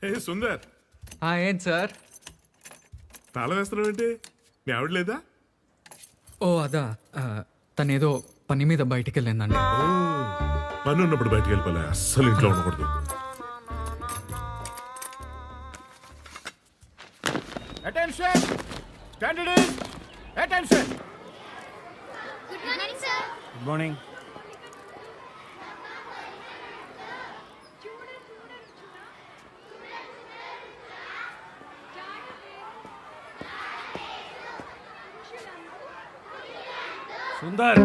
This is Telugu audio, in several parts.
ఏ సుందర్, ఏంటి సార్? తాళం వేస్తున్నావు ఏంటి? మీ ఆవిడ లేదా? ఓ అదా, తనేదో పని మీద బయటికి వెళ్ళిందండి. పని ఉన్నప్పుడు బయటికి వెళ్ళిపోలే, అస్సలు ఇంట్లో ఉండకూడదు. Attention standard attention. Good morning sir. Good morning. Sundar,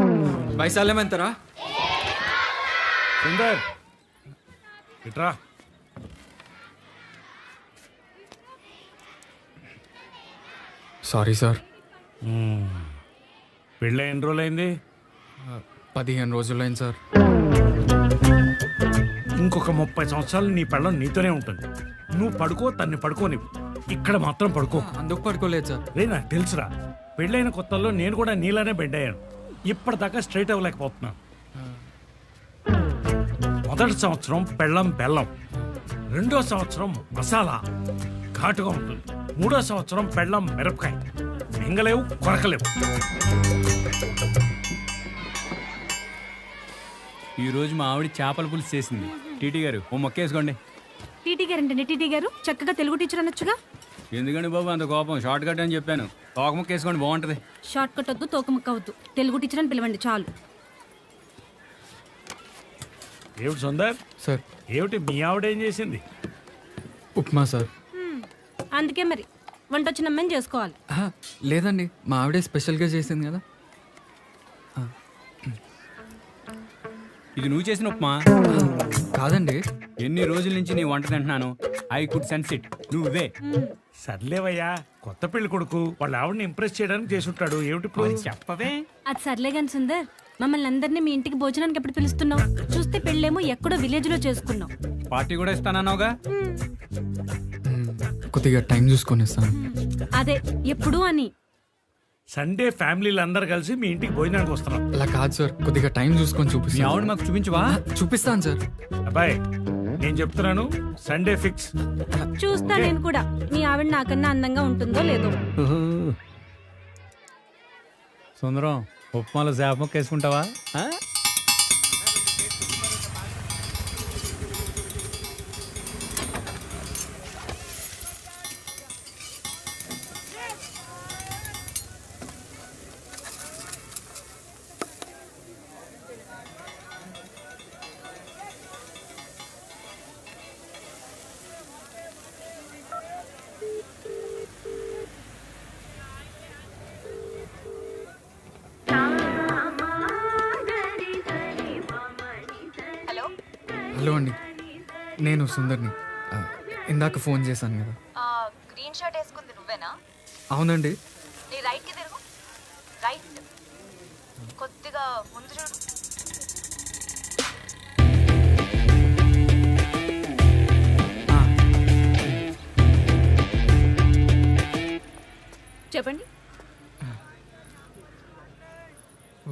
వైశాల్యం ఎంతరా? సుందర్ ఇట్రా. Sorry sir. పెళ్ళి ఎన్ని రోజులైంది? 15 రోజులైంది సార్. ఇంకొక 30 సంవత్సరాలు నీ పెళ్ళం నీతోనే ఉంటుంది. నువ్వు పడుకో, తన్ని పడుకోని, ఇక్కడ మాత్రం పడుకో. అందుకు పడుకోలేదు సార్. రే, నాకు తెలుసురా, పెళ్ళైన కొత్తల్లో నేను కూడా నీలానే బెండ్ అయ్యాను. ఇప్పటిదాకా స్ట్రైట్ అవ్వలేకపోతున్నాను. మొదటి సంవత్సరం పెళ్ళం బెల్లం, రెండో సంవత్సరం మసాలా ఘాటుగా ఉంటుంది, మూడో సంవత్సరం పెళ్ళం మిరపకాయ, మింగలేవు కొరకలేవు. ఈ రోజు మా ఆవిడ చేపల పులుసు చేసింది. టీటీ గారు ఓ మొక్కేసుకోండి. టీటీ గారు అంటే టీటీ గారు చక్కగా తెలుగు టీచర్ అనొచ్చుగా. ఎందుకండి బాబు అంత కోపం? షార్ట్ కట్ అని చెప్పాను. తోక మొక్కేసుకోండి, బాగుంటది. షార్ట్ కట్ వద్దు, తోకముక్క వద్దు, తెలుగు టీచర్ అని పిలవండి చాలు. ఏమిటి సుందర్, సార్ ఏమిటి మీ ఆవిడ ఏం చేసింది? ఉప్మా సార్. అందుకే మరి వంట వచ్చిన అమ్మాయిని చేసుకోవాలి. లేదండి, మా ఆవిడే స్పెషల్గా చేసింది కదా. ఇది నువ్వు చేసిన ఉప్మా కాదండి. ఎన్ని రోజుల నుంచి నీ వంట తింటున్నాను. I could sense it. నువ్వే సర్లేవయ్యా, కొత్త పెళ్లి కొడుకు వాళ్ళ ఆవిడని ఇంప్రెస్ చేయడానికి చేసుంటాడు. ఏమిటి ఇప్పుడు? చెప్పవే. అది సర్లే గాని సుందర్, మమ్మల్ని అందరినీ మీ ఇంటికి భోజనానికి ఎప్పుడు పిలుస్తున్నావు? చూస్తే పెళ్ళేమో ఎక్కడో విలేజ్ లో చేసుకున్నాం. పార్టీ కూడా ఇస్తానన్నావుగా. కొద్దిగా టైం చూసుకొని ఇస్తాను. అదే ఎప్పుడు అని. సండే ఫ్యామిలీలు అందరు కలిసి మీ ఇంటికి భోజనానికి వస్తున్నాం. అలా కాదు సార్, కొద్దిగా టైం చూసుకొని మీ చూపిస్తాను. ఆవిడ మాకు చూపించవా? చూపిస్తాను సార్. అబ్బాయి, నేను చెప్తున్నాను, సండే ఫిక్స్. చూస్తా నేను కూడా, మీ ఆవిడ నాకన్నా అందంగా ఉంటుందో లేదో. సుందరం, ఉప్మాలో చేప మొక్క వేసుకుంటావా? హలో అండి, నేను సుందర్ని. ఇందాక ఫోన్ చేశాను కదా. గ్రీన్ షర్ట్ వేసుకుంది నువ్వేనా? అవునండి. నీ రైట్ కి తిరుగు. రైట్, కొద్దిగా ముందు చూడు. చెప్పండి.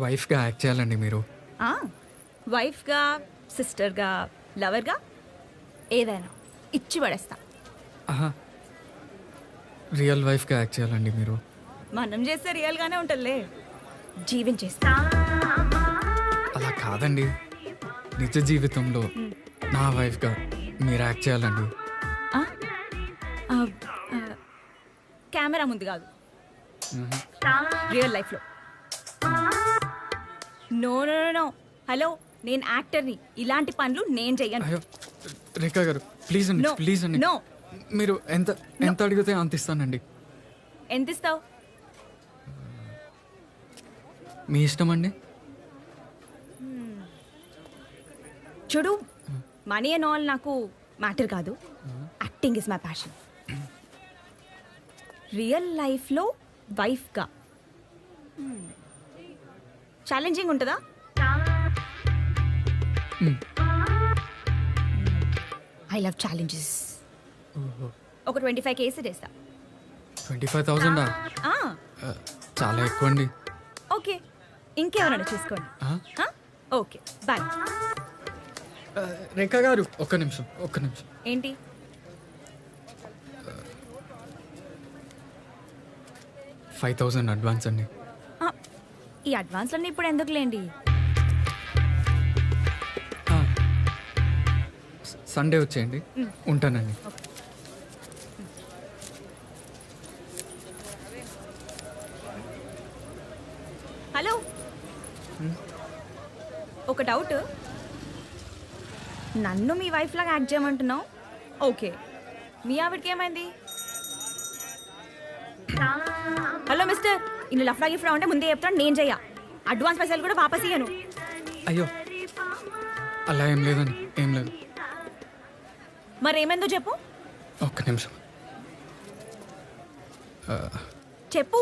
వైఫ్గా యాక్ట్ చేయాలండి మీరు. వైఫ్గా, సిస్టర్గా, లవర్గా, ఏదైనా ఇచ్చి పడేస్తా. రియల్ వైఫ్గా యాక్ట్ చేయాలండి మీరు. మనం చేస్తే రియల్గానే ఉంటుందిలే, జీవించేస్తా. అలా కాదండి, నిజ జీవితంలో నా వైఫ్గా మీరు యాక్ట్ చేయాలండి. కెమెరా ముందు కాదు, రియల్ లైఫ్లో. No no no. హలో, నేను యాక్టర్ని, ఇలాంటి పనులు నేను చెయ్యను. అయ్యో రేఖా గారు, ప్లీజ్ అండి, No, ప్లీజ్ అండి. no. మీరు ఎంత అడిగితే అంత ఇస్తానండి. ఎంత ఇస్తావు? మీ ఇష్టం అండి. చూడు, మనీ అండ్ ఆల్ నాకు మ్యాటర్ కాదు. Acting is my passion. Real లైఫ్లో వైఫ్గా ఛాలెంజింగ్ ఉంటుందా? I love challenges. ఒక 25 కేసెస్ వేస్తా. 25,000 చాలా ఎక్కువ అండి. ఓకే, ఇంకెవరైనా చూసుకోండి. Okay, bye. రేఖా గారు, ఒక్క నిమిషం. ఏంటి? 5000 అడ్వాన్స్ అండి. ఆ, ఈ అడ్వాన్స్లన్నీ ఇప్పుడు ఎందుకులేండి. సండే వచ్చేయండి, ఉంటానండి. హలో, ఒక డౌట్. నన్ను మీ వైఫ్ లాగా యాక్ట్ చేయమంటున్నావు, ఓకే. మీ ఆవిడకి ఏమైంది? హలో మిస్టర్, ఇన్ని లఫ్డా గిఫ్డా ఉంటే ముందే చెప్తాను, నేను చెయ్య. అడ్వాన్స్ పైసలు కూడా వాపస్ ఇయ్యను. అయ్యో, అలా ఏం లేదండి, ఏం లేదు. మరి ఏమైందో చెప్పు. ఒక్క నిమిషం. చెప్పు.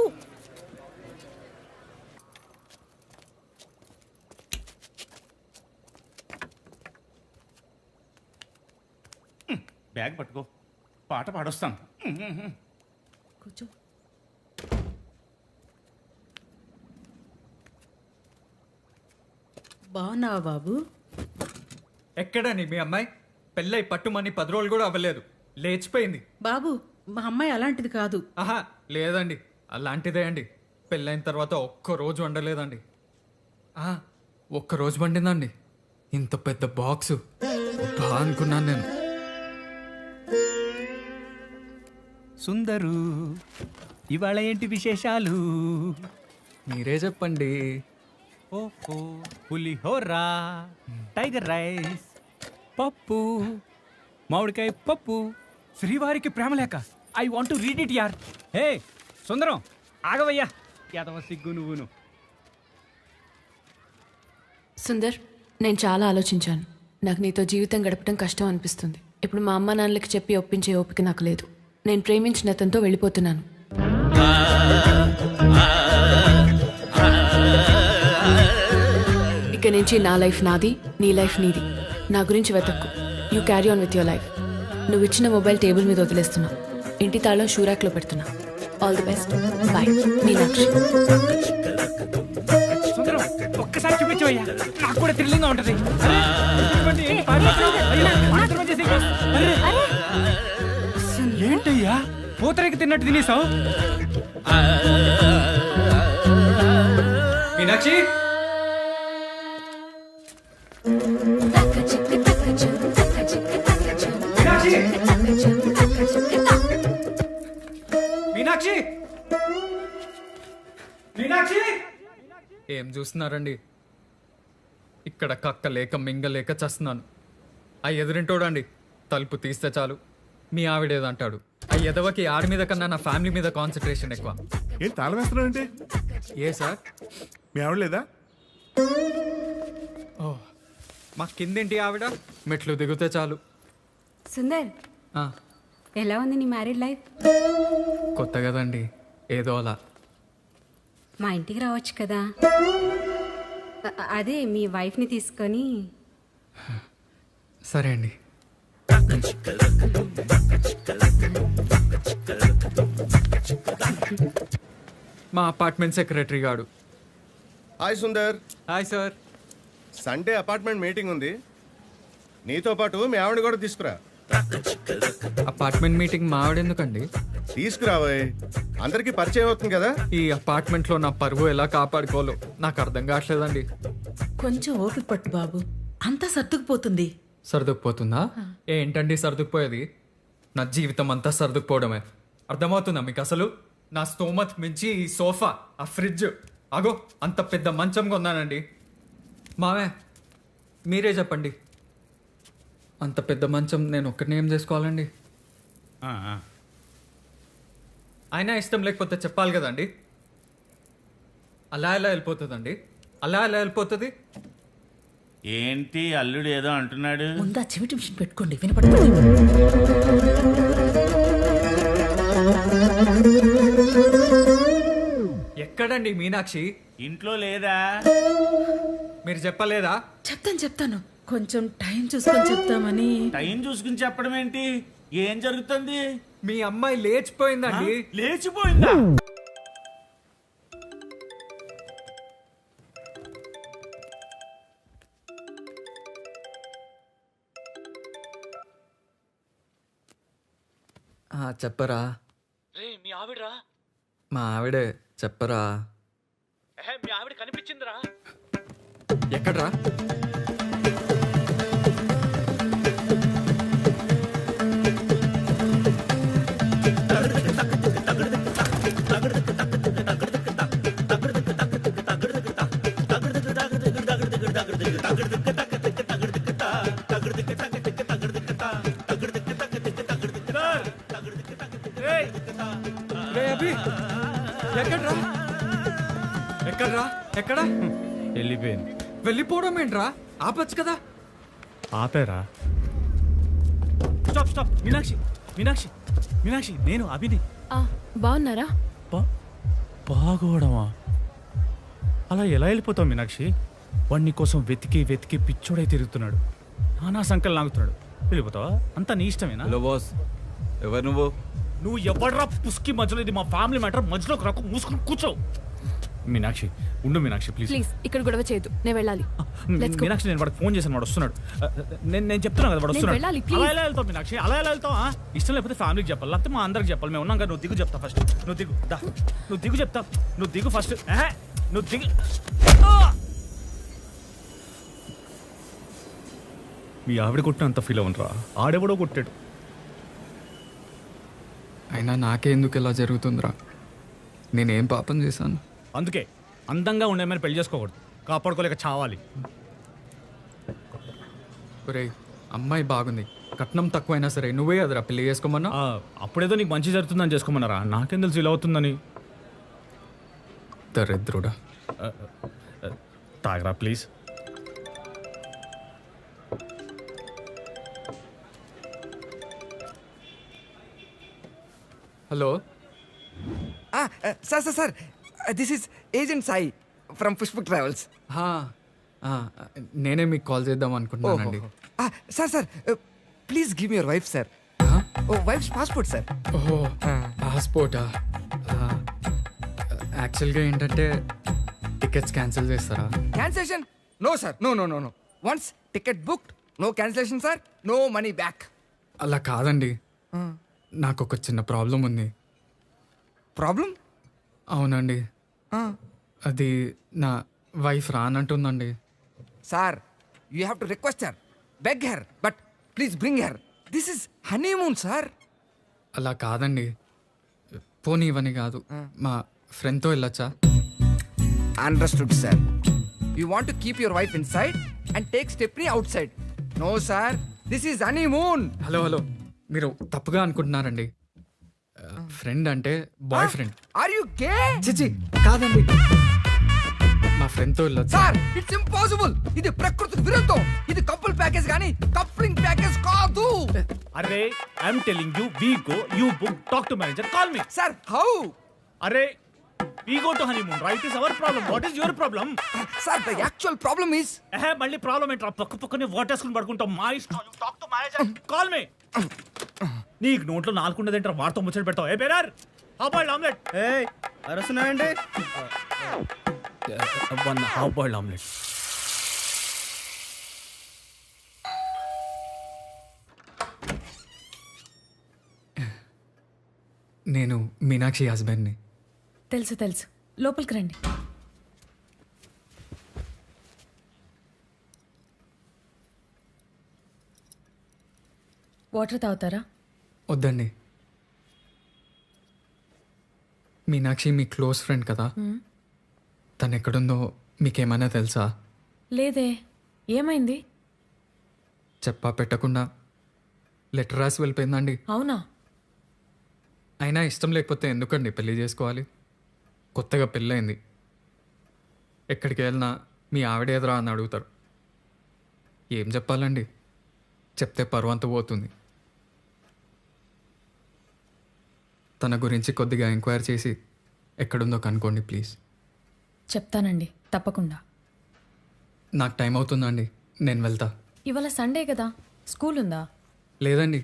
బ్యాగ్ పట్టుకో, పాట పాడొస్తాను. కూర్చో. బాగున్నావా బాబు? ఎక్కడండి మీ అమ్మాయి? పెళ్ళై పట్టుమని 10 రోజులు కూడా అవ్వలేదు, లేచిపోయింది. బాబు, మా అమ్మాయి అలాంటిది కాదు. ఆహా, లేదండి, అలాంటిదే అండి. పెళ్ళైన తర్వాత ఒక్క రోజు వండలేదండి. ఒక్క రోజు వండిందండి. ఇంత పెద్ద బాక్సు బా అనుకున్నాను నేను. సుందరు, ఇవాళ ఏంటి విశేషాలు? మీరే చెప్పండి. ఓహో, పులిహోరా, టైగర్ రైస్, పప్పు, మామిడికాయ పప్పు, శ్రీవారికి ప్రేమలేఖ. I want to read it యార్. హే సుందరం, ఆగవయ్యా, యాదవ సిగ్గు నువ్వును. సుందర్, నేను చాలా ఆలోచించాను. నాకు నీతో జీవితం గడపడం కష్టం అనిపిస్తుంది. ఇప్పుడు మా అమ్మ నాన్నలకి చెప్పి ఒప్పించే ఓపిక నాకు లేదు. నేను ప్రేమించిన అతనితో వెళ్ళిపోతున్నాను. ఇక నుంచి నా లైఫ్ నాది, నీ లైఫ్ నీది. నా గురించి వెతక్కు. You carry on with your life. నువ్వు ఇచ్చిన మొబైల్ టేబుల్ మీద వదిలేస్తున్నా. ఇంటి తాళం షూ ర్యాక్లో పెడుతున్నా. All the best. Bye. Meenakshi. Sundaram, ఒక్కసారి చూపించవయ్యా, నాకు కూడా థ్రిల్లింగ్ గా ఉంటది. ఏంటయ్యా పూతరేకి తిన్నట్టు తినేసావు? మీనాక్షి, మీనాక్షి, మీనాక్షి, ఏం చూస్తున్నారండి? ఇక్కడ కక్క లేక మింగలేక చస్తున్నాను. ఆ ఎదురింటోడండి, తలుపు తీస్తే చాలు మీ ఆవిడేదంటాడు. ఆ ఎదవకి ఆడి మీద కన్నా నా ఫ్యామిలీ మీద కాన్సన్ట్రేషన్ ఎక్కువ. ఏం తాళం వేస్తున్నావు అంటే? ఏ సార్, మీ ఆవిడ లేదా? ఓ, మా కిందేంటి ఆవిడ, మెట్లు దిగితే చాలు. సుందర్, ఆ, ఎలా ఉంది నీ మ్యారీడ్ లైఫ్? కొత్త కదండి, ఏదో అలా. మా ఇంటికి రావచ్చు కదా. అదే మీ వైఫ్ని తీసుకొని. సరే అండి. మా అపార్ట్మెంట్ సెక్రటరీ గాడు. Hi Sundar. Hi sir. Sunday apartment meeting ఉంది, నీతో పాటు మీ ఆవిడ కూడా తీసుకురా. Apartment meeting మావిడెందుకండి? తీసుకురావోయ్, అందరికీ పరిచయం అవుతుంది కదా. ఈ అపార్ట్మెంట్లో నా పరువు ఎలా కాపాడుకోవాలో నాకు అర్థం కావట్లేదండి. కొంచెం ఓపిక పట్టు బాబు, అంతా సర్దుకుపోతుంది. సర్దుకుపోతుందా? ఏంటండి సర్దుకుపోయేది? నా జీవితం అంతా సర్దుకుపోవడమే. అర్థమవుతుందా మీకు అసలు? నా స్తోమత్ మించి ఈ సోఫా, ఆ ఫ్రిడ్జ్, అగో అంత పెద్ద మంచం కొన్నానండి. మావే, మీరే చెప్పండి, అంత పెద్ద మంచం నేను ఒక్కడిని ఏం చేసుకోవాలండి? అయినా ఇష్టం లేకపోతే చెప్పాలి కదండి. అలా ఎలా వెళ్ళిపోతుందండి? అలా ఎలా వెళ్ళిపోతుంది? ఏంటి అల్లుడు ఏదో అంటున్నాడు? ముందా చెవిటి మిషన్ పెట్టుకోండి, వినపడుతుంది. ఎక్కడండి మీనాక్షి? ఇంట్లో లేదా? మీరు చెప్పలేదా? చెప్తాను, కొంచెం టైం చూసుకొని చెప్తామని. టైం చూసుకుని చెప్పడం ఏంటి? ఏం జరుగుతుంది? మీ అమ్మాయి లేచిపోయిందండి. లేచిపోయిందా? చెప్పరా? రే, మీ ఆవిడ్రా? మా ఆవిడే చెప్పరా. మీ ఆవిడ కనిపించిందిరా. ఎక్కడ్రా? ఎక్కడ్రా? ఎక్కడ్రా? ఎక్కడా? వెళ్ళిపోయింది. వెళ్ళిపోవడం ఏంట్రా? ఆపచ్చు కదా. ఆపేరా. Stop stop. మీనాక్షి మీనాక్షి మీనాక్షి, నేను అభిని. బాగున్నారా? బాగోవడమా? అలా ఎలా వెళ్ళిపోతావు మీనాక్షి? వాడిని కోసం వెతికి వెతికి పిచ్చోడై తిరుగుతున్నాడు, నానా సంకల్ లాగుతున్నాడు. వెళ్ళిపోతావా? అంతా నీ ఇష్టమేనా? హలో బాస్, ఎవరు నువ్వు? నువ్వు ఎవడ్రా పుస్కి మధ్యలో? ఇది మా ఫ్యామిలీ మ్యాటర్, మధ్యలోకి రాకు, మూసుకుని కూర్చో. మీనాక్షి ఉండు మీనాక్షి, ప్లీజ్. ప్లీజ్ ఇక్కడ గొడవ చేయొద్దు, నేను వెళ్ళాలి. Let's go. మీనాక్షి, నేను వాడికి ఫోన్ చేశాను, వాడు వస్తున్నాడు. నేను చెప్తున్నా కదా, వాడు నేను వస్తున్నాడు. వెళ్ళాలి, please. అలా ఎలా వెళ్తావు మీనాక్షి? అలా ఎలా వెళ్తావు? ఇష్టం లేకపోతే ఫ్యామిలీకి చెప్పాలి, లేకపోతే మా అందరికి చెప్పాలి. మేము ఉన్నాం కదా, నువ్వు దిగు చెప్తా ఫస్ట్. నువ్వు దిగు, దా. నువ్వు దిగు చెప్తా. నువ్వు దిగు ఫస్ట్. నువ్వు దిగు. మీ ఆవిడ కొట్టిన అంత ఫీల్ అవ్వనరా, ఆడెవడో కొట్టాడు. అయినా నాకే ఎందుకు ఇలా జరుగుతుందిరా? నేనేం పాపం చేశాను? అందుకే అందంగా ఉండేమని పెళ్లి చేసుకోకూడదు, కాపాడుకోలేక చావాలి. ఒరేయ్, అమ్మాయి బాగుంది, కట్నం తక్కువైనా సరే నువ్వే అదరా పెళ్లి చేసుకోమన్నా. అప్పుడేదో నీకు మంచి జరుగుతుందని చేసుకోమన్నారా? నాకేం తెలుసు ఇలా అవుతుందని. దరిద్రుడా. తాగరా please. Hello. Sir this is agent Sai from Pushpak travels. నేనే మీకు కాల్ చేద్దాం అనుకుంటున్నానండి. Sir please give your wife sir. Wife's passport sir. ఓహో, పాస్పోర్టా? యాక్చువల్గా ఏంటంటే టికెట్స్ క్యాన్సిల్ చేస్తారా? Cancellation? No sir, no no no no. Once ticket booked, no cancellation sir, no money back. అలా కాదండి, నాకు ఒక చిన్న ప్రాబ్లం ఉంది. ప్రాబ్లం? అవునండి, అది నా వైఫ్ రానంటుందండి. Sir you have to request her, beg her, but please bring her. This is honeymoon sir. అలా కాదండి, పోనీ ఇవని కాదు, మా ఫ్రెండ్తో వెళ్ళొచ్చా? Understood sir. You want to keep your wife inside and take stepney outside. No sir, this is honeymoon. Hello hello, మీరు తప్పుగా అనుకుంటున్నారండి. ఫ్రెండ్ అంటే boyfriend. Are you gay? చిచి కాదండి, మా ఫ్రెండ్తో వెళ్ళొచ్చు. Sir it's impossible. ఇది ప్రకృతికి విరుద్ధం. ఇది కపుల్ ప్యాకేజ్ కానీ కప్లింగ్ ప్యాకేజ్ కాదు. అరే I'm telling you, we go, you book, talk to manager, call me. Sir how? అరే we go to honeymoon, right? Is our problem. What is your problem? Sir the actual problem is. మళ్ళీ ప్రాబ్లం ఏంట్రా? పక్కనే వాటేసుకుని పడుకుంటాం. మా ఇష్టం. You talk to manager, call me. నీకు నోట్లో నాలుగుండదేంట్రా, వాడితో ముచ్చట పెడతావు. ఏ బేరర్, హాఫ్ బాయిల్డ్ ఆమ్లెట్. అరసున్నాయండి. One half boiled omelette. నేను మీనాక్షి హస్బెండ్ని. తెలుసు తెలుసు, లోపలికి రండి. వాటర్ తాగుతారా? వద్దండి. మీనాక్షి మీ క్లోజ్ ఫ్రెండ్ కదా, తను ఎక్కడుందో మీకేమైనా తెలుసా? లేదే, ఏమైంది? చెప్పా పెట్టకుండా లెటర్ రాసి వెళ్ళిపోయిందండి. అవునా? అయినా ఇష్టం లేకపోతే ఎందుకండి పెళ్లి చేసుకోవాలి? కొత్తగా పెళ్ళయింది, ఎక్కడికి వెళ్ళినా మీ ఆవిడ ఎదురా అని అడుగుతారు. ఏం చెప్పాలండి, చెప్తే పరువంత పోతుంది. తన గురించి కొద్దిగా ఎంక్వైరీ చేసి ఎక్కడుందో కనుక్కోండి ప్లీజ్. చెప్తానండి, తప్పకుండా. నాకు టైం అవుతుందండి, నేను వెళ్తా. ఇవాళ సండే కదా, స్కూల్ ఉందా? లేదండి,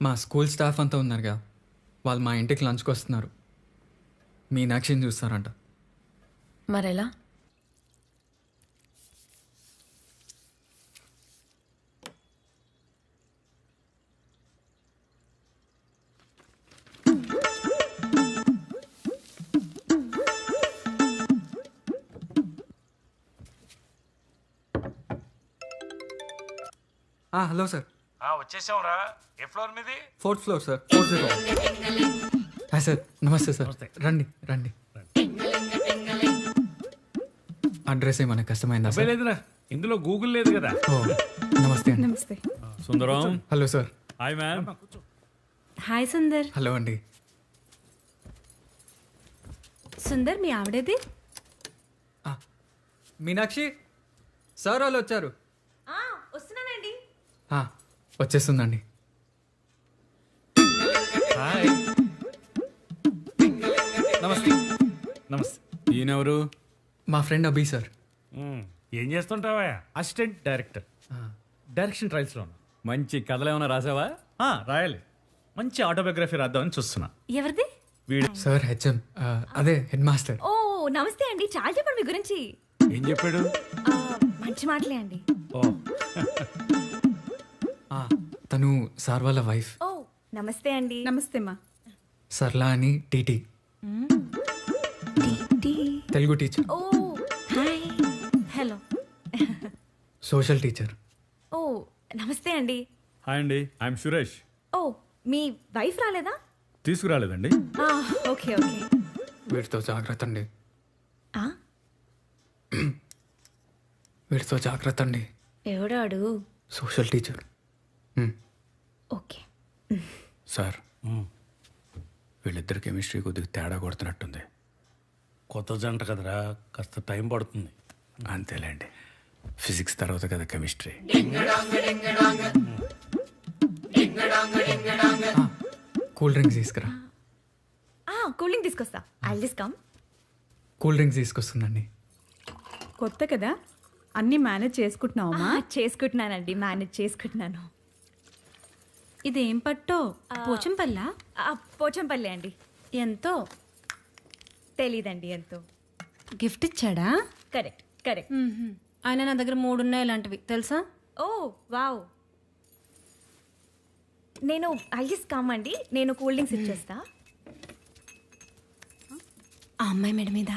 మా స్కూల్ స్టాఫ్ అంతా ఉన్నారుగా, వాళ్ళు మా ఇంటికి లంచ్కి వస్తున్నారు. మీనాక్షిని చూస్తారంట. మరెలా? Hello sir. వచ్చేసాంరా. ఏ ఫ్లోర్ మీది? 4th floor sir. 40. Hi sir, నమస్తే సార్. రండి రండి. అడ్రస్ ఏమైనా కష్టమైందా సార్? లేదురా, ఇందులో గూగుల్ లేదు కదా. ఓ నమస్తే అండి. నమస్తే. Sundaram. Hello sir. Hi ma'am. Hi Sundar. Hello అండి. సుందర్ మీ ఆవిడేది? మీనాక్షి సార్ వాళ్ళు వచ్చారు. వస్తున్నానండి. వచ్చేస్తుందండి. హాయ్. నమస్తే. నమస్తే. ఈయనెవరు? మా ఫ్రెండ్ అభి సార్. ఏం చేస్తుంటావా? Assistant director. డైరెక్షన్ ట్రయల్స్లో ఉన్నా. మంచి కథలు ఏమైనా రాసావా? రాయాలి. మంచి ఆటోబయోగ్రఫీ రాద్దామని చూస్తున్నా. ఎవరిది? వీడు సార్ హెచ్ఎం, అదే హెడ్ మాస్టర్. ఓ నమస్తే అండి. చాలా చెప్పండి మీ గురించి. ఏం చెప్పాడు? మంచి మాటలే అండి. ఓ తను సార్ వాళ్ళ వైఫ్. ఓ నమస్తే అండి. నమస్తే మా. సర్లా అని టీటీ, తెలుగు టీచర్. ఓ హాయ్. హలో. Social teacher. ఓ నమస్తే అండి. హాయ్ అండి, ఐఎమ్ సురేష్. ఓ మీ వైఫ్ రాలేదా? తీసుకురాలేదండి. Okay okay. వీటితో జాగ్రత్త అండి. ఆ? వీటితో జాగ్రత్త అండి. ఎవడాడు? Social teacher. ఓకే. సార్, వీళ్ళిద్దరు కెమిస్ట్రీ కొద్దిగా తేడా కొడుతున్నట్టుంది. కొత్త జంట కదరా, కాస్త టైం పడుతుంది. అంతేలేండి, ఫిజిక్స్ తర్వాత కదా కెమిస్ట్రీ. కూల్ డ్రింక్స్ తీసుకురా. కూల్ డ్రింక్ తీసుకొస్తా. I just come. Cool drinks తీసుకొస్తుందండి. కొత్త కదా, అన్ని మేనేజ్ చేసుకుంటున్నావమ్మా? చేసుకుంటున్నానండి, మేనేజ్ చేసుకుంటున్నాను. ఇదేం పట్టో? పోచంపల్లా? పోచంపల్లి అండి. ఎంతో? తెలీదండి ఎంతో. గిఫ్ట్ ఇచ్చాడా? Correct correct. ఆయన నా దగ్గర 3 ఉన్నాయి ఇలాంటివి, తెలుసా? ఓ వావ్. నేను ఐ జస్ట్ కమ్ అండి. నేను కూల్ డ్రింక్స్ ఇచ్చేస్తా. ఆ అమ్మాయి మెడ మీద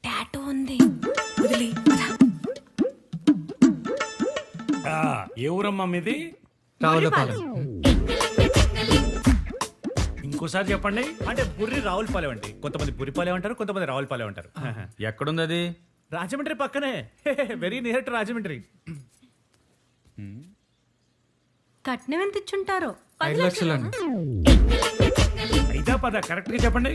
టాటూ ఉంది. వదిలి ఏ ఊరమ్మా మీది? రావులపాలెం. ఇంకోసారి చెప్పండి. అంటే బుర్రి రావులపాలెం అండి. కొంతమంది బుర్రిపాలెం అంటారు, కొంతమంది రావులపాలెం అంటారు. ఎక్కడుంది అది? రాజమండ్రి పక్కనే, వెరీ నియర్ టు రాజమండ్రి. కట్నం ఎంత ఇచ్చుంటారో? 5 లక్షలండి. అయిదా పద, కరెక్ట్గా చెప్పండి.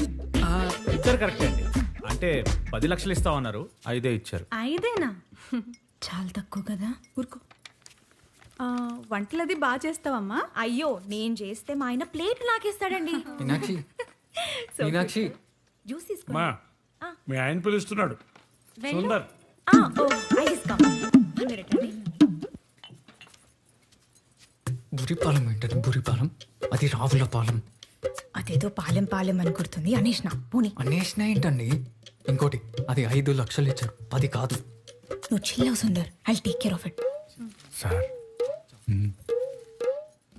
ఇద్దరు కరెక్టే అండి. అంటే 10 లక్షలు ఇస్తామన్నారు, 5 ఇచ్చారు. 5ఏనా? చాలా తక్కువ కదా. ఊరుకో. వంటలది బాగా చేస్తావమ్మా? అయ్యో నేను చేస్తే మా ఆయన ప్లేట్ నాకేస్తాడండి. మీనాక్షి, మీనాక్షి. జ్యూస్ తీసుకో. మా మీ ఆయన పిలుస్తున్నాడు. సుందర్. ఓ ఐ జస్ట్ కమ్. 1 minute అండి. బురిపాలెం ఏంటంటే బురిపాలెం, అది రావులపాలెం. అదేదో పాలెం పాలెం అని గుర్తుంది. అనేష్నా పోనీ. అనేసిన ఏంటండి? ఇంకోటి, అది 5 లక్షలు ఇచ్చారు, 10 కాదు. నువ్వు చిల్లవు Sundar. I take care of it. Sir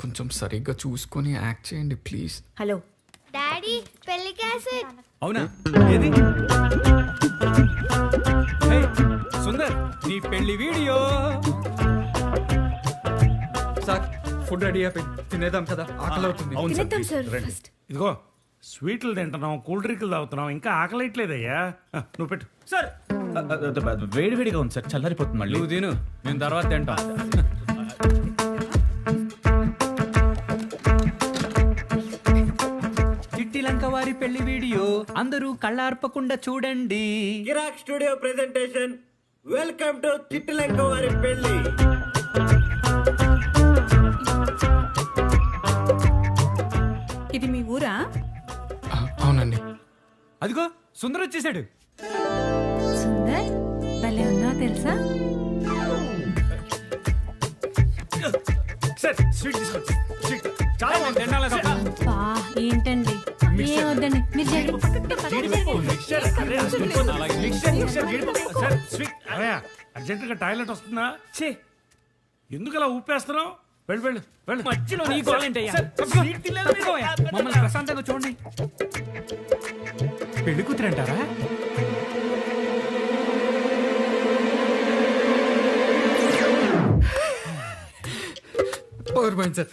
కొంచెం సరిగ్గా చూసుకొని యాక్ట్ చేయండి ప్లీజ్. హలో డాడీ, పెళ్లి క్యాసెట్. అవునా? ఏది? హే, సుందర్, నీ పెళ్లి వీడియో. సార్ ఫుడ్ రెడీ అయిపోయి తినేద్దాం కదా, ఆకలి అవుతుంది. అవును సార్, తినేద్దాం సార్ రండి. ఫస్ట్. ఇదిగో స్వీట్లు తింటున్నాం, కూల్ డ్రింకులు తాగుతున్నాం, ఇంకా ఆకలిట్లేదయ్యా. నువ్వు పెట్టు. సార్ వేడివేడిగా ఉంది సార్, చల్లారిపోతుంది మళ్ళీ. నువ్వు తిను, నేను తర్వాత తింటా. చిట్టి లంక వారి పెళ్లి వీడియో అందరూ కళ్ళార్పకుండా చూడండి. కిరాక్ స్టూడియో ప్రెజెంటేషన్. వెల్కమ్ టు చిట్టిలంక వారి పెళ్లి. ఇది మీ ఊరా? అవునండి. అదిగో సుందర్ వచ్చేసాడు. సుందర్ భలే ఉన్నావు తెలుసా? సార్ స్వీట్ తీసుకొచ్చి. స్వీట్ చాలా బాగుంది. తినాలా సార్? బా ఏంటండి, ఏం వద్దండి మీరు జీడిపప్పు, మిక్స్చర్, అరే, అలాగే మిక్స్చర్, జీడిపప్పు. Sir sweet. అరే అర్జెంటుగా టాయిలెట్ వస్తుందా? ఛీ, ఎందుకు అలా ఊపేస్తున్నావు? వెళ్ళు వెళ్ళు వెళ్ళు. మధ్యలో నీ గోలేంటయ్యా? స్వీట్ తినలేదు మీరు. మమ్మల్ని ప్రశాంతంగా చూడండి. పెళ్లి కూతురంటారా? పవర్ పోయింది సార్,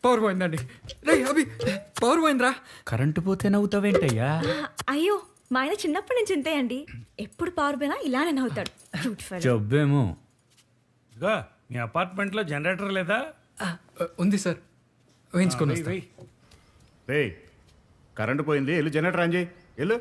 పవర్ పోయిందండి. రే అభి, పవర్ పోయిందిరా. కరెంటు పోతే నవ్వుతావేంటయ్యా? అయ్యో మా ఆయన చిన్నప్పటి నుంచి ఇంతే అండి, ఎప్పుడు పవర్ పోయినా ఇలానే నవ్వుతాడు. Cute fellow. జబ్బేమో. ఇదిగో మీ అపార్ట్మెంట్లో జనరేటర్ లేదా? ఉంది సార్, వేయించుకొని వెయ్, వస్తా. వెయ్. రే కరెంటు పోయింది, వెళ్ళు జనరేటర్ ఆన్ చేయి, వెళ్ళు.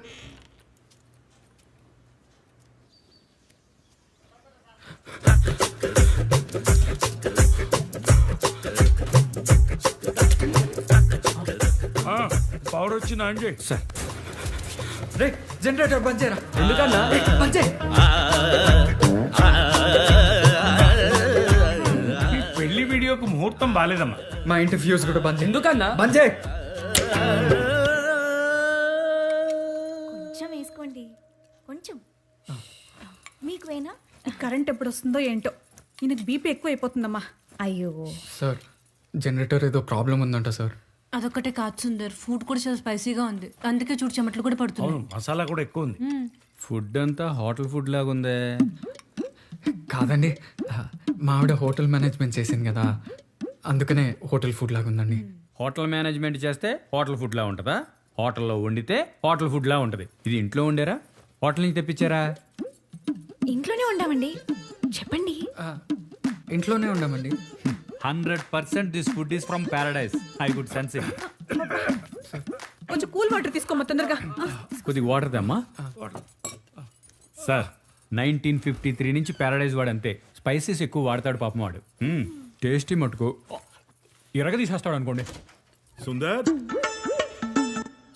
పవర్ వచ్చిందా అండి? సార్ రే జనరేటర్ బంద్ చేయరా. ఎందుకన్నా బంద్ చేయి. ఈ పెళ్లి వీడియోకు ముహూర్తం బాలేదమ్మా. మా ఇంటి ఫ్యూజ్ కూడా బంద్ చేయి. ఎందుకన్నా బంద్ చేయి. కొంచెం వేసుకోండి, కొంచెం. మీకు వేనా? కరెంట్ ఎప్పుడు వస్తుందో ఏంటో, ఈయనకి బీపీ ఎక్కువ అయిపోతుందమ్మా. అయ్యో సార్ జనరేటర్ ఏదో ప్రాబ్లం ఉందంట సార్. అదొక్కటే కాదు సుందర్, ఫుడ్ కూడా చాలా స్పైసీగా ఉంది, అందుకే చూడు చెమటలు కూడా పడుతుంది. అవును, మసాలా కూడా ఎక్కువ ఉంది. ఫుడ్ అంతా హోటల్ ఫుడ్ లాగా ఉందే. కాదండి, మా ఆవిడ హోటల్ మేనేజ్మెంట్ చేసింది కదా, అందుకనే హోటల్ ఫుడ్ లాగా ఉందండి. హోటల్ మేనేజ్మెంట్ చేస్తే హోటల్ ఫుడ్ లా ఉంటుందా? హోటల్లో వండితే హోటల్ ఫుడ్ లా ఉంటుంది. ఇది ఇంట్లో వండారా, హోటల్ నుంచి తెప్పించారా? ఇంట్లోనే ఉండామండి. చెప్పండి. ఇంట్లోనే ఉండామండి. 100% this food is from Paradise. I good sense it. కొంచెం కూల్ వాటర్ తీసుకోమ్మా తొందరగా. కొద్దిగా వాటర్ దమ్మా. సార్ 1953 నుంచి ప్యారడైజ్ వాడు అంతే, స్పైసెస్ ఎక్కువ వాడతాడు పాపం వాడు. టేస్టీ మటుకు ఇరగ తీసేస్తాడు అనుకోండి. సుందర్,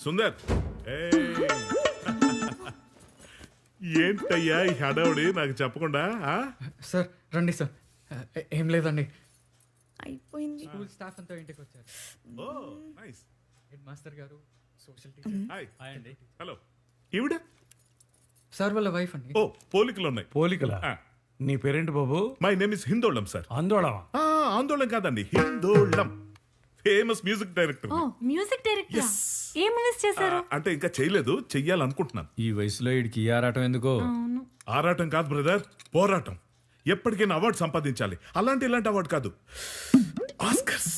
సుందర్, ఏంటయ్యా ఈ హడావుడి నాకు చెప్పకుండా? సార్ రండి సార్. ఏం లేదండి, అయిపోయింది. స్కూల్ స్టాఫ్ అంతా ఇంటికి వచ్చారు. ఓ నైస్. హెడ్ మాస్టర్ గారు, సోషల్ టీచర్. హాయ్ అండి. హలో, ఈవిడ? సార్ వాళ్ళ వైఫ్ అండి. ఓ పోలికలు ఉన్నాయి. పోలికలా? నీ పేరేంటి బాబు? My name is Hindolam sir. ఆందోళన? ఆందోళన కాదండి, హిందోళం. Famous music director. ఓ మ్యూజిక్ డైరెక్టర్. ఏం మూవీస్ చేశారు? అంటే ఇంకా చేయలేదు, చెయ్యాలనుకుంటున్నాను. ఈ వయసులో వీడికి ఈ ఆరాటం ఎందుకో? ఆరాటం కాదు బ్రదర్, పోరాటం. ఎప్పటికైనా అవార్డు సంపాదించాలి. అలాంటి ఇలాంటి అవార్డు కాదు, ఆస్కర్స్.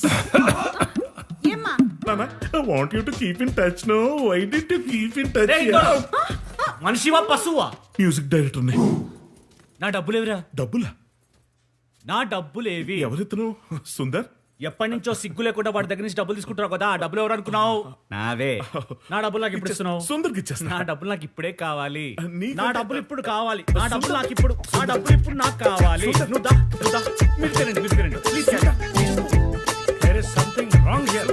ఏమ్మా? I want you to keep in touch, no? Why did you keep in touch? మనిషివా పశువా? మ్యూజిక్ డైరెక్టర్ ని. నా డబ్బులేవిరా? డబ్బులా? నా డబ్బులేవి? ఎవరెత్తను? సుందర్. ఎప్పటి నుంచో సిగ్గు లేకుండా వాడి దగ్గర నుంచి డబ్బులు తీసుకుంటావు కదా, ఆ డబ్బులు ఎవరు అనుకున్నావు? నావే. నా డబ్బులు నాకు ఇప్పుడు ఇస్తున్నావు? సుందర్కి ఇచ్చేస్తా. నా డబ్బులు నాకు ఇప్పుడే కావాలి. నీకంటే- నా డబ్బులు ఇప్పుడు కావాలి. నా డబ్బులు నాకు ఇప్పుడు, నా డబ్బులు ఇప్పుడు నాకు కావాలి. నువ్వు దా, నువ్వు దా. మీరు తినండి, మీరు తినండి. Please There is something wrong here.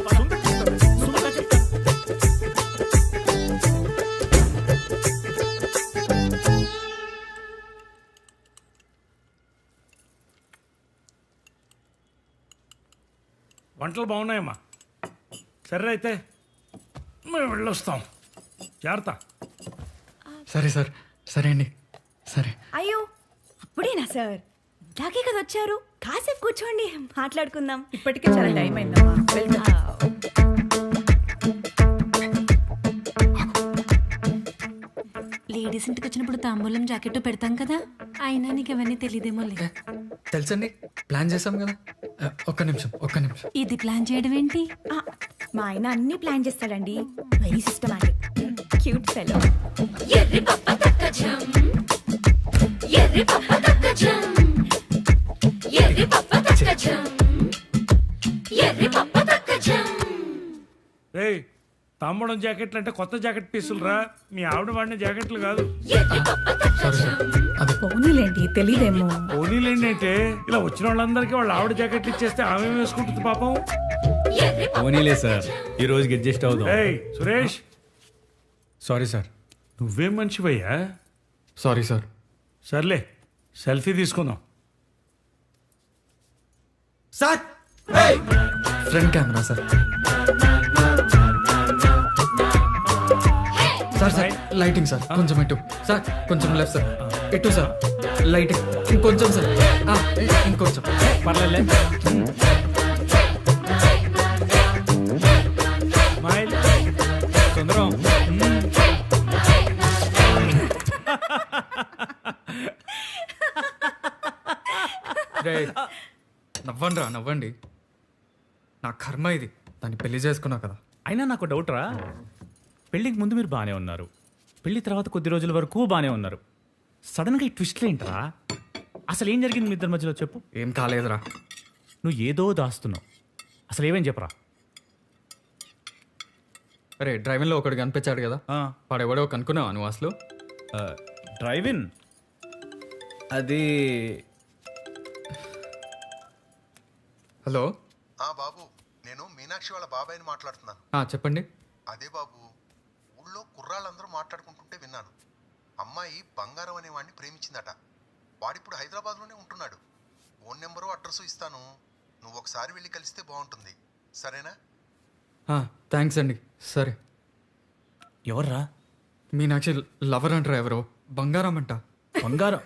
వంటలు బాగున్నాయమ్మా. సరే అయితే మేము వెళ్ళొస్తాం. జాగ్రత్త. సరే సార్, సరే అండి, సరే. అయ్యో అప్పుడేనా సార్? ఇందాకే కదా వచ్చారు, కాసేపు కూర్చోండి, మాట్లాడుకుందాం. ఇప్పటికే చాలా టైం అయిందమ్మా, వెళ్దాం. లేడీస్ ఇంటికి వచ్చినప్పుడు తాంబూలం జాకెట్ పెడతాం కదా, అయినా నీకు అవన్నీ తెలియదేమో. లేదు తెలుసండి, ప్లాన్ చేసాం కదా. ఒక్క నిమిషం, ఒక్క నిమిషం. ఇది ప్లాన్ చేయడం ఏంటి? మా ఆయన అన్ని ప్లాన్ చేస్తాడండి, వెరీ సిస్టమాటిక్. Cute fellow. రేయ్, తాంబూలం జాకెట్లు అంటే కొత్త జాకెట్ పీసులు రా, మీ ఆవిడ వాడిన జాకెట్లు కాదు. సారీ సార్, అది పోనీలేండి, తెలియదేమో. ఓనీలేండి అంటే ఇలా వచ్చిన వాళ్ళందరికీ వాళ్ళ ఆవిడ జాకెట్లు ఇచ్చేస్తే ఆమె వేసుకుంటుంది పాపం. పోనీలే సార్, ఈ రోజుకి అడ్జస్ట్ అవుదాం. ఏయ్ సురేష్, సారీ సార్. నువ్వేం మనిషివయ్యా? Sorry sir. సర్లే, సెల్ఫీ తీసుకుందాం. Sir front camera sir. Sir sir lighting sir, కొంచెం ఇటు సార్, కొంచెం లెఫ్ట్ సార్, ఇటు సార్ లైటింగ్, ఇంకొంచెం సార్, ఇంకొంచెం పర్లేదు. స్మైల్. సుందరం. రేయ్, నవ్వండి రా, నవ్వండి. నా కర్మ ఇది, దాన్ని పెళ్లి చేసుకున్నా కదా. అయినా నాకు డౌట్ రా, పెళ్ళికి ముందు మీరు బాగానే ఉన్నారు, పెళ్లి తర్వాత కొద్ది రోజుల వరకు బాగానే ఉన్నారు, సడన్గా ఈ ట్విస్ట్లు ఏంట్రా? అసలు ఏం జరిగింది మీ ఇద్దరి మధ్యలో చెప్పు. ఏం కాలేదురా. నువ్వు ఏదో దాస్తున్నావు, అసలు ఏమేం చెప్పరా. అరే డ్రైవింగ్లో ఒకడు కనిపించాడు కదా, వాడెవడో కనుక్కున్నావా నువ్వు అసలు? డ్రైవింగ్ అది. హలో బాబు, నేను మీనాక్షి వాళ్ళ బాబాయ్ని మాట్లాడుతున్నాను. చెప్పండి. అదే బాబు, ఊళ్ళో కుర్రాళ్ళందరూ మాట్లాడుకుంటుంటే విన్నాను. అమ్మాయి బంగారం అనే వాడిని ప్రేమించిందట. వాడిప్పుడు హైదరాబాద్లోనే ఉంటున్నాడు. ఫోన్ నెంబరు అడ్రస్ ఇస్తాను, నువ్వు ఒకసారి వెళ్ళి కలిస్తే బాగుంటుంది. సరేనా? థ్యాంక్స్ అండి. సరే. ఎవర్రా? మీనాక్షి లవర్ అంటారా? ఎవరో బంగారం అంట. బంగారం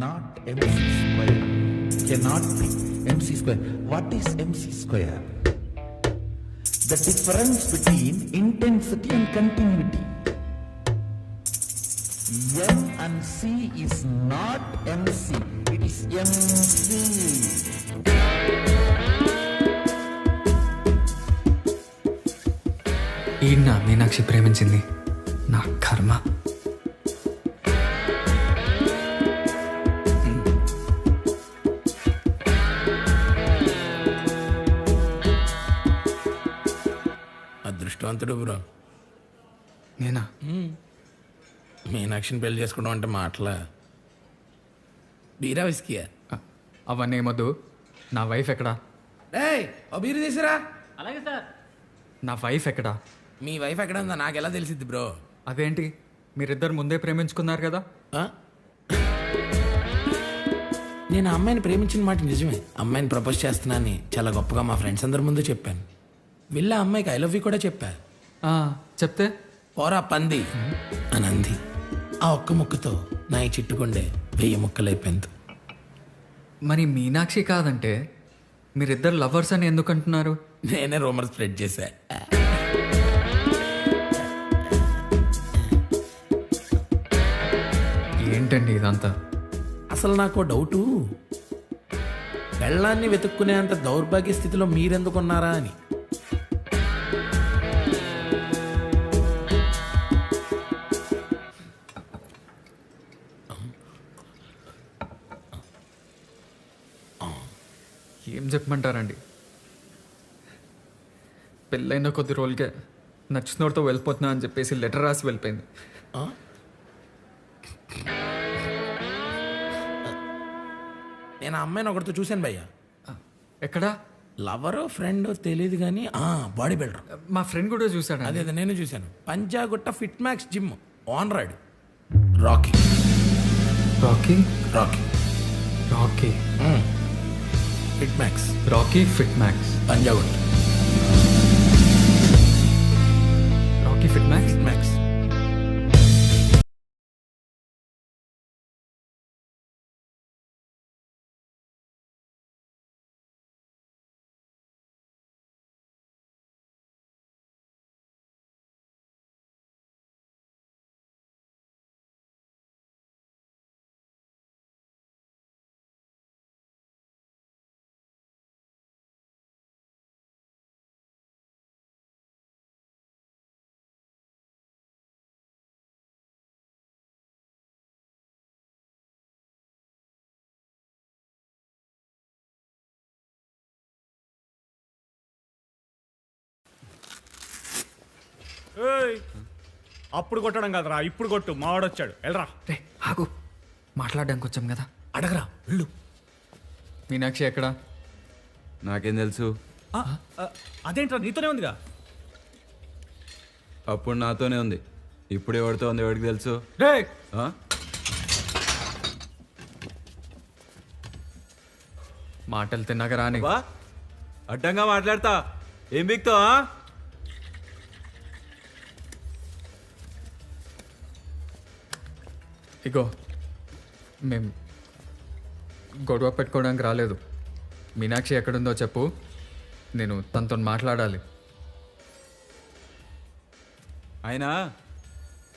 not MC square. Cannot be MC square. What is MC square? The difference between intensity and continuity. M and C is not MC. It is MC. ఈయన మీనాక్షి ప్రేమించింది. నా కర్మ. అదృష్టవంతుడు బ్రో. నేనా? మీనాక్షిని పెళ్లి చేసుకోవడం అంటే మాటలా? బీరా విస్కియా? అవన్నీ ఏమొద్దు. నా వైఫ్ ఎక్కడా? బీరు తీసిరా. అలాగే సార్. నా వైఫ్ ఎక్కడా? మీ వైఫ్ ఎక్కడ ఉందా నాకు ఎలా తెలిసిద్ది బ్రో? అదేంటి, మీరిద్దరు ముందే ప్రేమించుకున్నారు కదా? నేను ఆ అమ్మాయిని ప్రేమించిన మాట నిజమే. అమ్మాయిని ప్రపోజ్ చేస్తున్నానని చాలా గొప్పగా మా ఫ్రెండ్స్ అందరి ముందు చెప్పాను. వెళ్ళి ఆ అమ్మాయికి ఐ లవ్ యూ కూడా చెప్పా. చెప్తే పోరా పంది అని అంది. ఆ ఒక్క ముక్కతో నా ఈ చిట్టుకుండే 1000 ముక్కలైపోయింది. మరి మీనాక్షి కాదంటే మీరిద్దరు లవర్స్ అని ఎందుకు అంటున్నారు? నేనే రూమర్ స్ప్రెడ్ చేశా. ఏంటండి ఇదంతా? అసలు నాకు డౌటు, పెళ్ళాన్ని వెతుక్కునేంత దౌర్భాగ్య స్థితిలో మీరెందుకున్నారా అని. ఏం చెప్పమంటారండి, పెళ్ళైన కొద్ది రోజులకే నచ్చినోడితో వెళ్ళిపోతున్నా అని చెప్పేసి లెటర్ రాసి వెళ్ళిపోయింది. నేను ఆ అమ్మాయిని ఒకరితో చూశాను భయ్యా. ఎక్కడా? లవరో ఫ్రెండో తెలియదు కానీ బాడీ బిల్డర్. మా ఫ్రెండ్ కూడా చూశాడు. అదే నేను చూశాను. పంజాగుట్ట ఫిట్ మ్యాక్స్ జిమ్ ఓనరాడు. Rocky Rocky Rocky Rocky fit max. Rocky fit max Panjagutta. Rocky fit max max. అప్పుడు కొట్టడం కదరా, ఇప్పుడు కొట్టు. మావాడొచ్చాడు, వెళ్ళరా. రే ఆగు, మాట్లాడడానికి వచ్చాం కదా. అడగరా వెళ్ళు. మీనాక్షి ఎక్కడా? నాకేం తెలుసు? అదేంట్రా, నీతోనే ఉందిగా. అప్పుడు నాతోనే ఉంది, ఇప్పుడు ఎవరితో ఉంది ఎవరికి తెలుసు? రే మాటలు తిన్నాక రాని. అడ్డంగా మాట్లాడతా ఏం బిక్తావా? ఇగో మేం గొడవ పెట్టుకోవడానికి రాలేదు. మీనాక్షి ఎక్కడుందో చెప్పు, నేను తనతో మాట్లాడాలి. అయినా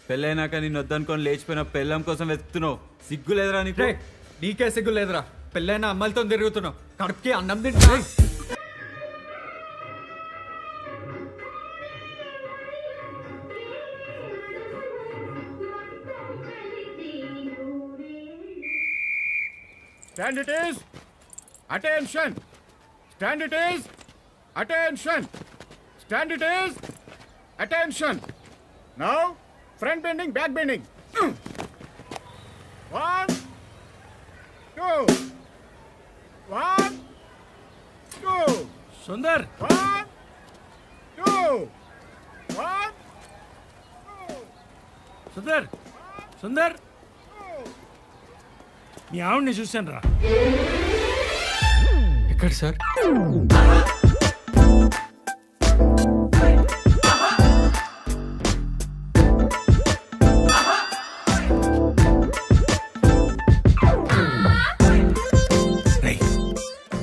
పెళ్ళైనాక నేను వద్దనుకొని లేచిపోయిన పెళ్ళం కోసం వెతుకుతున్నావు, సిగ్గు లేదురా నీకు? నీకే సిగ్గు లేదురా, పెళ్ళైన అమ్మాయిలతో తిరుగుతున్నావు, కడుపుకి అన్నం తింటా. Stand it is. Attention. Stand it is. Attention. Stand it is. Attention. Now, front bending, back bending. 1, 2. 1, 2. Sundar 1, 2. 1. Sundar Sundar మీ ఆవిడ్ని చూశాను రా. ఎక్కడ సార్?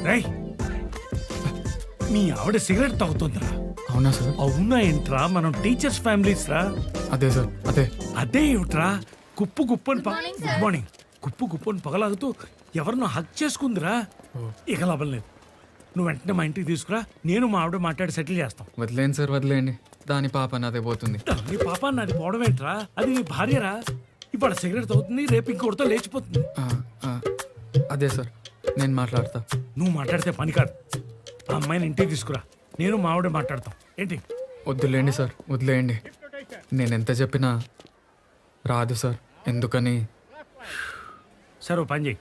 రై మీ ఆవిడ సిగరెట్ తాగుతుందిరా. అవునా సార్? అవునా ఏంట్రా, మనం టీచర్స్ ఫ్యామిలీస్ రా. అదే సార్, అదే. అదే ఏమిట్రా, కుప్పు కుప్పని గుడ్ మార్నింగ్, కుప్పు కుప్పని పగలాగుతూ ఎవరినో హక్ చేసుకుందిరా. ఇక లాభం లేదు, నువ్వు వెంటనే మా ఇంటికి తీసుకురా, నేను మా ఆవిడ మాట్లాడి సెటిల్ చేస్తాం. వదిలేండి సార్, వదిలేండి. దాని పాప నాదే పోతుంది. నీ పాప నాది పోవడం ఏంట్రా, అది నీ భార్యరా. ఇవాళ సిగరెట్ తాగుతుంది, రేపు ఇంకొకటితో లేచిపోతుంది. అదే సార్, నేను మాట్లాడతా. నువ్వు మాట్లాడితే పని కాదు, ఆ అమ్మాయిని ఇంటికి తీసుకురా, నేను మా ఆవిడ మాట్లాడతాం. ఏంటి? వద్దులేండి సార్, వదిలేయండి. నేను ఎంత చెప్పినా రాదు సార్. ఎందుకని? సరే ఓ పని చేయి,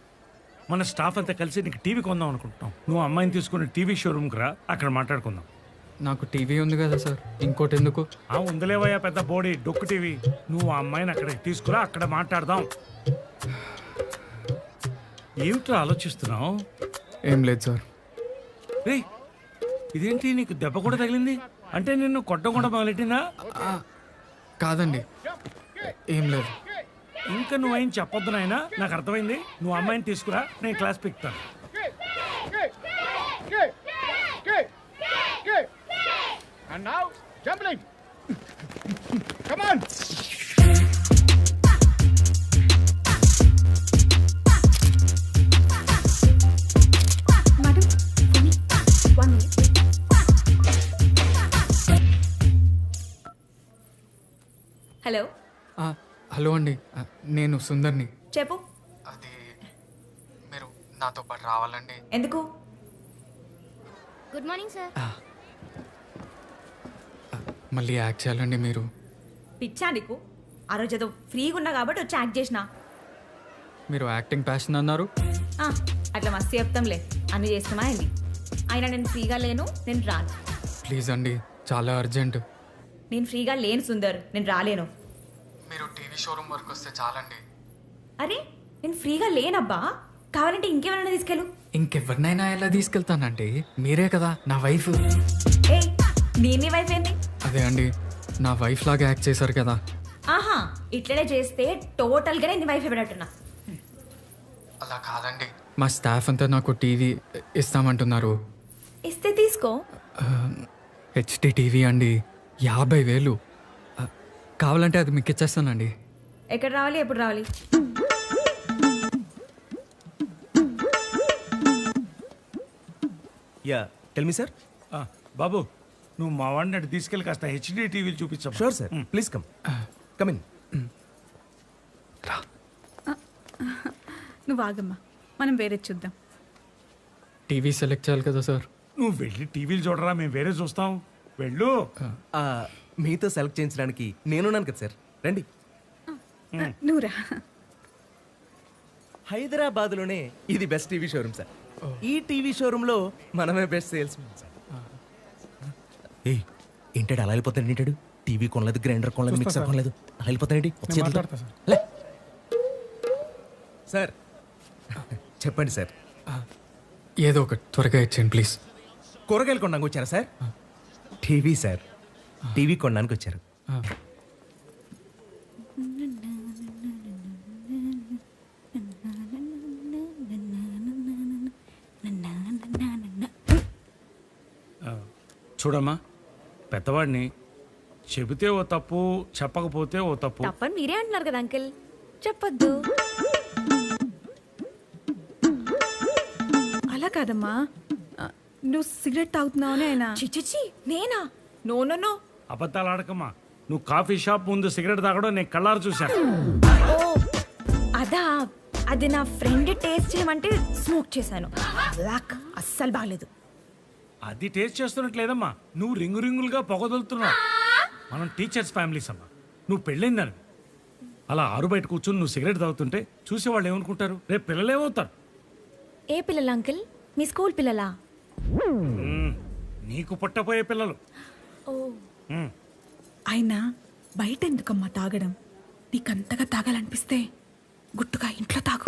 మన స్టాఫ్ అంతా కలిసి నీకు టీవీ కొందాం అనుకుంటున్నాం. నువ్వు అమ్మాయిని తీసుకుని టీవీ షోరూమ్కి రా, అక్కడ మాట్లాడుకుందాం. నాకు టీవీ ఉంది కదా సార్, ఇంకోటి ఎందుకు? ఉందిలేవయ్యా పెద్ద బోడీ డొక్కు టీవీ. నువ్వు ఆ అమ్మాయిని అక్కడికి తీసుకురా, అక్కడ మాట్లాడదాం. ఏమిట్రా ఆలోచిస్తున్నావు? ఏం లేదు సార్. రే ఇదేంటి, నీకు దెబ్బ కూడా తగిలింది అంటే నిన్ను కొట్టకుండా మొదలెట్టిందా? కాదండి, ఏం లేదు. ఇంకా నువ్వేం చెప్పొద్దు నాయనా, నాకు అర్థమైంది. నువ్వు అమ్మాయిని తీసుకురా, నేను class పిక్తాను. And now, jumbling. Come on. Madam, for me. 1 minute. Hello. Hello అండి, నేను సుందర్ని. చెప్పు. అది మీరు నాతో పాటు రావాలండి. ఎందుకు? Good morning sir. మళ్ళీ యాక్ట్ చేయాలండి మీరు. పిచ్చా నీకు? ఆ రోజు ఏదో ఫ్రీగా ఉన్నా కాబట్టి వచ్చి యాక్ట్ చేసిన. మీరు యాక్టింగ్ ప్యాషన్ అన్నారు. అట్లా మస్తు చెప్తాంలే, అన్ని చేస్తామా ఏంది? అయినా నేను ఫ్రీగా లేను, నేను రాను. ప్లీజ్ అండి, చాలా అర్జెంట్. నేను ఫ్రీగా లేను సుందర్, నేను రాలేను. మీరు టీవీ షోరూమ్ వరకు వస్తే చాలండి. అరే నేను ఫ్రీగా లేనబ్బా, కావాలంటే ఇంకెవరైనా తీసుకెళ్ళు. ఇంకెవరినైనా ఎలా తీసుకెళ్తానండి, మీరే కదా నా వైఫ్. ఏ నీ వైఫ్ ఏంది? అదే అండి, నా వైఫ్ లాగా యాక్ట్ చేశారు కదా. ఆహా, ఇట్లనే చేస్తే టోటల్ గానే నీ వైఫ్ పెడట్టున్నా. అలా కాదండి, మా స్టాఫ్ అంతా నాకు టీవీ ఇస్తామంటున్నారు. ఇస్తే తీసుకో. హెచ్డి టీవీ అండి, 50,000. కావాలంటే అది మీకు ఇచ్చేస్తానండి. ఎక్కడ రావాలి, ఎప్పుడు రావాలి? Yeah tell me sir. బాబు నువ్వు మా వాడిని అటు తీసుకెళ్ళి కాస్త హెచ్డి టీవీలు చూపించావు. Sure sir, please come come in. నువ్వు ఆగమ్మా, మనం వేరే చూద్దాం. టీవీ సెలెక్ట్ చేయాలి కదా సార్. నువ్వు వెళ్ళి టీవీలు చూడరా, మేము వేరే చూస్తాం. వెళ్ళు. మీతో సెలెక్ట్ చేయించడానికి నేనున్నాను కదా సార్, రండి. నువ్వురా. హైదరాబాద్లోనే ఇది బెస్ట్ టీవీ షోరూమ్ సార్. ఈ టీవీ షోరూంలో మనమే బెస్ట్ సేల్స్ సార్. ఏంటాడు అలా వెళ్ళిపోతాడు? ఏంటాడు టీవీ కొనలేదు, గ్రైండర్ కొనలేదు, మిక్సర్ కొనలేదు, అలా వెళ్ళిపోతాడు. సార్ చెప్పండి సార్. ఏదో ఒకటి త్వరగా ఇచ్చేయండి ప్లీజ్. కూరగాయలు కొనడానికి వచ్చారా సార్? టీవీ సార్, టీవీ కొనడానికి వచ్చారు. చూడమ్మా, పెద్దవాడిని చెబితే ఓ తప్పు, చెప్పకపోతే ఓ తప్పు. తప్పని మీరే అంటున్నారు కదా అంకిల్, చెప్పొద్దు. కాదమ్మా, నువ్వు సిగరెట్ తాగుతున్నావు అని ఆయన. చిచిచి నేనా? No no no. అబద్ధాలు ఆడకమ్మా. నువ్వు కాఫీ షాప్ ముందు సిగరెట్ తాగడం నేను కళ్ళారు చూశాను. ఓ అదా, అది నా ఫ్రెండ్ టేస్ట్ చేయమంటే స్మోక్ చేశాను. బ్లాక్ అస్సలు బాగలేదు. అది టేస్ట్ చేస్తున్నట్లేదమ్మా, నువ్వు రింగులుగా పొగదొలుతున్నావు. మనం టీచర్స్ ఫ్యామిలీస్ అమ్మా. నువ్వు పెళ్ళైందని అలా ఆరు బయట కూర్చొని నువ్వు సిగరెట్ తాగుతుంటే చూసేవాళ్ళు ఏమనుకుంటారు? రేపు పిల్లలు ఏమవుతారు? ఏ పిల్లలు అంకుల్? మీ స్కూల్ పిల్లలా? నీకు పుట్టపోయే పిల్లలు. ఓ అయినా బయట ఎందుకమ్మా తాగడం? నీకంతగా తాగాలనిపిస్తే గుట్టుగా ఇంట్లో తాగు.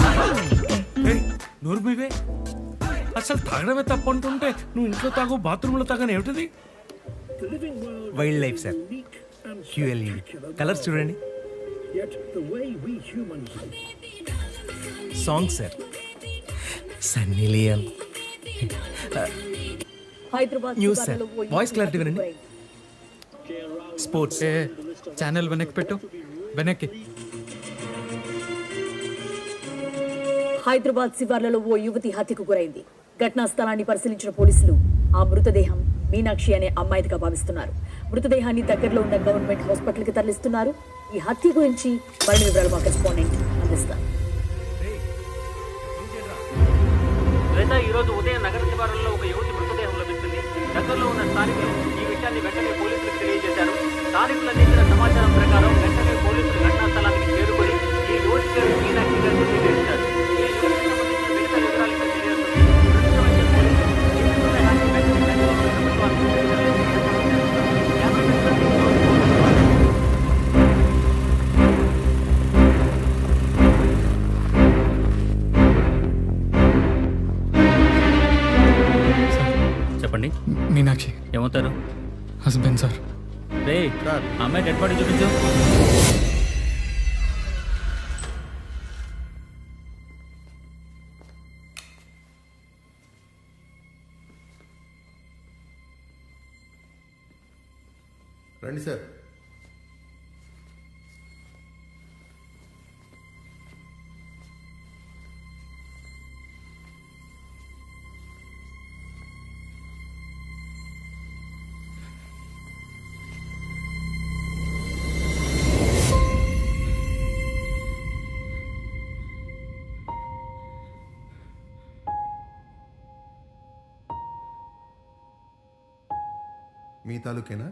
నోరు మీవే. అసలు తాగడమే తప్పు అంటుంటే నువ్వు ఇంట్లో తాగు, బాత్రూంలో తాగని ఏమిటిది? Wild life sir. QLED colours చూడండి. Song sir. Sunny Leone. News sir. Voice clarity వినండి. స్పోర్ట్స్. ఛానల్ వెనక్కి పెట్టు, వెనక్కి. హైదరాబాద్ శివార్లలో ఓ యువతి హత్యకు గురైంది. ఘటనా స్థలాన్ని పరిశీలించిన పోలీసులు ఆ మృతదేహం మీనాక్షి అనే అమ్మాయిదిగా భావిస్తున్నారు. మృతదేహాన్ని దగ్గరలో ఉన్న గవర్నమెంట్ హాస్పిటల్ కి తరలిస్తున్నారు. ఈ హత్య గురించి మరిన్ని వివరాలు మా కరెస్పాండెంట్ అందిస్తారు. ఈ రోజు ఉదయం నగర శివారుల్లో ఒక యువతి మృతదేహం లభిస్తుంది. దగ్గరలో ఉన్న స్థానికులు ఈ విషయాన్ని వెంటనే పోలీసులకు తెలియజేశారు. స్థానికులు అందించిన సమాచారం ప్రకారం వెంటనే పోలీసులు ఘటనా స్థలానికి చేరుకొని ఈ యువతి పేరు మీనాక్షి గారు నిర్ధారించారు. ఈ యువతికి సంబంధించిన మిగతా వివరాలు ఇక్కడ చెప్పండి. మీనాక్షి ఏమవుతారు? Husband sir. రే అమ్మాయి డెడ్ బాడీ చూపించు. రండి సార్. మీ తాలూకేనా?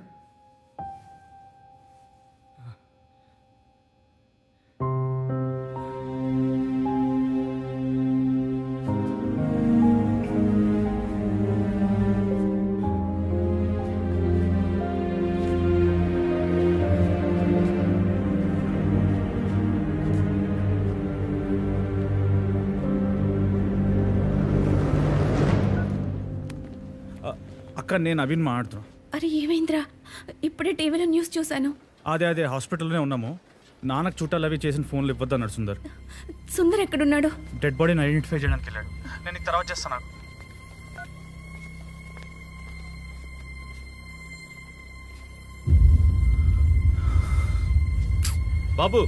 అక్క నేను అవిన్ మాట్లాడుతున్నా. అరే ఏమైందిరా? ఇప్పుడే టీవీలో న్యూస్ చూశాను. అదే హాస్పిటల్లోనే ఉన్నాము. నాన్నకు చుట్టాలు అవి చేసిన ఫోన్లు ఇవ్వద్దు అన్నాడు సుందర్. సుందర్ ఎక్కడున్నాడు? డెడ్ బాడీని ఐడెంటిఫై చేయడానికి వెళ్ళాడు. నేను తర్వాత చేస్తాను. బాబు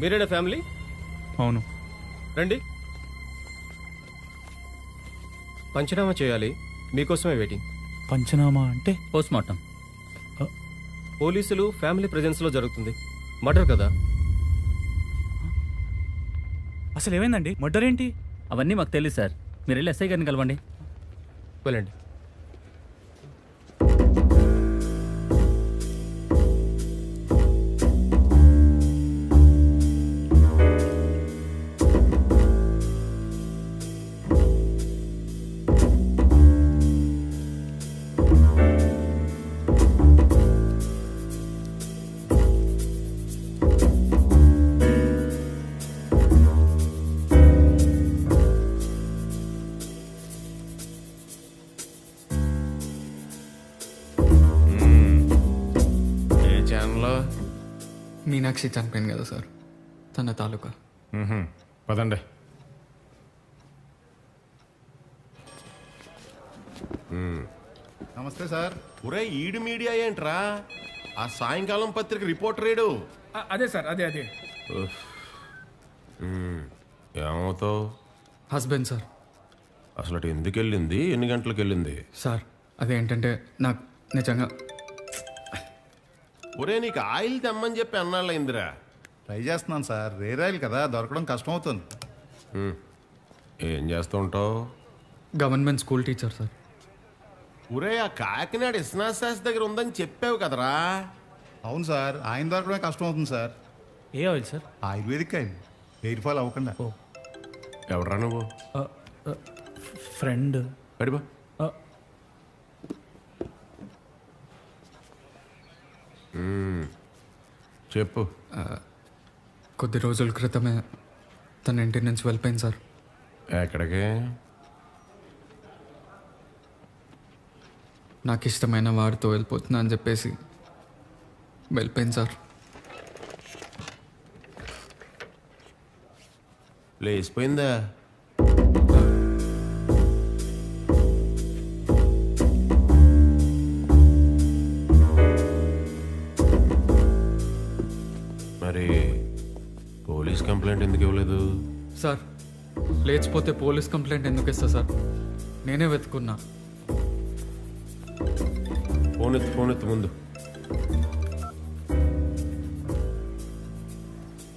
మీరేనా ఫ్యామిలీ? అవును. రండి. పంచనామా చేయాలి, మీకోసమే వెయిటింగ్. పంచనామా అంటే? పోస్ట్మార్టం. పోలీసులు ఫ్యామిలీ ప్రెజెన్స్లో జరుగుతుంది. మర్డర్ కదా. అసలు ఏమైందండి? మర్డర్ ఏంటి? అవన్నీ మాకు తెలియదు సార్. మీరు వెళ్ళి ఎస్ఐ గారిని కలవండి. వెళ్ళండి. మీనాక్షి చనిపోయింది కదా సార్, తన తాలూకా. పదండి. నమస్తే సార్. ఒరే ఈడు మీడియా ఏంట్రా? ఆ సాయంకాలం పత్రిక రిపోర్టర్ ఏడు. అదే సార్, అదే. ఏమవుతావు? Husband sir. అసలు అటు ఎందుకు వెళ్ళింది, ఎన్ని గంటలకు వెళ్ళింది? సార్ అదేంటంటే నాకు నిజంగా ఒరే నీకు ఆయిల్ తెమ్మని చెప్పి అన్నాళ్ళు అయిందిరా. ట్రై చేస్తున్నాను సార్, రేర్ ఆయిల్ కదా దొరకడం కష్టం అవుతుంది. ఏం చేస్తూ ఉంటావు? Government school teacher sir. ఒరే ఆ కాకినాడ విశ్వనాథ్ శాస్త్రి దగ్గర ఉందని చెప్పావు కదరా. అవును సార్, ఆయన దొరకడమే కష్టం అవుతుంది సార్. ఏ oil sir? Ayurvedic oil, hair fall అవ్వకుండా. ఎవడరా నువ్వు? ఫ్రెండ్. అడిబా చెప్పు. కొద్ది రోజుల క్రితమే తన ఇంటి నుంచి వెళ్ళిపోయింది సార్. ఎక్కడికి? నాకు ఇష్టమైన వాడితో వెళ్ళిపోతున్నా అని చెప్పేసి వెళ్ళిపోయింది సార్. లేచిపోయిందా? మరి పోలీస్ కంప్లైంట్ ఎందుకు ఇవ్వలేదు? సార్ లేచిపోతే పోలీస్ కంప్లైంట్ ఎందుకు ఇస్తా సార్? నేనే వెతుకున్నా. ఫోన్ ఎత్తు ముందు.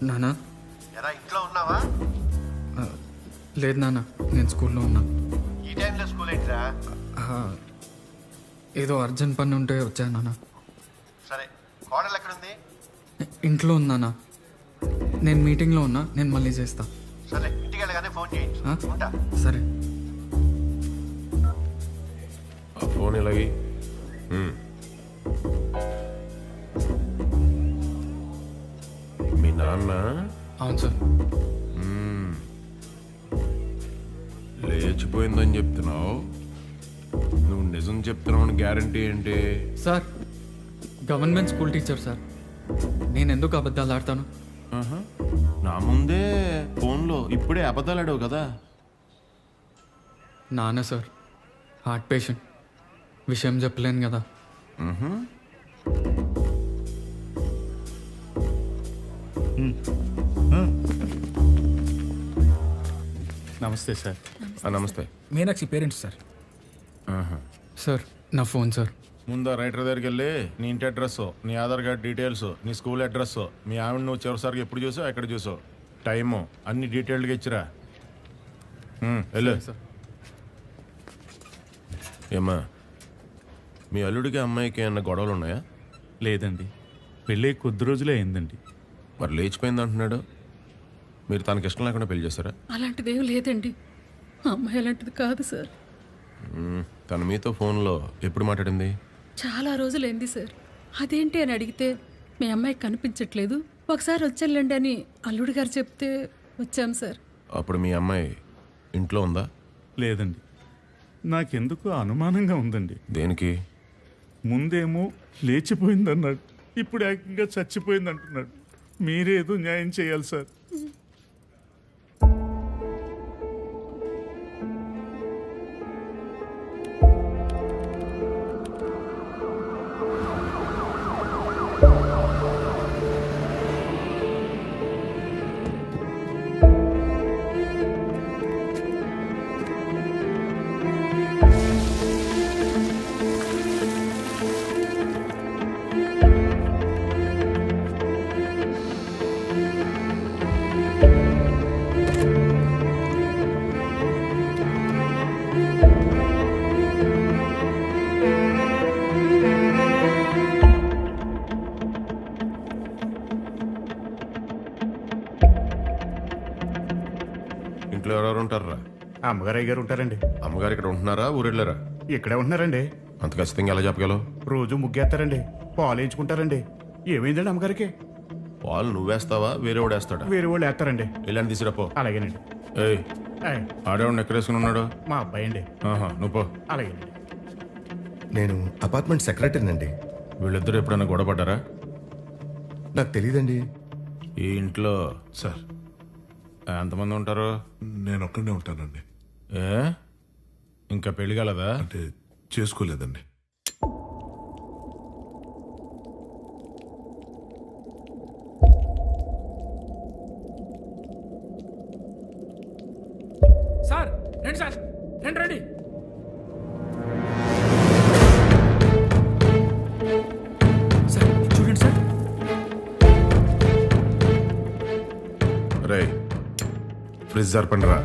నానా ఎరా ఇంట్లో ఉన్నావా? లేదు నాన్న, నేను స్కూల్లో ఉన్నా. ఈ టైంలో స్కూల్ ఏంట్రా? ఏదో అర్జెంట్ పని ఉంటే వచ్చాను నాన్న. సరే కోడలు ఎక్కడుంది? ఇంట్లో ఉన్నానా? నేను మీటింగ్లో ఉన్నా, నేను మళ్ళీ చేస్తా. సరే ఇంటికి వెళ్ళగానే ఫోన్ చేయించు. ఉంటా. సరే. ఆ ఫోన్ ఇలాగి. మీ నాన్న? అవును సార్. లేచిపోయిందని చెప్తున్నావు, నువ్వు నిజం చెప్తున్నావు అని గ్యారంటీ ఏంటి? Sir government school teacher sir, నేను ఎందుకు అబద్ధాలు ఆడతాను? నా ముందే ఫోన్లో ఇప్పుడే అబద్ధాలు ఆడావు కదా. నాన్న సార్ హార్ట్ పేషెంట్, విషయం చెప్పలేను కదా. నమస్తే సార్. నమస్తే. Meenakshi parents sir. సార్ నా ఫోన్ సార్. ముందు రైటర్ దగ్గరికి వెళ్ళి నీ ఇంటి అడ్రస్, నీ ఆధార్ కార్డ్ డీటెయిల్స్, నీ స్కూల్ అడ్రస్, మీ ఆవిడ నువ్వు చివరిసారికి ఎప్పుడు చూసావు, ఎక్కడ చూసావు, టైము అన్ని డీటెయిల్డ్గా ఇచ్చిరా. వెళ్ళు. ఏమ్మా మీ అల్లుడికి అమ్మాయికి ఏమన్నా గొడవలు ఉన్నాయా? లేదండి, పెళ్ళి కొద్ది రోజులే అయిందండి. మరి లేచిపోయింది అంటున్నాడు, మీరు తనకి ఇష్టం లేకుండా పెళ్లి చేశారా? అలాంటిదేం లేదండి, అమ్మాయి అలాంటిది కాదు సార్. తను మీతో ఫోన్లో ఎప్పుడు మాట్లాడింది? చాలా రోజులైంది సార్. అదేంటి అని అడిగితే మీ అమ్మాయి కనిపించట్లేదు, ఒకసారి వచ్చేళ్ళండి అని అల్లుడు గారు చెప్తే వచ్చాం సార్. అప్పుడు మీ అమ్మాయి ఇంట్లో ఉందా? లేదండి, నాకెందుకు అనుమానంగా ఉందండి. దేనికి? ముందేమో లేచిపోయిందన్నాడు, ఇప్పుడు ఏకంగా చచ్చిపోయింది అంటున్నాడు. మీరేదో న్యాయం చేయాలి సార్. ఇంట్లో ఎవరెవరు ఉంటారా? అమ్మగారు అయ్యగారు ఉంటారండి. అమ్మగారు ఇక్కడ ఉంటున్నారా, ఊరెళ్ళారా? ఇక్కడే ఉంటున్నారండి. అంత ఖచ్చితంగా ఎలా చెప్పగలవు? రోజు ముగ్గేస్తారండి, పాలు వేయించుకుంటారండి. ఏమైందండి అమ్మగారికి? పాలు నువ్వేస్తావా, వేరే వాడు వేస్తాడా? వేరే వాళ్ళు వేస్తారండి. ఇలాంటి తీసుకురాపో. అలాగేనండి. ఏయ్ ఆడేవాడిని ఎక్కడేసుకుని ఉన్నాడు? మా అబ్బాయి అండి. నువ్వు పో. అలాగేనండి. నేను అపార్ట్మెంట్ సెక్రటరీనండి. వీళ్ళిద్దరు ఎప్పుడైనా గొడవపడ్డారా? నాకు తెలియదండి. ఈ ఇంట్లో సార్ ఎంతమంది ఉంటారు? నేను ఒక్కడే ఉంటానండి. ఇంకా పెళ్లి కలదా? అంటే చేసుకోలేదండి. సార్ రండి సార్, రండి ఫ్రిడ్జ్ జరపండి రా.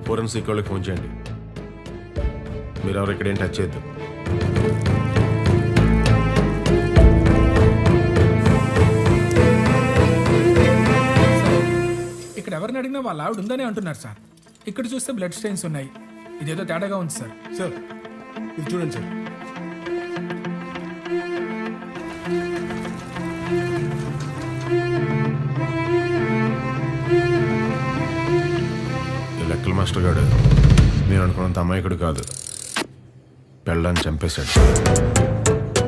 ఫోరెన్సిక్ వాళ్ళకి ఫోన్ చేయండి. మీరు ఎవరు ఇక్కడేం టచ్ చేయొద్దు. ఇక్కడ ఎవరిని అడిగినా వాళ్ళ ఆవిడ ఉందని అంటున్నారు సార్. ఇక్కడ చూస్తే బ్లడ్ స్టెయిన్స్ ఉన్నాయి. ఇదేదో తేడాగా ఉంది సార్. సార్ ఇది చూడండి సార్. ఈ లెక్కల మాస్టర్ గారు నేను అనుకున్నంత అమాయకుడు కాదు. పెళ్ళాన్ని చంపేశాడు.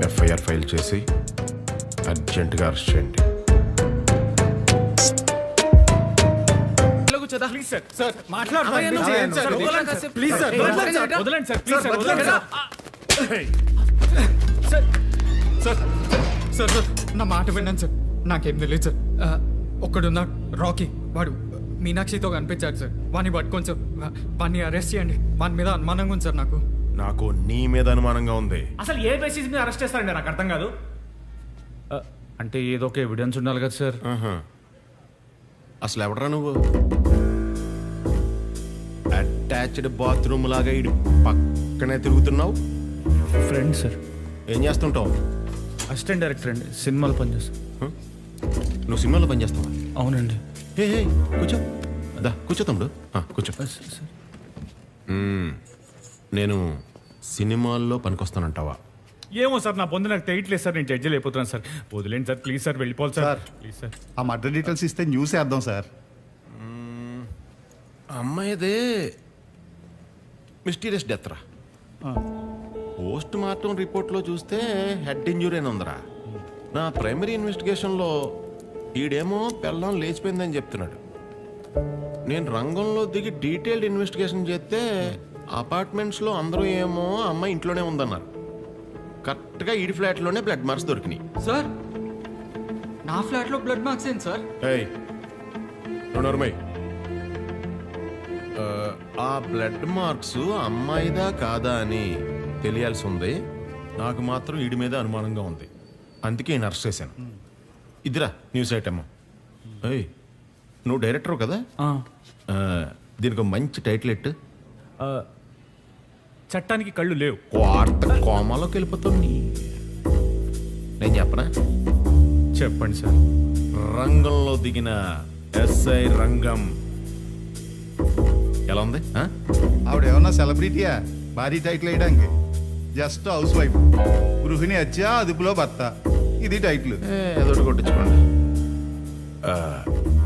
ఎఫ్ఐఆర్ ఫైల్ చేసి అర్జెంటుగా అరెస్ట్ చేయండి. ప్లీజ్ సార్ సార్ మాట్లాడండి సార్. ప్లీజ్ సార్ వదలండి సార్. ప్లీజ్ సార్ వదలండి సార్. సార్ సార్ సార్ నా మాట విన్నాను సార్. నాకేం తెలియదు సార్. ఒక్కడున్నా రాకీ, వాడు మీనాక్షితో కనిపించాడు సార్. వాడిని పట్టుకోండి సార్. వాడిని అరెస్ట్ చేయండి. వాని మీద అనుమానంగా ఉంది సార్. నాకు నీ మీద అనుమానంగా ఉంది. అసలు ఏ బేసిస్ మీద అరెస్ట్ చేస్తారండి నాకు అర్థం కాదు. అంటే ఏదో ఒక ఎవిడెన్స్ ఉండాలి కదా సార్. అసలు ఎవడరా నువ్వు? అటాచ్డ్ బాత్రూమ్ లాగా ఇటు పక్కనే తిరుగుతున్నావు. Friend sir. ఏం చేస్తుంటావు? అసిస్టెంట్ డైరెక్టర్ అండి, సినిమాలో పనిచేస్తాను. నువ్వు సినిమాలో పనిచేస్తావా? అవునండి. హే కూర్చో. అదా కూర్చో తమ్ముడు, కూర్చో. నేను సినిమాల్లో పనికొస్తానంటావా? ఏమో సార్, నా పొందు నాకు తెలియట్లేదు సార్. నేను జడ్జి అయిపోతున్నాను సార్. వదిలేండి సార్ ప్లీజ్ సార్. వెళ్ళిపోవాలి సార్ ప్లీజ్ సార్. ఆ మర్డర్ డీటెయిల్స్ ఇస్తే న్యూస్ వేద్దాం సార్. అమ్మాయిదే మిస్టీరియస్ డెత్ రా. పోస్ట్ మార్టం రిపోర్ట్లో చూస్తే హెడ్ ఇంజురీ అని ఉందిరా. నా ప్రైమరీ ఇన్వెస్టిగేషన్లో ఈడేమో పెళ్ళం లేచిపోయిందని చెప్తున్నాడు. నేను రంగంలో దిగి డీటెయిల్డ్ ఇన్వెస్టిగేషన్ చేస్తే అపార్ట్మెంట్స్లో అందరూ ఏమో అమ్మాయి ఇంట్లోనే ఉందన్నారు. కరెక్ట్గా ఈడి ఫ్లాట్లోనే బ్లడ్ మార్క్స్ దొరికినాయి. సార్ నా ఫ్లాట్లో బ్లడ్ మార్క్స్ ఏంటి సార్? ఆ బ్లడ్ మార్క్స్ అమ్మాయిదా కాదా అని తెలియాల్సి ఉంది. నాకు మాత్రం ఈడి మీద అనుమానంగా ఉంది. అందుకే నేను అరెస్ట్ చేశాను. ఇదిరా న్యూస్ ఐటమ్. నువ్వు డైరెక్టర్ కదా, దీనికి ఒక మంచి టైటిల్ ఎట్టు. చట్టానికి కళ్ళు లేవు. వార్త కోమాలోకి వెళ్ళిపోతుంది. నేను చెప్పనా? చెప్పండి సార్. రంగంలో దిగిన ఎస్ఐ రంగం. ఎలా ఉంది? ఆవిడ ఏమన్నా సెలబ్రిటీయా భారీ టైటిల్ వేయడానికి? జస్ట్ హౌస్ వైఫ్, గృహిణి హత్య అదుపులో భర్త, ఇది టైటిల్. ఏదో కొట్టించుకోండి.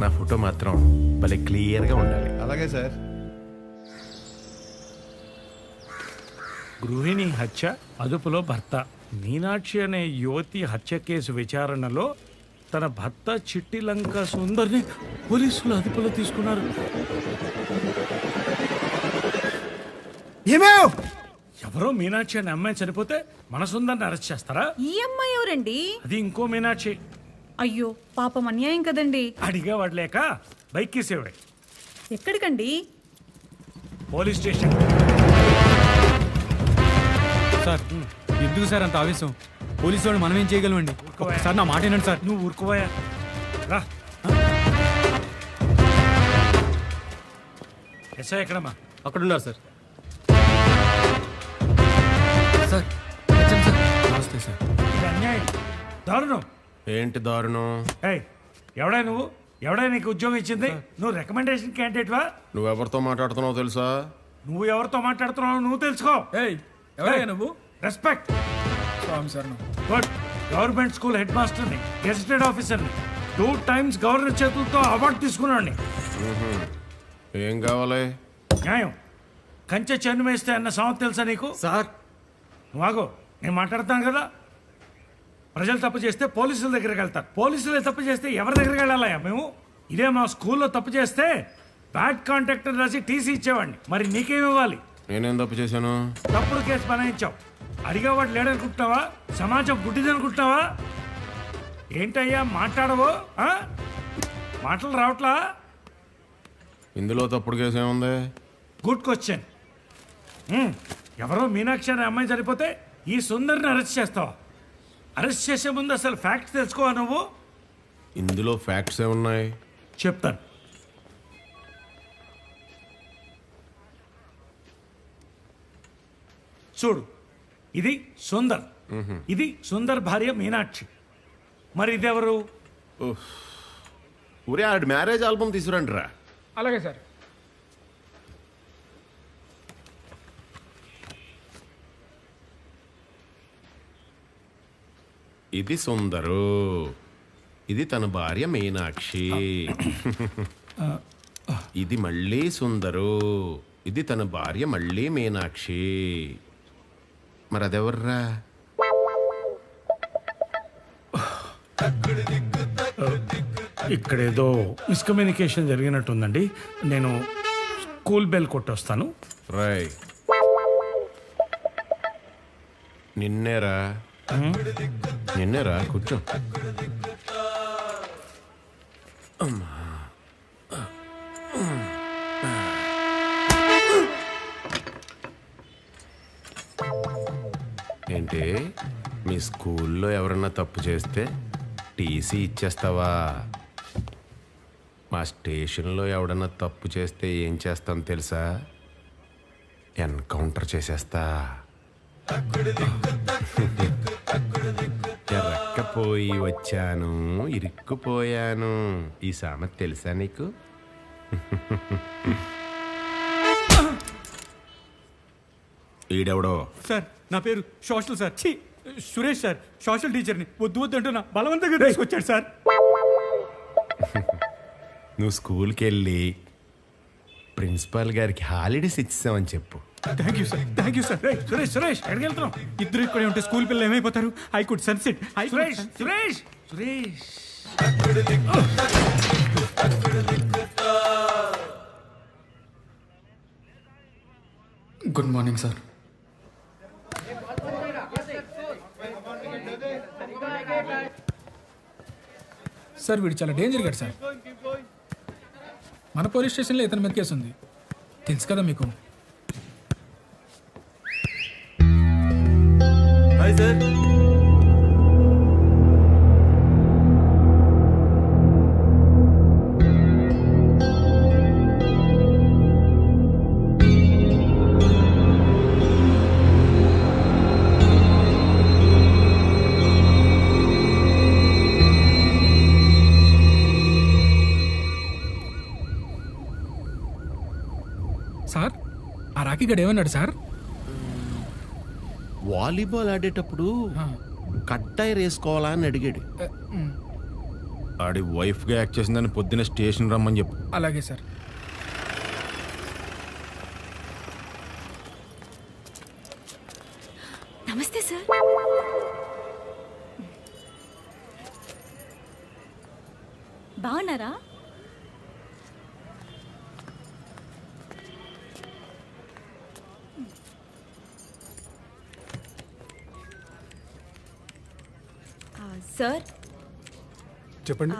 నా ఫోటో మాత్రం భలే క్లియర్గా ఉండాలి. అలాగే సార్. గృహిణి హత్య అదుపులో భర్త. మీనాక్షి అనే యువతి హత్య కేసు విచారణలో తన భర్త చిట్టి లంక సుందర్ని పోలీసులు అదుపులో తీసుకున్నారు. ఎవరో మీనాక్షి అనే అమ్మాయి చనిపోతే మన సుందర్ని అరెస్ట్ చేస్తారా? ఈ అమ్మాయి ఎవరండి? అది ఇంకో మీనాక్షి. అయ్యో పాపం, అన్యాయం కదండి. అడిగా వాడలేక బైక్ కేసేవాడు. ఎక్కడికండి? Police station. సార్ ఎందుకు సార్ అంత ఆవేశం? పోలీసు వాళ్ళు మనం ఏం చేయగలమండి? సార్ నా మాట ఏంటండి సార్. నువ్వు ఊరుకోవా రా. ఎస్ఐ ఎక్కడమ్మా? అక్కడ ఉన్నారు సార్. సార్ నమస్తే సార్. ఇది అన్యాయం, దారుణం. ఏంటి దారుణం? ఎవడా నువ్వు? ఎవడా నీకు ఉద్యోగం ఇచ్చింది? నువ్వు రికమెండేషన్ క్యాండిడేట్వా? నువ్వెవరితో మాట్లాడుతున్నావు తెలుసా? నువ్వు ఎవరితో మాట్లాడుతున్నావు నువ్వు తెలుసుకో. ఎవరయ్యా నువ్వు? Respect. Sir good. Government school head మాస్టర్ని, గెజిటెడ్ ఆఫీసర్ని, 2 times గవర్నర్ చేతులతో అవార్డు తీసుకున్నాడు. ఏం కావాలి? న్యాయం. కంచె చెన్ను వేస్తే అన్న సామెత తెలుసా నీకు? సార్ నువ్వు నేను మాట్లాడతాను కదా. ప్రజలు తప్పు చేస్తే పోలీసుల దగ్గరికి వెళ్తారు. పోలీసులే తప్పు చేస్తే ఎవరి దగ్గరికి వెళ్ళాలయ్యా మేము? ఇదే మా స్కూల్లో తప్పు చేస్తే బ్యాడ్ కాంటాక్ట్ రాసి టీసీ ఇచ్చేవాడిని. మరి నీకేమి ఇవ్వాలి? నేనేం తప్పు చేశాను? తప్పుడు కేసు బనాయించావు. అడిగేవాడు లేడనుకుంటున్నావా? సమాజం గుడ్డిదనుకుంటున్నావా? ఏంటయ్యా మాట్లాడవు? మాటలు రావట్లా? ఇందులో తప్పుడు కేసు ఏముంది? Good question. ఎవరో మీనాక్షి అనే అమ్మాయి చనిపోతే ఈ సుందర్ని అరెస్ట్ చేస్తావా? అరెస్ట్ చేసే ముందు అసలు ఫ్యాక్ట్స్ తెలుసుకోవా నువ్వు? ఇందులో ఫ్యాక్ట్స్ ఏమున్నాయి చెప్తాను. చూడు, ఇది సుందర్, ఇది సుందర్ భార్య మీనాక్షి. మరి ఇదెవరు? ఊరే ఆడి మ్యారేజ్ ఆల్బమ్ తీసుకురండి రా. అలాగే సార్. ఇది సుందరు, ఇది తన భార్య మీనాక్షి. ఇది మళ్ళీ సుందరు, ఇది తన భార్య మళ్ళీ మీనాక్షి. మరి అదెవర్రా? ఇక్కడేదో మిస్కమ్యూనికేషన్ జరిగినట్టుందండి. నేను స్కూల్ బెల్ కొట్టొస్తాను. రై నిన్నేరా, నిన్నేరా, కూర్చో. అమ్మా, ఏంటి మీ స్కూల్లో ఎవరన్నా తప్పు చేస్తే టీసీ ఇచ్చేస్తావా? మా స్టేషన్లో ఎవడన్నా తప్పు చేస్తే ఏం చేస్తాను తెలుసా? ఎన్కౌంటర్ చేసేస్తా. ఎరక్కపోయి వచ్చాను, ఇరుక్కుపోయాను. ఈ సామెత తెలుసా నీకు? ఈడెవడో? సార్ నా పేరు సోషల్ సార్, ఛీ సురేష్ సార్, సోషల్ టీచర్ని. వద్దు వద్దు అంటున్నా బలవంతంగా తీసుకొచ్చాడు సార్. నువ్వు స్కూల్కి వెళ్ళి ప్రిన్సిపాల్ గారికి హాలిడేస్ ఇచ్చామని చెప్పు. Thank you sir, thank you sir. Suresh, Suresh ఎక్కడికి వెళ్తున్నావు? ఇద్దరు ఇక్కడే ఉంటే స్కూల్ పిల్లలు ఏమైపోతారు? I could sunset. Suresh, Suresh, Suresh. Good morning sir. Sir వీడు చాలా డేంజర్ గాడు సార్. మన పోలీస్ స్టేషన్లో ఇతని మీద కేసు ఉంది, తెలుసు కదా మీకు. Hi sir. సార్ ఆ రాఖీ గడు ఏమన్నాడు సార్? వాలీబాల్ ఆడేటప్పుడు కట్టాయి వేసుకోవాలా అని అడిగాడు. ఆడి వైఫ్గా యాక్ట్ చేసిందని పొద్దున్న స్టేషన్ రమ్మని చెప్పు. అలాగే సార్. నమస్తే సార్. బాగున్నారా? సార్ చెప్పండి.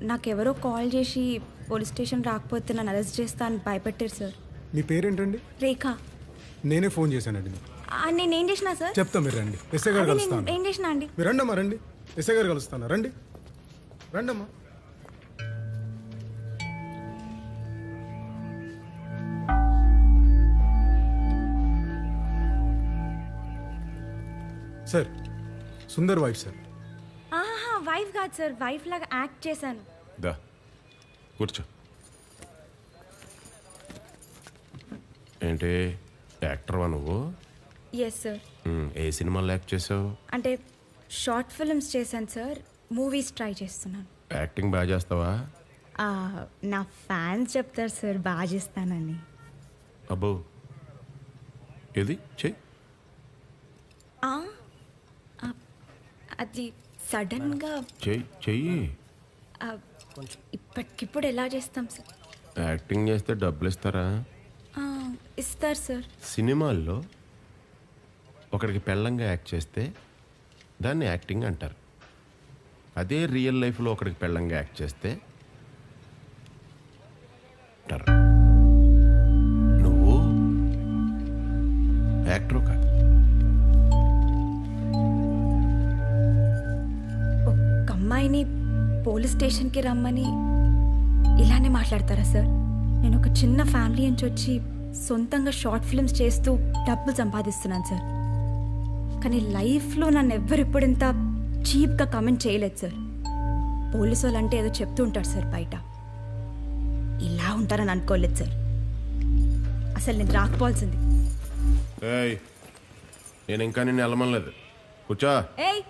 నాకెవరో కాల్ చేసి పోలీస్ స్టేషన్ రాకపోతే నన్ను అరెస్ట్ చేస్తా అని భయపెట్టారు సార్. మీ పేరేంటండి? రేఖ. నేనే ఫోన్ చేశానండి. నేనేం చేసినా సార్? చెప్తా, మీరు రండి. ఎస్ఐ గారు కలుస్తాను. ఏం చేసినా అండి? మీరు రండమ్మా, రండి. ఎస్ఐ గారు కలుస్తాను. రండి, రండమ్మా. Sir Sundar wife sir. Wife కాదు సార్, వైఫ్ లాగా యాక్ట్ చేశాను. దా కూర్చో. ఏంటి యాక్టర్వా నువ్వు? Yes sir. ఏ సినిమాలో యాక్ట్ చేసావు? అంటే షార్ట్ ఫిల్మ్స్ చేశాను సార్, మూవీస్ ట్రై చేస్తున్నాను. యాక్టింగ్ బాగా చేస్తావా? నా ఫ్యాన్స్ చెప్తారు సార్ బాగా చేస్తానని. అబ్బో, ఏది చెయ్యి. అది సడన్గా చెయ్యి. ఇప్పటికిప్పుడు ఎలా చేస్తాం సార్? యాక్టింగ్ చేస్తే డబ్బులు ఇస్తారా? ఇస్తారు సార్. సినిమాల్లో ఒకడికి పెళ్ళంగా యాక్ట్ చేస్తే దాన్ని యాక్టింగ్ అంటారు. అదే రియల్ లైఫ్లో ఒకడికి పెళ్ళంగా యాక్ట్ చేస్తే యాక్టర్, నువ్వు యాక్టర్ కాదు. ఒక అమ్మాయిని పోలీస్ స్టేషన్కి రమ్మని ఇలానే మాట్లాడతారా సార్? నేను ఒక చిన్న ఫ్యామిలీ నుంచి వచ్చి సొంతంగా షార్ట్ ఫిల్మ్స్ చేస్తూ డబ్బులు సంపాదిస్తున్నాను సార్. కానీ లైఫ్లో నన్ను ఎవ్వరెప్పుడు ఇంత చీప్గా కమెంట్ చేయలేదు సార్. పోలీసు వాళ్ళు అంటే ఏదో చెప్తూ ఉంటారు సార్ బయట, ఇలా ఉంటారని అనుకోలేదు సార్. అసలు నేను రాకపోవాల్సింది. ఏయ్, నేను ఇంకా నిన్ను వెళ్ళమనలేదు. కూర్చో. ఏయ్,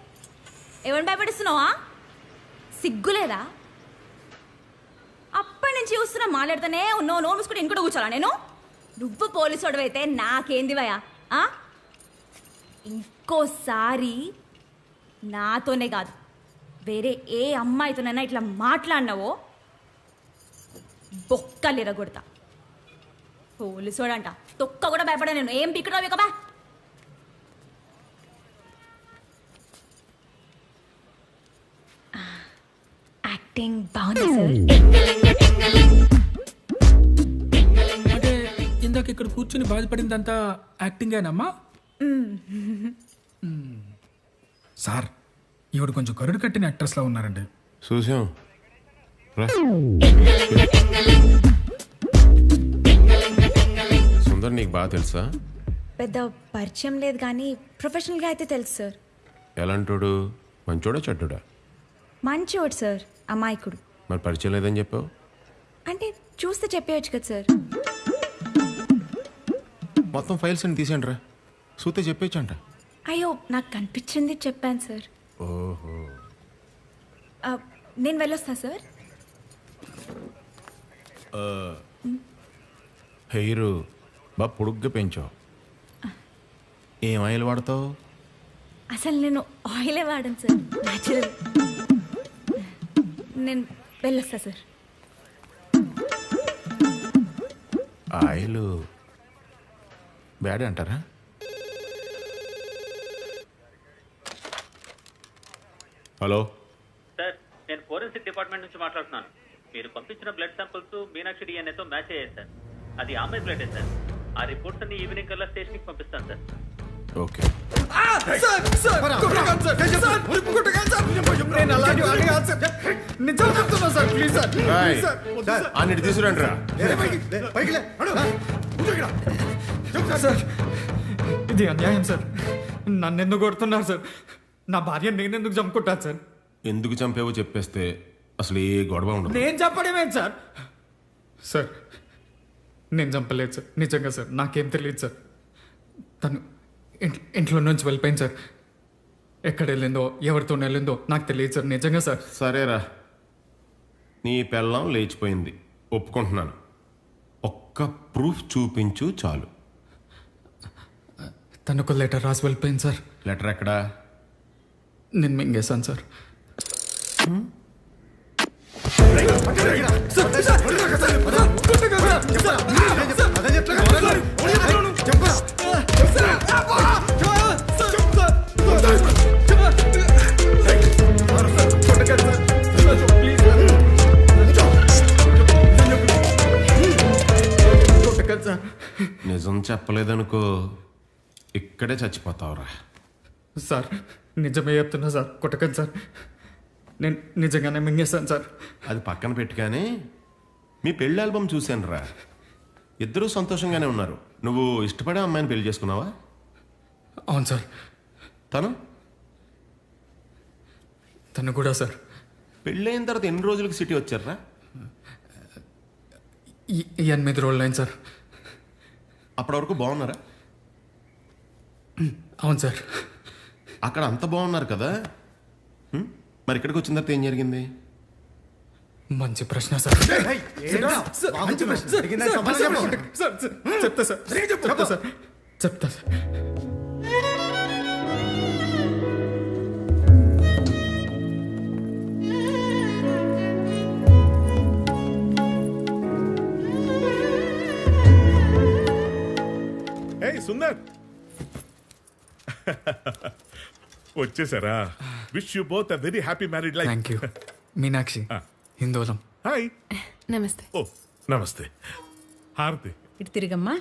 ఎవరిని భయపడిస్తున్నావా? సిగ్గులేదా? అప్పటి నుంచి చూస్తున్నా మాట్లాడుతానే ఉన్నావు. నోరు మూసుకుంటే ఇంకోటి కూర్చోాలా నేను? నువ్వు పోలీసు అయితే నాకేంది భయ? ఇంకోసారి నాతోనే కాదు వేరే ఏ అమ్మాయితోనైనా ఇట్లా మాట్లాడినావో బొక్కలు ఎరగొడతా. పోలీసోడంట తొక్క కూడా భయపడా నేను. ఏం పిక్కడా బికబా? యాక్టింగ్ బాగుంది సార్. అంటే ఇందాక ఇక్కడ కూర్చుని బాధపడిందంతా యాక్టింగేనమ్మా? సార్, ఈవిడ కొంచెం కరుడు కట్టిన యాక్ట్రెస్లా ఉన్నారండి. చూసాం. సుందర్ నీకు బాగా తెలుసా? పెద్ద పరిచయం లేదు కానీ ప్రొఫెషనల్గా అయితే తెలుసు సార్. ఎలాంటోడు? మంచోడా చెడ్డోడా? మంచివాడు సార్, అమాయకుడు. మరి పరిచయం లేదని చెప్పావు? అంటే చూస్తే చెప్పేయచ్చు కదా సార్. మొత్తం ఫైల్స్ అని తీసేయండి రా, చూస్తే చెప్పేయచ్చంట. అయ్యో, నాకు కనిపించింది చెప్పాను సార్. ఓహో, నేను వెళ్ళొస్తా సార్. హెయిర్ బాగా పొడుగ్గా పెంచావు. ఏం ఆయిల్ వాడతావు? అసలు నేను ఆయిలే వాడను సార్, న్యాచురల్. నేను వెళ్ళొస్తా సార్. ఆయిల్ బ్యాడ్ అంటారా? హలో సార్, నేను ఫోరెన్సిక్ డిపార్ట్మెంట్ నుంచి మాట్లాడుతున్నాను. మీరు పంపించిన బ్లడ్ శాంపిల్స్ మీనాక్షి డిఎన్ఏతో మ్యాచ్ అయ్యాయి సార్. అది ఆమె బ్లడ్ సార్. ఆ రిపోర్ట్స్ అన్ని ఈవినింగ్ కల్లా స్టేషన్కి పంపిస్తాను సార్. ఓకే. అన్నిటి తీసుకురండి రా. ఇది అన్యాయం సార్. నన్ను ఎందుకు కొడుతున్నారు సార్? నా భార్య నేనెందుకు చంపుకుంటాను సార్? ఎందుకు చంపేవో చెప్పేస్తే అసలు ఏ గొడవ ఉండదు. నేను చంపడమేంటి సార్? సార్, నేను చంపలేదు సార్, నిజంగా సార్. నాకేం తెలియదు సార్. తను ఇంట్లో నుంచి వెళ్ళిపోయింది సార్. ఎక్కడ వెళ్ళిందో ఎవరితో వెళ్ళిందో నాకు తెలియదు సార్, నిజంగా సార్. సరేరా, నీ పెళ్ళం లేచిపోయింది, ఒప్పుకుంటున్నాను. ఒక్క ప్రూఫ్ చూపించు చాలు. తనకు లెటర్ రాసి వెళ్ళిపోయింది సార్. లెటర్ ఎక్కడా? నేను మింగేశాను సార్. నిజం చెప్పలేదనుకో, ఇక్కడే చచ్చిపోతావురా. సార్, నిజమే చెప్తున్నా సార్, కొట్టకండి సార్. నేను నిజంగానే మింగేస్తాను సార్. అది పక్కన పెట్టుగానే మీ పెళ్లి ఆల్బమ్ చూశాను రా. ఇద్దరూ సంతోషంగానే ఉన్నారు. నువ్వు ఇష్టపడే అమ్మాయిని పెళ్లి చేసుకున్నావా? అవును సార్. తను కూడా సార్. పెళ్ళైన తర్వాత ఎన్ని రోజులకి సిటీ వచ్చారా? 8 రోజులు అయింది సార్. అప్పటి వరకు బాగున్నారా? అవును సార్. అక్కడ అంత బాగున్నారు కదా, మరి ఇక్కడికి వచ్చిన తర్వాత ఏం జరిగింది? మంచి ప్రశ్న సార్. చెప్తా సార్, చెప్తా సార్. ఏయ్ సుందర్, వచ్చేసారా? Wish you both a very happy married life. Thank you. Meenakshi, Hindolam. Hi. నమస్తే. ఓ నమస్తే. హారతి. ఇటు తిరిగమ్మా.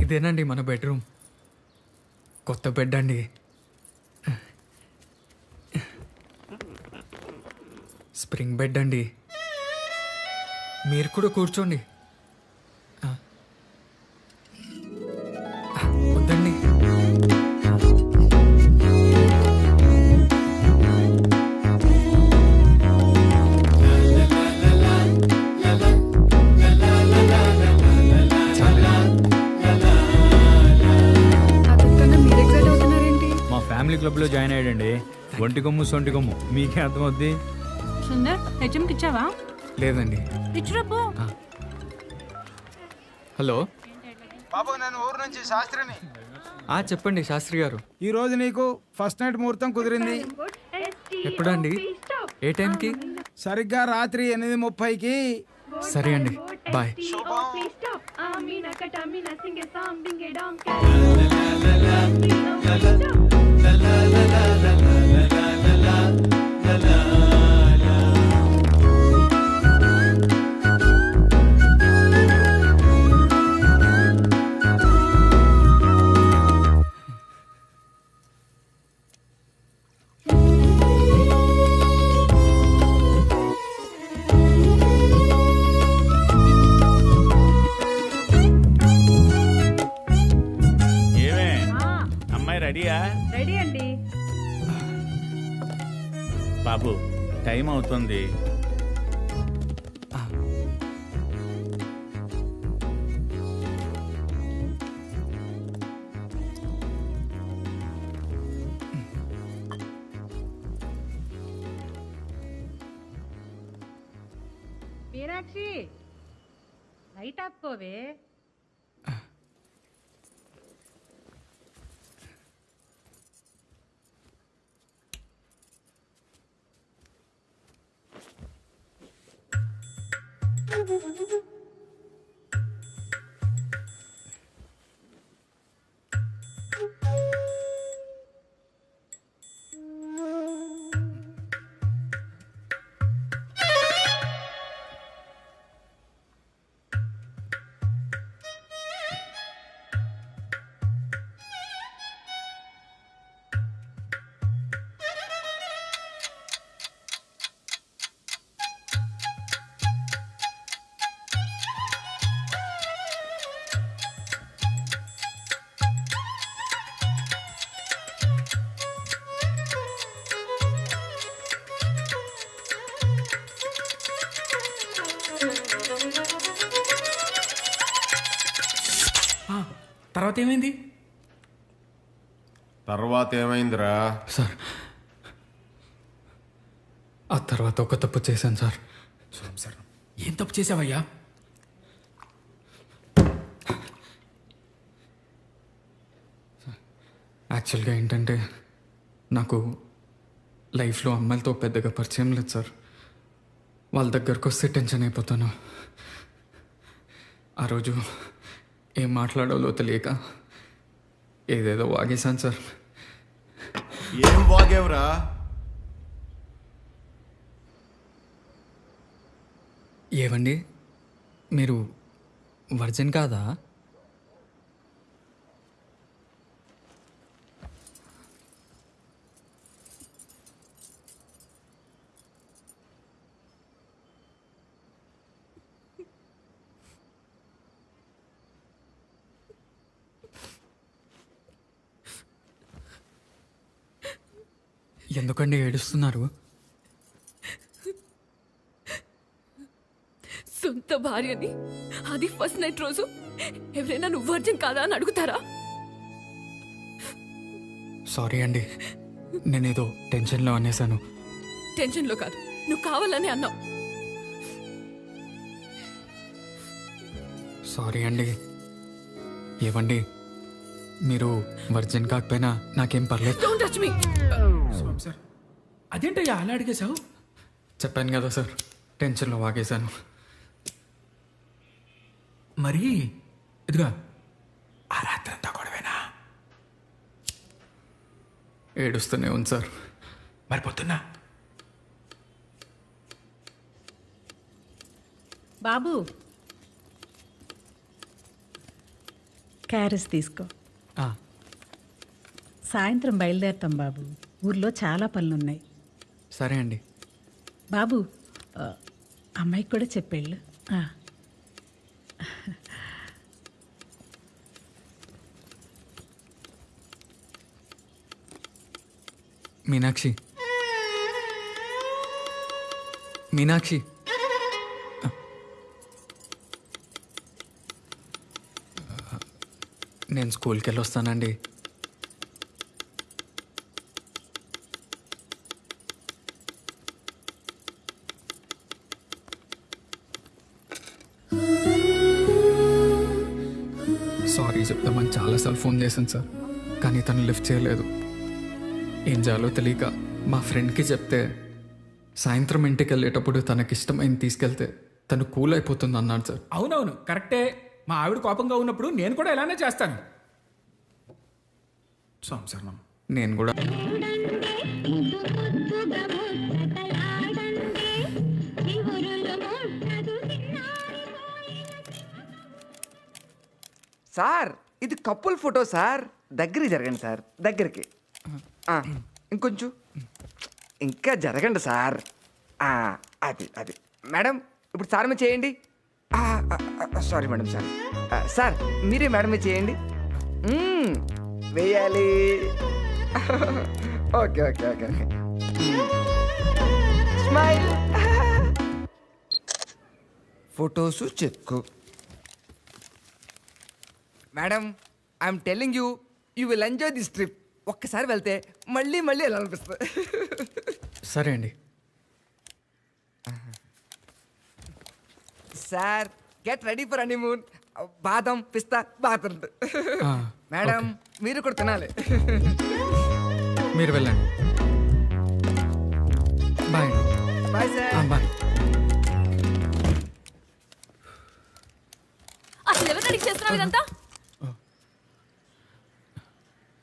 ఇదేనండి మన బెడ్రూమ్. కొత్త బెడ్ అండి. స్ప్రింగ్ బెడ్ అండి. మీరు కూడా కూర్చోండి. వద్దండి. మా ఫ్యామిలీ క్లబ్లో జాయిన్ అయ్యాడండి. ఒంటి కొమ్ము సొంటి కొమ్ము మీకే అర్థమవుద్ది. సుందర్ హెచ్ఎంకి ఇచ్చావా? లేదండి. ఇచ్చినప్పు. హలో బాబు, నేను ఊరు నుంచి శాస్త్రిని. చెప్పండి శాస్త్రి గారు. ఈ రోజు నీకు ఫస్ట్ నైట్ ముహూర్తం కుదిరింది. ఎప్పుడండి? ఏ టైంకి? సరిగ్గా రాత్రి 8:30కి. సరే అండి, బాయ్. రెడీయా? రెడీ అండి. బాబు టైం అవుతుంది. మీనాక్షి లైట్ ఆపుకోవే. తర్వాత ఏమైంది? తర్వాత ఏమైందిరా? సార్, ఆ తర్వాత ఒక తప్పు చేశాను సార్. సార్, ఏం తప్పు చేసావయ్యా? యాక్చువల్గా ఏంటంటే నాకు లైఫ్లో అమ్మాయిలతో పెద్దగా పరిచయం లేదు సార్. వాళ్ళ దగ్గరకు వస్తే టెన్షన్ అయిపోతాను. ఆ రోజు ఏం మాట్లాడాలో తెలియక ఏదేదో వాగేశాను సార్. ఏం వాగేవరా? ఏవండి, మీరు వర్జిన్ కాదా? ఎందుకండి ఏడుస్తున్నారు? సొంత భార్యని, అది ఫస్ట్ నైట్ రోజు ఎవరైనా నువ్వు వర్జిన్ కాదా అని అడుగుతారా? సారీ అండి, నేనేదో టెన్షన్లో అనేసాను. టెన్షన్లో కాదు, నువ్వు కావాలని అన్నావు. సారీ అండి. ఏవండి, మీరు వర్జిన్ కాకపోయినా నాకేం పర్లేదు. Don't touch me. సార్, అదేంటయ్యా అలా అడిగేశావు? చెప్పాను కదా సార్, టెన్షన్లో వాగేశాను. మరి ఇదిగా ఆ రాత్రి అంతా గొడవేనా? ఏడుస్తూనే ఉంది సార్. మరి పొద్దున్నా? బాబు క్యారెస్ తీసుకో. సాయంత్రం బయలుదేరుతాం బాబు. ఊర్లో చాలా పనులున్నాయి. సరే అండి. బాబు అమ్మాయికి కూడా చెప్పేళ్ళు. మీనాక్షి, మీనాక్షి, నేను స్కూల్కి వెళ్ళి వస్తానండి. సారీ చెప్తామని చాలాసార్లు ఫోన్ చేశాను సార్, కానీ తను లిఫ్ట్ చేయలేదు. ఏం చేయాలో తెలియక మా ఫ్రెండ్కి చెప్తే సాయంత్రం ఇంటికి వెళ్ళేటప్పుడు తనకిష్టమైంది తీసుకెళ్తే తను కూల్ అయిపోతుంది అన్నాడు సార్. అవునవును కరెక్టే. మా ఆవిడ కోపంగా ఉన్నప్పుడు నేను కూడా ఇలానే చేస్తాను. సంసారం నేను కూడా. సార్ ఇది కపుల్ ఫోటో సార్. దగ్గరికి జరగండి సార్, దగ్గరికి. ఇంకొంచెం ఇంకా జరగండి సార్. అది అది మేడం, ఇప్పుడు సార్ మీద చేయండి. సారీ మేడం, సార్ సార్ మీరే మేడం మీద చేయండి. వేయాలి. Okay okay okay okay. Smile. Photos cheque. Madam I'm telling you, you will enjoy this trip. ఒక్కసారి వెళ్తే మళ్ళీ మళ్ళీ వెళ్ళాలనిపిస్తుంది. సరే అండి. Sir get ready for honeymoon. బాదం పిస్తా బాదం. మేడం మీరు కూడా తినాలి. మీరు వెళ్ళండి. బాయ్ అండి. Bye sir. బాయ్. అసలు ఎవరు అడిగి చేస్తున్నావు ఇదంతా?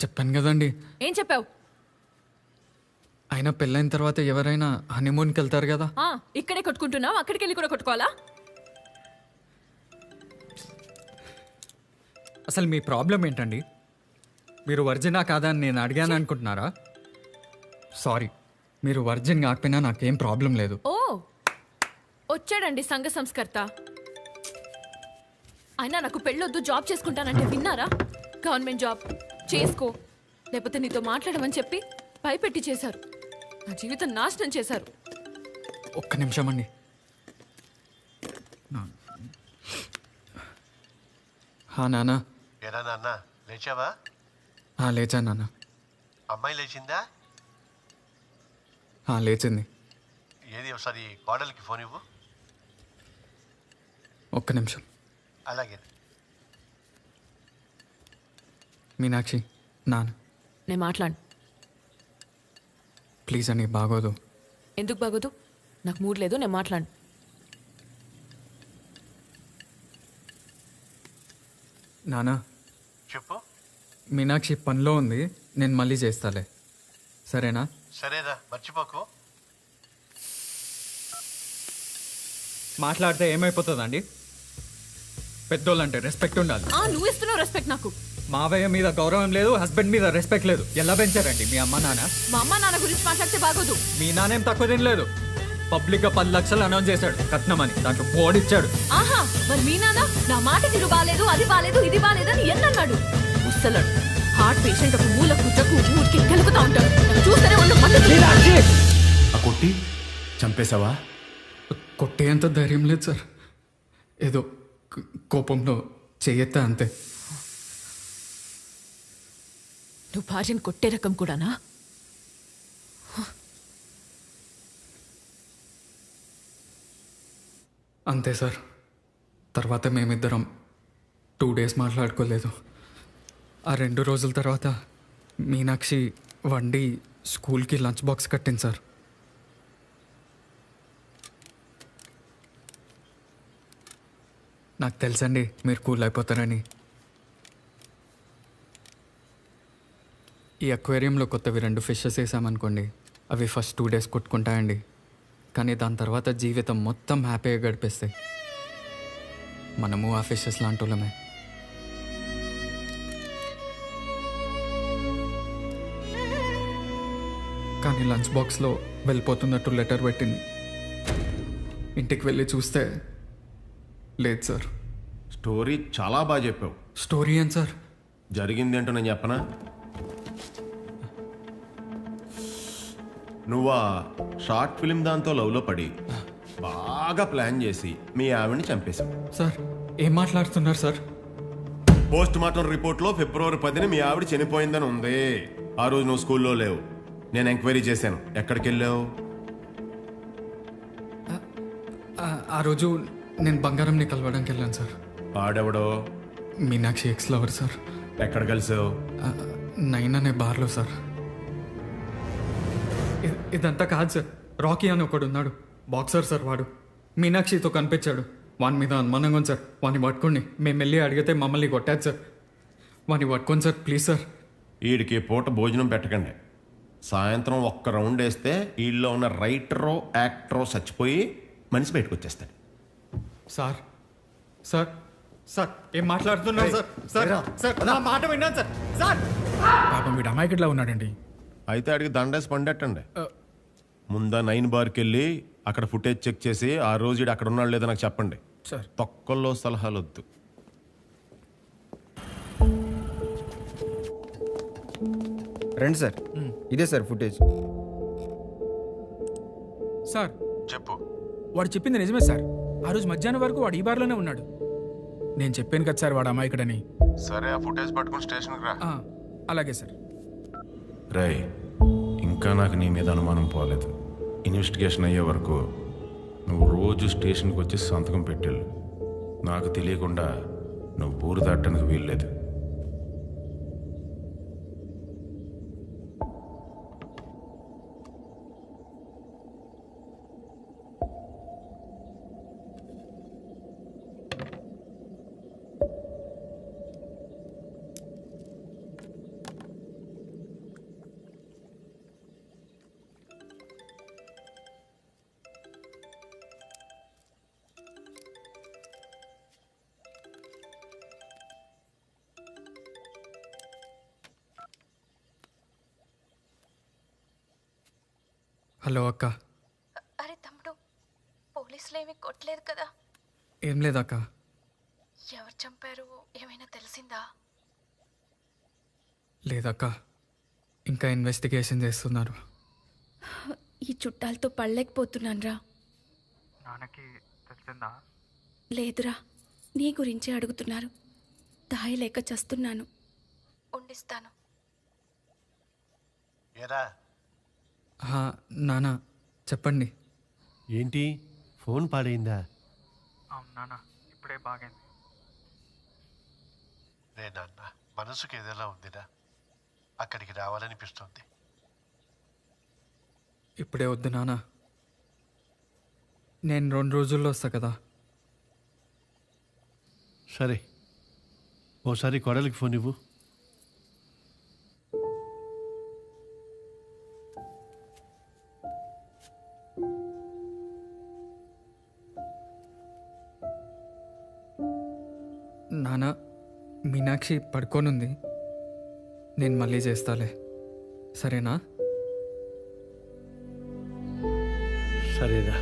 చెప్పాను కదండి. ఏం చెప్పావు? అయినా పెళ్ళైన తర్వాత ఎవరైనా హనీమూన్కి వెళ్తారు కదా. ఇక్కడే కొట్టుకుంటున్నావు, అక్కడికి వెళ్ళి కూడా కొట్టుకోవాలా? అసలు మీ ప్రాబ్లం ఏంటండి? మీరు వర్జినా కాదా అని నేను అడిగాను అనుకుంటున్నారా? సారీ, మీరు వర్జిన్ కాకపోయినా నాకేం ప్రాబ్లం లేదు. ఓ వచ్చాడండి సంఘ సంస్కర్త. అయినా నాకు పెళ్ళొద్దు, జాబ్ చేసుకుంటానంటే విన్నారా? గవర్నమెంట్ జాబ్ చేసుకో, లేకపోతే నీతో మాట్లాడమని చెప్పి భయపెట్టి చేశారు. నా జీవితం నాశనం చేశారు. ఒక్క నిమిషం అండి. నాన్న. ఏరా నాన్న, లేచావా? లేచా నాన్న. అమ్మాయి లేచిందా? లేచింది. ఏది ఒకసారి కోడలికి ఫోన్ ఇవ్వు. ఒక్క నిమిషం. అలాగే. మీనాక్షి, నాన్న నేను మాట్లాడు. ప్లీజ్ అని బాగోదు. ఎందుకు బాగోదు? నాకు మూడ్ లేదు, నేను మాట్లాడు. నానా చెప్పు. మీనాక్షి పనిలో ఉంది, నేను మళ్ళీ చేస్తాలే, సరేనా? సరేదా, మర్చిపోకు. మాట్లాడితే ఏమైపోతుందండి? పెద్దోళ్ళంటే రెస్పెక్ట్ ఉండాలి. నువ్వు ఇస్తున్నావు రెస్పెక్ట్ నాకు. మావయ్య మీద గౌరవం లేదు, హస్బెండ్ మీద రెస్పెక్ట్ లేదు. ఎలా పెంచారండి మీ అమ్మ నాన్న? మా అమ్మ నాన్న గురించి మాట్లాడితే బాగోదు. మీ నాన్నేం తక్కువ తినలేదు. పబ్లిక్ గా 10 లక్షలు అనౌన్స్ చేశాడు కట్నమని, దాంట్లో బోర్డిచ్చాడు. ఆహా, మరి మీ నాన్న నా మాట తీరు బాలేదు, అది బాలేదు, ఇది బాలేదని ఎన్నన్నాడు? ముసలాడు హార్ట్ పేషెంట్ ఒక మూల కూర్చోకు ఊరికి కెలుకుతా ఉంటాడు. చూస్తేనే ఒళ్ళు మండుతుంది. ఆ కొట్టి చంపేశావా? కొట్టేంత ధైర్యం లేదు సార్, ఏదో కోపంలో చెయ్యెత్తా అంతే. నువ్వు భార్యను కొట్టే రకం కూడానా? అంతే సార్. తర్వాత మేమిద్దరం 2 days మాట్లాడుకోలేదు. ఆ 2 రోజుల తర్వాత మీనాక్షి వండి స్కూల్కి లంచ్ బాక్స్ కట్టింది సార్. నాకు తెలుసండి మీరు కూల్ అయిపోతారని. ఈ అక్వేరియంలో కొత్తవి 2 ఫిషెస్ వేసామనుకోండి, అవి ఫస్ట్ 2 days కొట్టుకుంటాయండి. కానీ దాని తర్వాత జీవితం మొత్తం హ్యాపీగా గడిపేస్తాయి. మనము ఆ ఫిషెస్ లాంటి వాళ్ళమే. కానీ లంచ్ బాక్స్లో వెళ్ళిపోతున్నట్టు లెటర్ పెట్టింది. ఇంటికి వెళ్ళి చూస్తే లేదు సార్. స్టోరీ చాలా బాగా చెప్పావు. స్టోరీ ఏం సార్? జరిగింది ఏంటో నేను చెప్పనా? నువ్వు ఆ షార్ట్ ఫిల్మ్ దాంతో లవ్లో పడి బాగా ప్లాన్ చేసి మీ ఆవిడని చంపేశావు. సార్ ఏం మాట్లాడుతున్నారు సార్? పోస్ట్ మార్టం రిపోర్ట్లో February 10ని మీ ఆవిడ చనిపోయిందని ఉంది. ఆ రోజు నువ్వు స్కూల్లో లేవు. నేను ఎంక్వైరీ చేశాను. ఎక్కడికి వెళ్ళావు? ఆ రోజు నేను బంగారంని కలవడానికి వెళ్ళాను సార్. ఆడెవడో? Meenakshi ex lover sir. ఎక్కడ కలిసావు? 9 అనే బార్లో సార్. ఇదంతా కాదు సార్. రాకీ అని ఒకడు ఉన్నాడు, బాక్సర్ సార్. వాడు మీనాక్షితో కనిపించాడు. వాని మీద అనుమానంగా ఉంది సార్. వాడిని పట్టుకోండి. మేము వెళ్ళి అడిగితే మమ్మల్ని కొట్టాడు సార్. వాడిని పట్టుకోండి సార్ ప్లీజ్ సార్. వీడికి పూట భోజనం పెట్టకండి. సాయంత్రం ఒక్క రౌండ్ వేస్తే వీళ్ళలో ఉన్న రైటరో యాక్టరో చచ్చిపోయి మనిషి బయటకు వచ్చేస్తాడు. సార్ సార్ సార్ ఏం మాట్లాడుతున్నారు సార్? సార్ సార్ నా మాట విన్నాను సార్. సార్ పాపం వీడు అమాయకుడిలా ఉన్నాడండి. అయితే అడిగి దండేసి పండెట్టండి. ముందా 9 బార్కి వెళ్ళి అక్కడ ఫుటేజ్ చెక్ చేసి ఆ రోజు ఈడు అక్కడ ఉన్నాడు లేదో నాకు చెప్పండి. సార్ తొక్కల్లో సలహాలు వద్దు. రండి సార్, ఇదే సార్ ఫుటేజ్. సార్ చెప్పు. వాడు చెప్పింది నిజమే సార్. ఆ రోజు మధ్యాహ్నం వరకు వాడు ఈ బార్లోనే ఉన్నాడు. నేను చెప్పాను కదా సార్ వాడు అమాయకుడని. సరే ఆ ఫుటేజ్ పట్టుకుని స్టేషన్కి రా. అలాగే సార్. రై, ఇంకా నాకు నీ మీద అనుమానం పోలేదు. ఇన్వెస్టిగేషన్ అయ్యే వరకు నువ్వు రోజు స్టేషన్కి వచ్చి సంతకం పెట్టేళ్ళు. నాకు తెలియకుండా నువ్వు ఊరు దాటడానికి వీల్లేదు. హలో అక్క. అరే తమ్ముడు, పోలీసులు ఏమీ కొట్టలేదు కదా? ఏం లేదక్క. ఎవరు చంపారు ఏమైనా తెలిసిందా? లేదక్క, ఇంకా ఇన్వెస్టిగేషన్ చేస్తున్నారు. ఈ చుట్టాలతో పడలేకపోతున్నాను రా. నాన్నకి తెలిసిందా? లేదురా, నీ గురించే అడుగుతున్నారు. దాయలేక చస్తున్నాను. ఉండిస్తాను. నాన్న చెప్పండి. ఏంటి ఫోన్ పాడైందా? అవును నాన్న, ఇప్పుడే బాగైంది. నాన్న మనసుకు ఏదైనా ఉందినా? అక్కడికి రావాలనిపిస్తుంది. ఇప్పుడే వద్దు నాన్న, నేను 2 రోజుల్లో వస్తా కదా. సరే, ఓసారి కొడలికి ఫోన్ ఇవ్వు. నాన్న, మీనాక్షి పడుకోనుంది. నేను మళ్ళీ చేస్తాలే, సరేనా? సరేనా?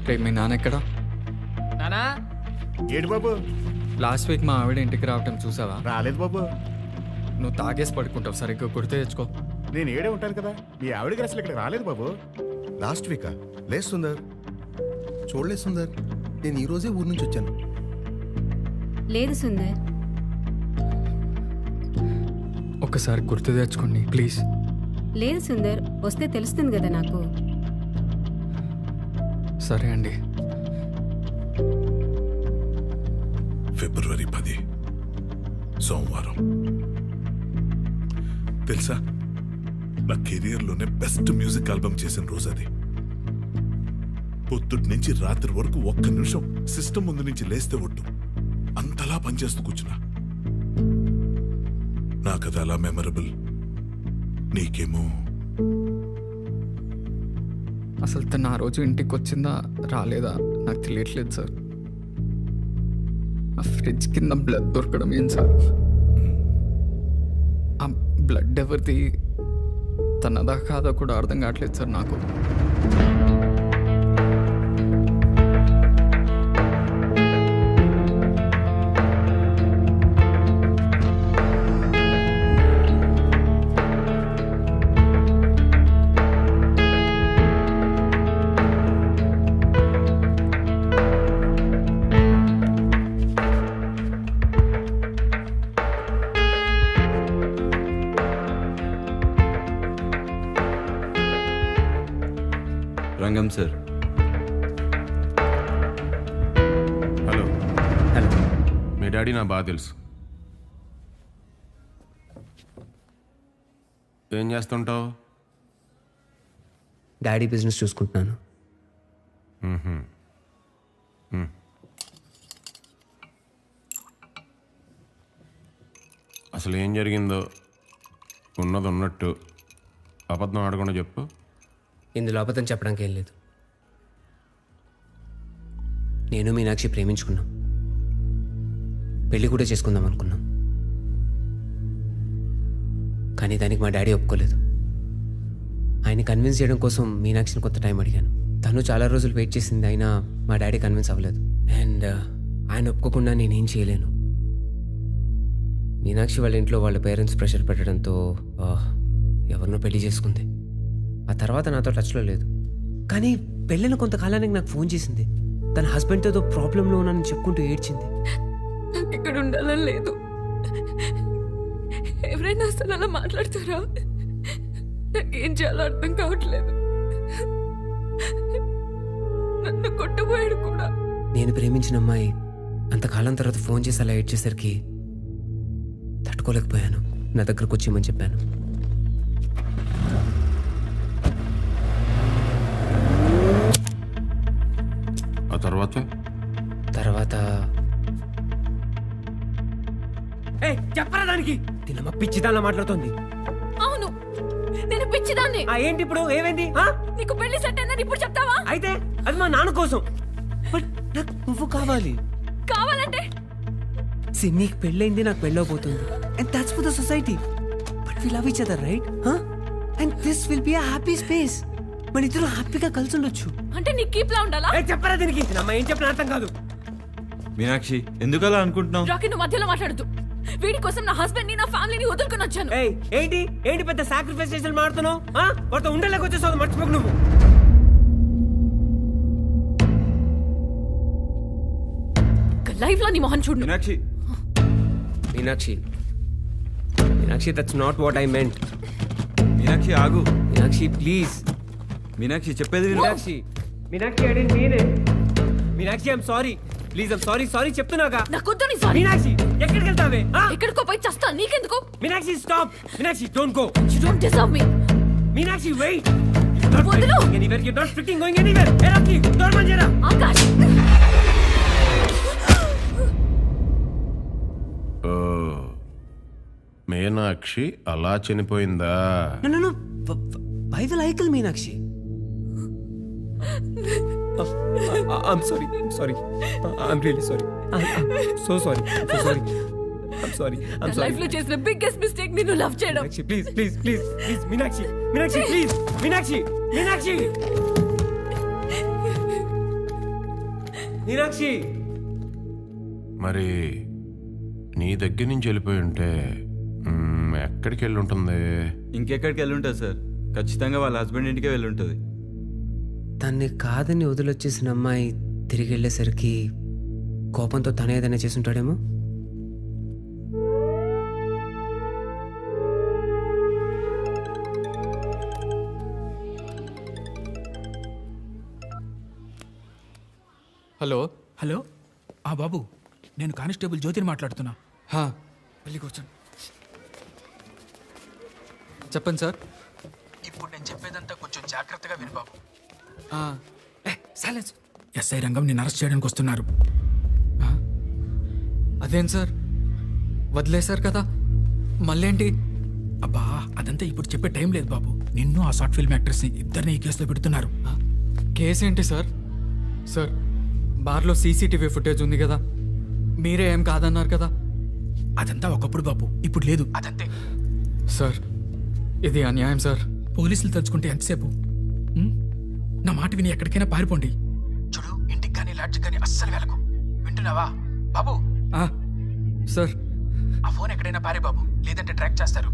రేపు మీ నాన్న ఎక్కడా? నానా ఏడు బాబు లాస్ట్ వీక్ మా ఆవిడ ఇంటికి రావటం చూసావా? రాలేదు బాబు. నువ్వు తాగేసి పడుకుంటావు, సరిగ్గా గుర్తు తెచ్చుకో. నేను ఏడే ఉంటాను కదా. మీ ఆవిడకి అసలు ఇక్కడ రాలేదు బాబు. లాస్ట్ వీకా? లేదు సుందర్, చూడలేదు సుందర్. నేను ఈరోజే ఊరు నుంచి వచ్చాను. లేదు సుందర్. ఒకసారి గుర్తు తెచ్చుకోండి ప్లీజ్. లేదు సుందర్, వస్తే తెలుస్తుంది కదా నాకు. సరే అండి. ఫిబ్రవరి 10 సోమవారం. తెలుసా, నా కెరియర్లోనే బెస్ట్ మ్యూజిక్ ఆల్బమ్ చేసిన రోజు అది. పొద్దుటి నుంచి రాత్రి వరకు ఒక్క నిమిషం సిస్టమ్ ముందు నుంచి లేస్తే ఒట్టు అంతలా పనిచేస్తూ కూర్చున్నా. నాకది అలా మెమరబుల్. నీకేమో అసలు తను ఆ రోజు ఇంటికి వచ్చిందా రాలేదా నాకు తెలియట్లేదు సార్. ఆ ఫ్రిడ్జ్ కింద బ్లడ్ దొరకడం ఏం సార్? ఆ బ్లడ్ ఎవరిది, తనదా కాదా కూడా అర్థం కావట్లేదు సార్ నాకు. రంగం సార్. హలో. మీ డాడీ నా బాగా తెలుసు. ఏం చేస్తుంటావు? డాడీ బిజినెస్ చూసుకుంటున్నాను. అసలు ఏం జరిగిందో ఉన్నది ఉన్నట్టు అబద్ధం ఆడకుండా చెప్పు. ఇందులో అబద్ధం చెప్పడానికి ఏం లేదు. నేను మీనాక్షి ప్రేమించుకున్నాం, పెళ్లి కూడా చేసుకుందాం అనుకున్నాం. కానీ దానికి మా డాడీ ఒప్పుకోలేదు. ఆయన కన్విన్స్ చేయడం కోసం మీనాక్షిని కొంత టైం అడిగాను. తను చాలా రోజులు వెయిట్ చేసింది, అయినా మా డాడీ కన్విన్స్ అవ్వలేదు. అండ్ ఆయన ఒప్పుకోకుండా నేనేం చేయలేను. మీనాక్షి వాళ్ళ ఇంట్లో వాళ్ళ పేరెంట్స్ ప్రెషర్ పెట్టడంతో ఎవరినో పెళ్లి చేసుకుంది. ఆ తర్వాత నాతో టచ్లో లేదు. కానీ పెళ్ళిన కొంతకాలానికి నాకు ఫోన్ చేసింది. తన హస్బెండ్తో ప్రాబ్లంలో ఉన్నానని చెప్పుకుంటూ ఏడ్చింది. నాకు ఇక్కడ ఉండాలని లేదు. ఎవరైనా అసలు అలా మాట్లాడతారా? నాకేం చేయాలో అర్థం కావట్లేదు. నన్ను కొట్టబోయాడు కూడా. నేను ప్రేమించిన అమ్మాయి అంతకాలం తర్వాత ఫోన్ చేసి అలా ఏడ్చేసరికి తట్టుకోలేకపోయాను. నా దగ్గరకు వచ్చేయమని చెప్పాను. ఆ తర్వాత చెప్పరా దానికి? తినమ్మ పిచ్చిదానిలా మాట్లాడుతోంది. అవును, నేను పిచ్చిదాన్ని. ఏంటి ఇప్పుడు ఏమైంది? నీకు పెళ్లి సెట్ అయిందని ఇప్పుడు చెప్తావా? అయితే అది మా నాన్న కోసం. నాకు నువ్వు కావాలి. కావాలంటే నీకు పెళ్ళైంది, నాకు పెళ్ళవబోతుంది. And that's for the society. But we love each other, right? And this will be a happy space. మన ఇద్దరు హ్యాపీగా కలిసి ఉండొచ్చు. అంటే నీకు కీప్లా ఉండాలా? చెప్పరా దీనికి? అమ్మ ఏం చెప్పిన అర్థం కాదు. మీనాక్షి ఎందుకు అలా అనుకుంటున్నావు? రాకీ, నువ్వు మధ్యలో మాట్లాడుతూ. వీడి కోసం నా హస్బెండ్ ని, నా ఫ్యామిలీని వదులుకొని వచ్చాను. ఏంటి పెద్ద సాక్రిఫైస్ చేసి మాడుతున్నావు? వాటితో ఉండలేక వచ్చేసావు, మర్చిపోకు నువ్వు. లైఫ్ లో నీ మొహం చూడు. Meenakshi, that's not what I meant. Meenakshi ఆగు. మీనాక్షి ప్లీజ్. మీనాక్షి చెప్పేది విను. మీనాక్షి అడిగింది నేనే. Meenakshi I'm sorry, please I'm sorry చెప్తున్నాగా. నాకొద్దు నీ సారీ. మీనాక్షి ఎక్కడికి వెళ్తావే? ఎక్కడికో పోయి చస్తా, నీకెందుకు? Meenakshi stop. Meenakshi don't go. You don't deserve me. Meenakshi wait. వదిలు. Anywhere, you're not freaking going anywhere. Hey Rocky, door బంద్ చేయరా. ఆకాష్. మీనాక్షి అలా చనిపోయిందా? No. Why will I kill Meenakshi? I'm sorry. I'm really sorry. I'm so sorry. I'm sorry. Life లో చేసిన బిగ్గెస్ట్ మిస్టేక్ నిన్ను లవ్ చేయడం. Please. Meenakshi, please. Meenakshi. Meenakshi మరి నీ దగ్గర నుంచి వెళ్ళిపోయి ఉంటే ఎక్కడికి వెళ్ళి ఉంటుంది? ఇంకెక్కడికి వెళ్ళి ఉంటుంది సార్. ఖచ్చితంగా వాళ్ళ హస్బెండ్ ఇంటికే వెళ్ళి ఉంటుంది. తన్ని కాదని వదిలొచ్చేసిన అమ్మాయి తిరిగి వెళ్ళేసరికి కోపంతో తనే ఏదైనా చేసుంటాడేమో. హలో హలో బాబు, నేను కానిస్టేబుల్ జ్యోతిని మాట్లాడుతున్నా. వెళ్ళి కూర్చోండి. చెప్పండి సార్. ఇప్పుడు నేను చెప్పేదంతా కొంచెం జాగ్రత్తగా విను బాబు. సైలెన్స్. ఎస్ఐ రంగం నిన్ను అరెస్ట్ చేయడానికి వస్తున్నారు. అదేం సార్, వదిలేశారు కదా, మళ్ళేంటి? అబ్బా, అదంతా ఇప్పుడు చెప్పే టైం లేదు బాబు. నిన్ను ఆ షార్ట్ ఫిల్మ్ యాక్టర్స్ని ఇద్దరిని ఈ కేసులో పెడుతున్నారు. కేసు ఏంటి సార్? సార్, బార్లో సీసీటీవీ ఫుటేజ్ ఉంది కదా, మీరే ఏం కాదన్నారు కదా. అదంతా ఒకప్పుడు బాబు, ఇప్పుడు లేదు. అదంతే సార్, ఇది అన్యాయం సార్. పోలీసులు తలుచుకుంటే ఎంతసేపు? నా మాట విని ఎక్కడికైనా పారిపోండి. చూడు, ఇంటికి కానీ లాడ్జికి కానీ అస్సలు వెళ్ళకు. వింటున్నావా బాబు? సార్, ఆ ఫోన్ ఎక్కడైనా పారే బాబు, లేదంటే ట్రాక్ చేస్తారు.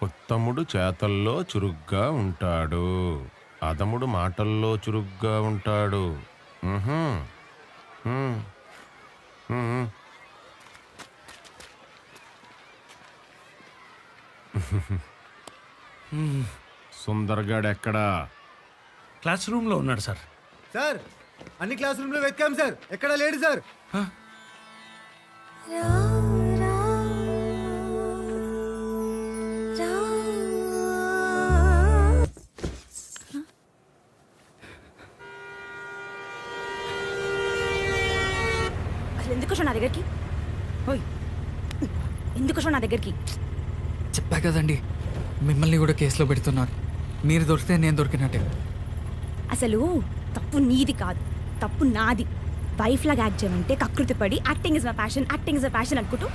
ఉత్తముడు చేతల్లో చురుగ్గా ఉంటాడు, అదముడు మాటల్లో చురుగ్గా ఉంటాడు. సుందర్గాడ్ ఎక్కడా? క్లాస్ రూమ్లో ఉన్నాడు సార్. సార్, అన్ని క్లాస్ రూమ్లో వెతికాం సార్, ఎక్కడా లేడు సార్. ఎందుకు నా దగ్గరికి? ఎందుకు నా దగ్గరికి? చెప్పా కదండి, మిమ్మల్ని కూడా కేసులో పెడుతున్నారు. మీరు దొరికితే నేను దొరికినట్టే. అసలు తప్పు నీది కాదు, తప్పు నాది. వైఫ్ లాగా యాక్ట్ చేయమంటే కకృతి పడి acting is my passion, acting is my passion అనుకుంటూ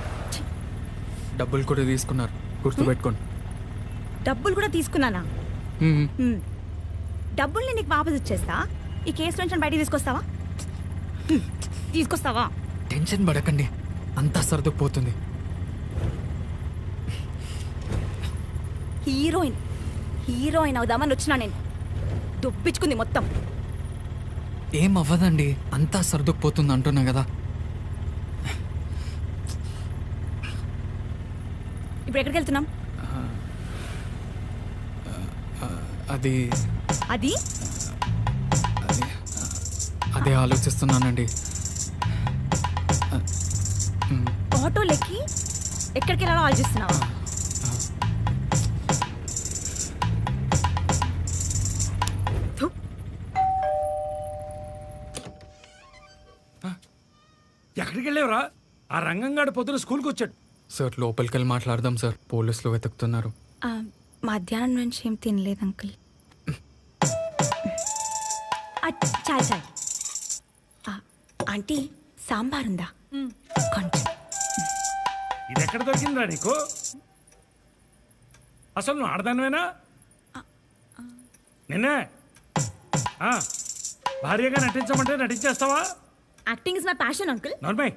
డబ్బులు కూడా తీసుకున్నారు, గుర్తుపెట్టుకోండి. డబ్బులు కూడా తీసుకున్నానా? డబ్బుల్ని నీకు వాపస్ ఇచ్చేస్తా. ఈ కేసు నుంచి బయటికి తీసుకొస్తావా? తీసుకొస్తావా? టెన్షన్ పడకండి, అంతా సర్దుకుపోతుంది. హీరోయిన్ అవుదామని వచ్చినా నేను. దొప్పించుకుంది మొత్తం. ఏం అవ్వదండి, అంతా సర్దుకుపోతుంది అంటున్నా కదా. ఇప్పుడు ఎక్కడికి వెళ్తున్నాం? అది అది అదే ఆలోచిస్తున్నానండి. ఆటోలెక్కి ఎక్కడికి వెళ్ళాలో ఆలోచిస్తున్నావా? ఎక్కడికి వెళ్ళేవరా? ఆ రంగంగాడు పొద్దున స్కూల్కి వచ్చాడు. సార్, లోపలికి వెళ్ళి మాట్లాడదాం సార్, పోలీసులు వెతుకుతున్నారు. మధ్యాహ్నం నుంచి ఏం తినలేదు అంకుల్. చాలు చాలు. ఆంటీ, సాంబార్ ఉందా? కొంచెం. ఇది ఎక్కడ దొరికిందిరా నీకు? అసలు నువ్వు ఆడదానివేనా? నిన్నే భార్యగా నటించమంటే నటించేస్తావా? Acting is my passion uncle. Normal.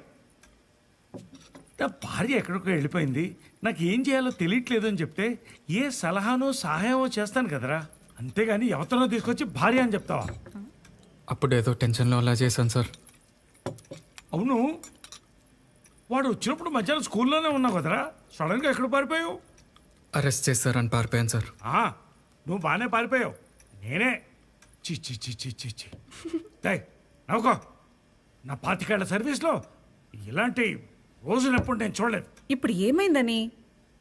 నా భార్య ఎక్కడికో వెళ్ళిపోయింది, నాకు ఏం చేయాలో తెలియట్లేదు అని చెప్తే ఏ సలహానో సహాయమో చేస్తాను కదరా, అంతేగాని ఎవరినో తీసుకొచ్చి భార్య అని చెప్తావా? అప్పుడు ఏదో టెన్షన్లో అలా చేశాను సార్. అవును, వాడు వచ్చినప్పుడు మధ్యాహ్నం స్కూల్లోనే ఉన్నావు కదరా, సడన్గా ఎక్కడ పారిపోయావు? అరెస్ట్ చేశారని పారిపోయాను సార్. నువ్వు బాగానే పారిపోయావు. నేనే చి చి చి చి చి చి డేయ్, నవ్వుకో. నా 25 ఏళ్ల సర్వీస్లో ఇలాంటి రోజునప్పుడు నేను చూడలేదు. ఇప్పుడు ఏమైందని?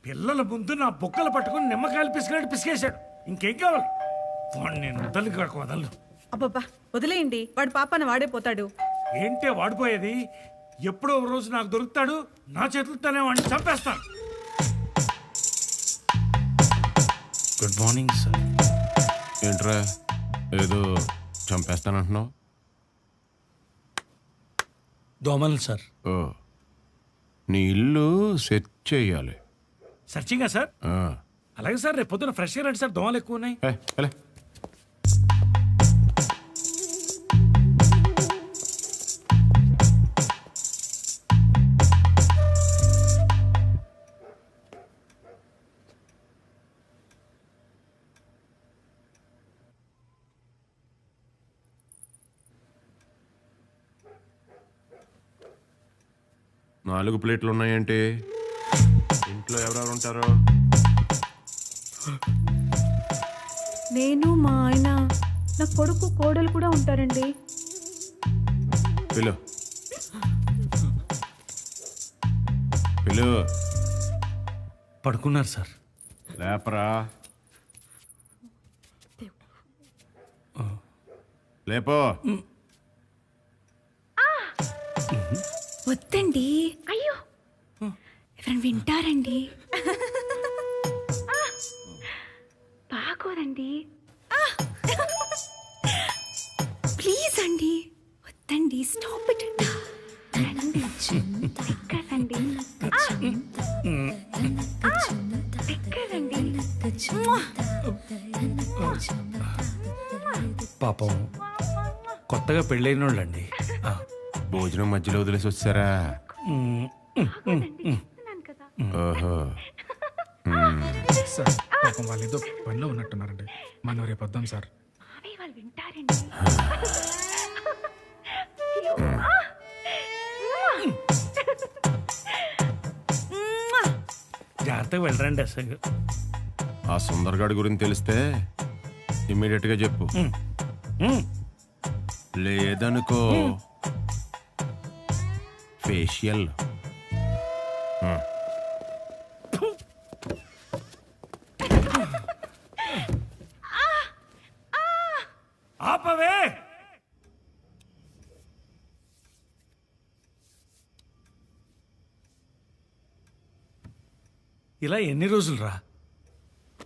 పిల్లల ముందు నా బొక్కలు పట్టుకుని నిమ్మకాయలు పిసికినట్టు పిసికేశాడు. ఇంకేం కావాలి? వాడు నేను వదలను. అబ్బబ్బా వదిలేయండి, వాడు పాపన వాడే పోతాడు. ఏంటే వాడిపోయేది? ఎప్పుడో ఒక రోజు నాకు దొరుకుతాడు, నా చేతులతోనే వాడిని చంపేస్తాను. Good morning sir. ఏంట్రా ఏదో చంపేస్తానంటున్నావు? దోమలు సార్. ఓ, నీ ఇల్లు సెట్ చేయాలి. సర్చింగా సార్? అలాగే సార్, రేపు పొద్దున ఫ్రెష్గా రండి సార్, దోమలు ఎక్కువ ఉన్నాయి. ఎలా 4 ప్లేట్లు ఉన్నాయంటే ఇంట్లో ఎవరెవరు ఉంటారు? నేను, మా ఆయన, నా కొడుకు, కోడలు కూడా ఉంటారండి. పిలు పిలు. పడుకున్నారు సార్. లేపరా. లేపో. వద్దండి, అయ్యో ఎవరైనా వింటారండి. బాగోదండి, ప్లీజ్ అండి, వద్దండి, స్టాప్ ఇట్. ఎక్కడండి, ఎక్కడండి. పాపం కొత్తగా పెళ్ళైన వాళ్ళండి. భోజనం మధ్యలో వదిలేసి వచ్చారా? ఓహో. సార్ పాపం వాళ్ళు ఏదో పనిలో ఉన్నట్టున్నారండి, మనం రేపు వద్దాం సార్. వాళ్ళు వింటారండి. జాగ్రత్తగా వెళ్ళరండి అసలు. ఆ సుందర్గాడి గురించి తెలిస్తే ఇమ్మీడియట్ గా చెప్పు. లేదనుకో ఫేషియల్. ఆపవే. ఇలా ఎన్ని రోజులు రా?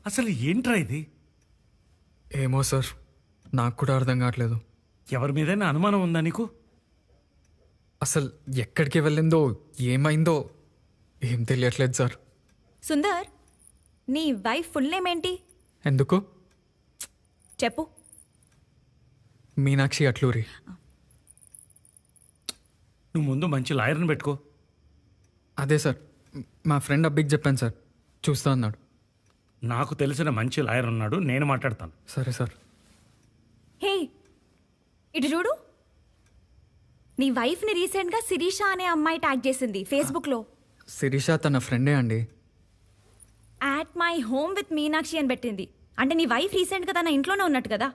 అసలు ఏంట్రా ఇది? ఏమో సార్, నాకు కూడా అర్థం కావట్లేదు. ఎవరి మీదైనా అనుమానం ఉందా నీకు? అసలు ఎక్కడికి వెళ్ళిందో ఏమైందో ఏం తెలియట్లేదు సార్. సుందర్, నీ వైఫ్ ఫుల్ నేమ్ ఏంటి? ఎందుకు? చెప్పు. మీనాక్షి అట్లూరి. నువ్వు ముందు మంచి లాయర్ని పెట్టుకో. అదే సార్, మా ఫ్రెండ్ అబ్బికి చెప్పాను సార్, చూస్తా అన్నాడు. నాకు తెలిసిన మంచి లాయర్ ఉన్నాడు, నేను మాట్లాడతాను. సరే సార్. హే, ఇటు చూడు. నీ వైఫ్ని రీసెంట్గా శిరీష అనే అమ్మాయి ట్యాగ్ చేసింది ఫేస్బుక్లో. శిరీష తన ఫ్రెండే అండి. At my home with Meenakshi అని పెట్టింది. అంటే నీ వైఫ్ రీసెంట్గా తన ఇంట్లోనే ఉన్నట్టు కదా?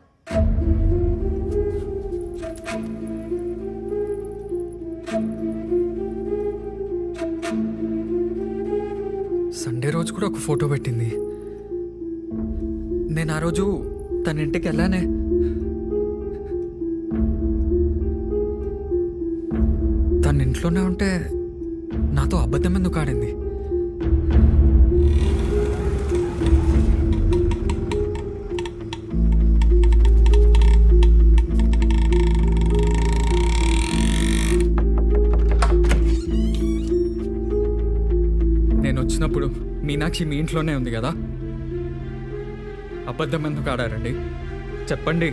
సండే రోజు కూడా ఒక ఫోటో పెట్టింది. నేను ఆ రోజు తన ఇంటికి వెళ్ళానే. తన ఇంట్లోనే ఉంటే నాతో అబద్ధం ఎందుకు ఆడింది? నేను వచ్చినప్పుడు మీనాక్షి మీ ఇంట్లోనే ఉంది కదా, అబద్ధం ఎందుకు ఆడారండి? చెప్పండి,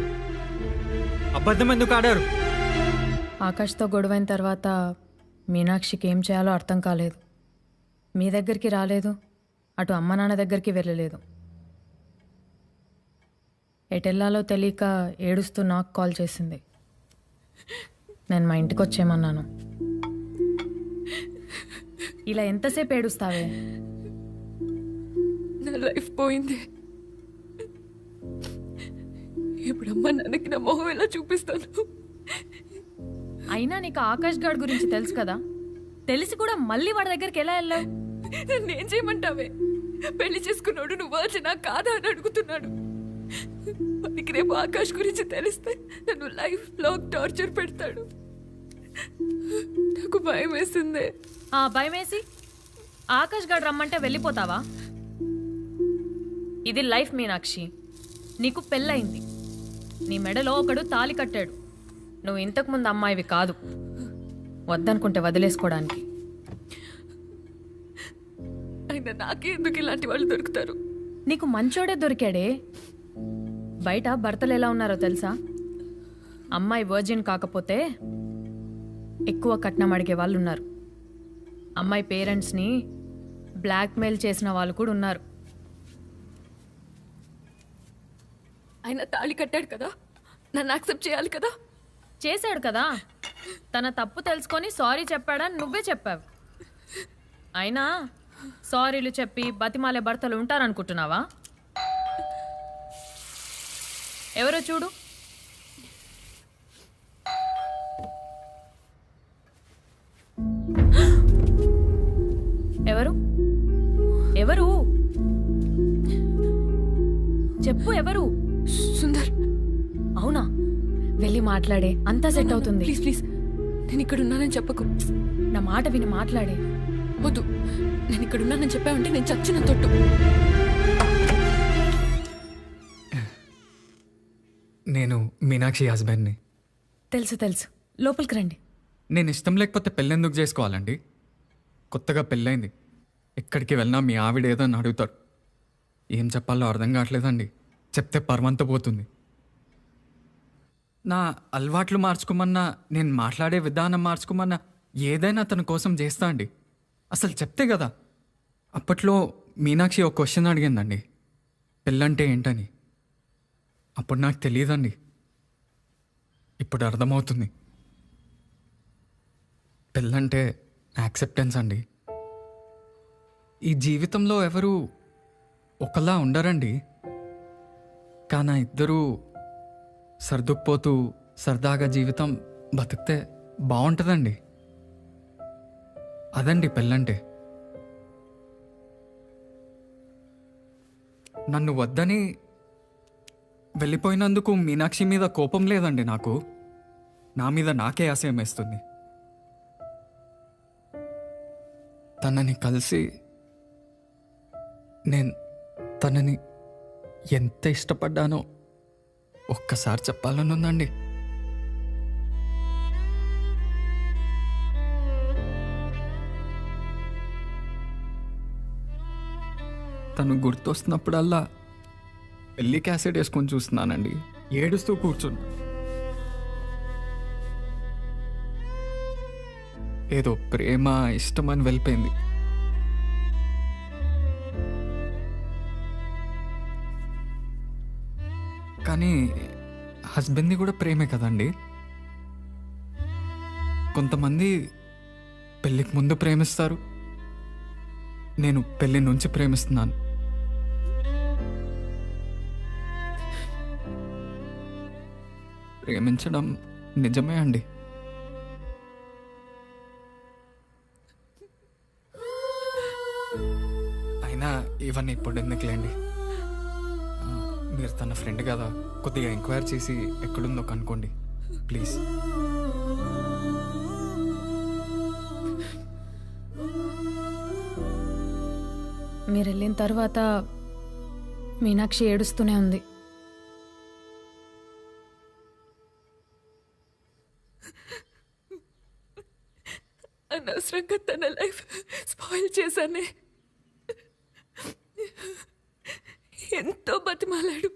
అబద్ధం ఎందుకు ఆడారు? ఆకాష్తో గొడవైన తర్వాత మీనాక్షికి ఏం చేయాలో అర్థం కాలేదు. మీ దగ్గరికి రాలేదు, అటు అమ్మ నాన్న దగ్గరికి వెళ్ళలేదు. ఎటెల్లాలో తెలియక ఏడుస్తూ నాకు కాల్ చేసింది. నేను మా ఇంటికి వచ్చేయమన్నాను. ఇలా ఎంతసేపు ఏడుస్తావే? నా లైఫ్ పోయింది. ఇప్పుడు అమ్మ నాన్నకి నా మొహం ఎలా చూపిస్తాను? అయినా నీకు ఆకాష్ గాడ్ గురించి తెలుసు కదా, తెలిసి కూడా మళ్ళీ వాడి దగ్గరికి ఎలా వెళ్ళావు? నేనేం చేయమంటావే? పెళ్లి చేసుకున్నాడు నువ్వా చిన్న కాదా అని అడుగుతున్నాడు. వాడికి రేపు ఆకాష్ గురించి తెలిస్తే నన్ను లైఫ్ లాంగ్ టార్చర్ పెడతాడు. నాకు భయం వేసిందే. ఆ భయం వేసి ఆకాష్ గాడు రమ్మంటే వెళ్ళిపోతావా? ఇది లైఫ్ మీనాక్షి. నీకు పెళ్ళయింది, నీ మెడలో ఒకడు తాళి కట్టాడు. నువ్వు ఇంతకుముందు అమ్మాయివి కాదు, వద్దనుకుంటే వదిలేసుకోవడానికి. అయినా నాకే ఎందుకు ఇలాంటి వాళ్ళు దొరుకుతారు? నీకు మంచోడే దొరికాడే. బయట భర్తలు ఎలా ఉన్నారో తెలుసా? అమ్మాయి వర్జిన్ కాకపోతే ఎక్కువ కట్నం అడిగే వాళ్ళు ఉన్నారు. అమ్మాయి పేరెంట్స్ని బ్లాక్మెయిల్ చేసిన వాళ్ళు కూడా ఉన్నారు. ఆయన తాళి కట్టాడు కదా, నన్ను యాక్సెప్ట్ చేయాలి కదా. చేశాడు కదా, తన తప్పు తెలుసుకొని సారీ చెప్పాడని నువ్వే చెప్పావు. అయినా సారీలు చెప్పి బతిమాలే భర్తలు ఉంటారనుకుంటున్నావా? ఎవరో చూడు. ఎవరు ఎవరు చెప్పు, ఎవరు? సుందర్. అవునా? వెళ్ళి మాట్లాడే, అంతా సెట్ అవుతుంది. ప్లీజ్ ప్లీజ్, నేను ఇక్కడ ఉన్నానని చెప్పకు. నా మాట విని మాట్లాడే. వద్దు, నేను ఇక్కడ ఉన్నానని చెప్పావంటే నేను చచ్చిన తొట్టు. నేను మీనాక్షి హస్బెండ్ని. తెలుసు తెలుసు, లోపలికి రండి. నేను ఇష్టం లేకపోతే పెళ్ళెందుకు చేసుకోవాలండి? కొత్తగా పెళ్ళైంది, ఎక్కడికి వెళ్ళినా మీ ఆవిడ ఏదో అని అడుగుతారు. ఏం చెప్పాలో అర్థం కావట్లేదండి. చెప్తే పరమంతా పోతుంది. నా అలవాట్లు మార్చుకోమన్నా, నేను మాట్లాడే విధానం మార్చుకోమన్నా ఏదైనా తన కోసం చేస్తా అండి. అసలు చెప్తే కదా. అప్పట్లో మీనాక్షి ఒక క్వశ్చన్ అడిగిందండి, పెళ్ళంటే ఏంటని. అప్పుడు నాకు తెలియదండి, ఇప్పుడు అర్థమవుతుంది. పెళ్ళంటే యాక్సెప్టెన్స్ అండి. ఈ జీవితంలో ఎవరు ఒకలా ఉండరండి, కానీ ఇద్దరూ సర్దుకుపోతూ సరదాగా జీవితం బతికితే బాగుంటుందండి. అదండి పెళ్ళంటే. నన్ను వద్దని వెళ్ళిపోయినందుకు మీనాక్షి మీద కోపం లేదండి నాకు. నా మీద నాకే అసహ్యం వేస్తుంది. తనని కలిసి నేను తనని ఎంత ఇష్టపడ్డానో ఒక్కసారి చెప్పాలని ఉందండి. తను గుర్తొస్తున్నప్పుడల్లా పెళ్లి క్యాసెట్ వేసుకొని చూస్తున్నానండి, ఏడుస్తూ కూర్చున్నా. ఏదో ప్రేమ ఇష్టమని వెళ్ళిపోయింది. కానీ హస్బెండ్ని కూడా ప్రేమే కదండి. కొంతమంది పెళ్ళికి ముందు ప్రేమిస్తారు, నేను పెళ్ళి నుంచి ప్రేమిస్తున్నాను. ప్రేమించడం నిజమే అండి. అయినా ఇవన్నీ ఇప్పుడు ఎందుకులేండి. మీరు తన ఫ్రెండ్ కదా, కొద్దిగా ఎంక్వైరీ చేసి ఎక్కడుందో కనుక్కోండి ప్లీజ్. మీరు వెళ్ళిన తర్వాత మీనాక్షి ఏడుస్తూనే ఉంది. అనవసరంగా తన లైఫ్ స్పాయిల్ చేశానే. ఎంతో బతిమాలాడు,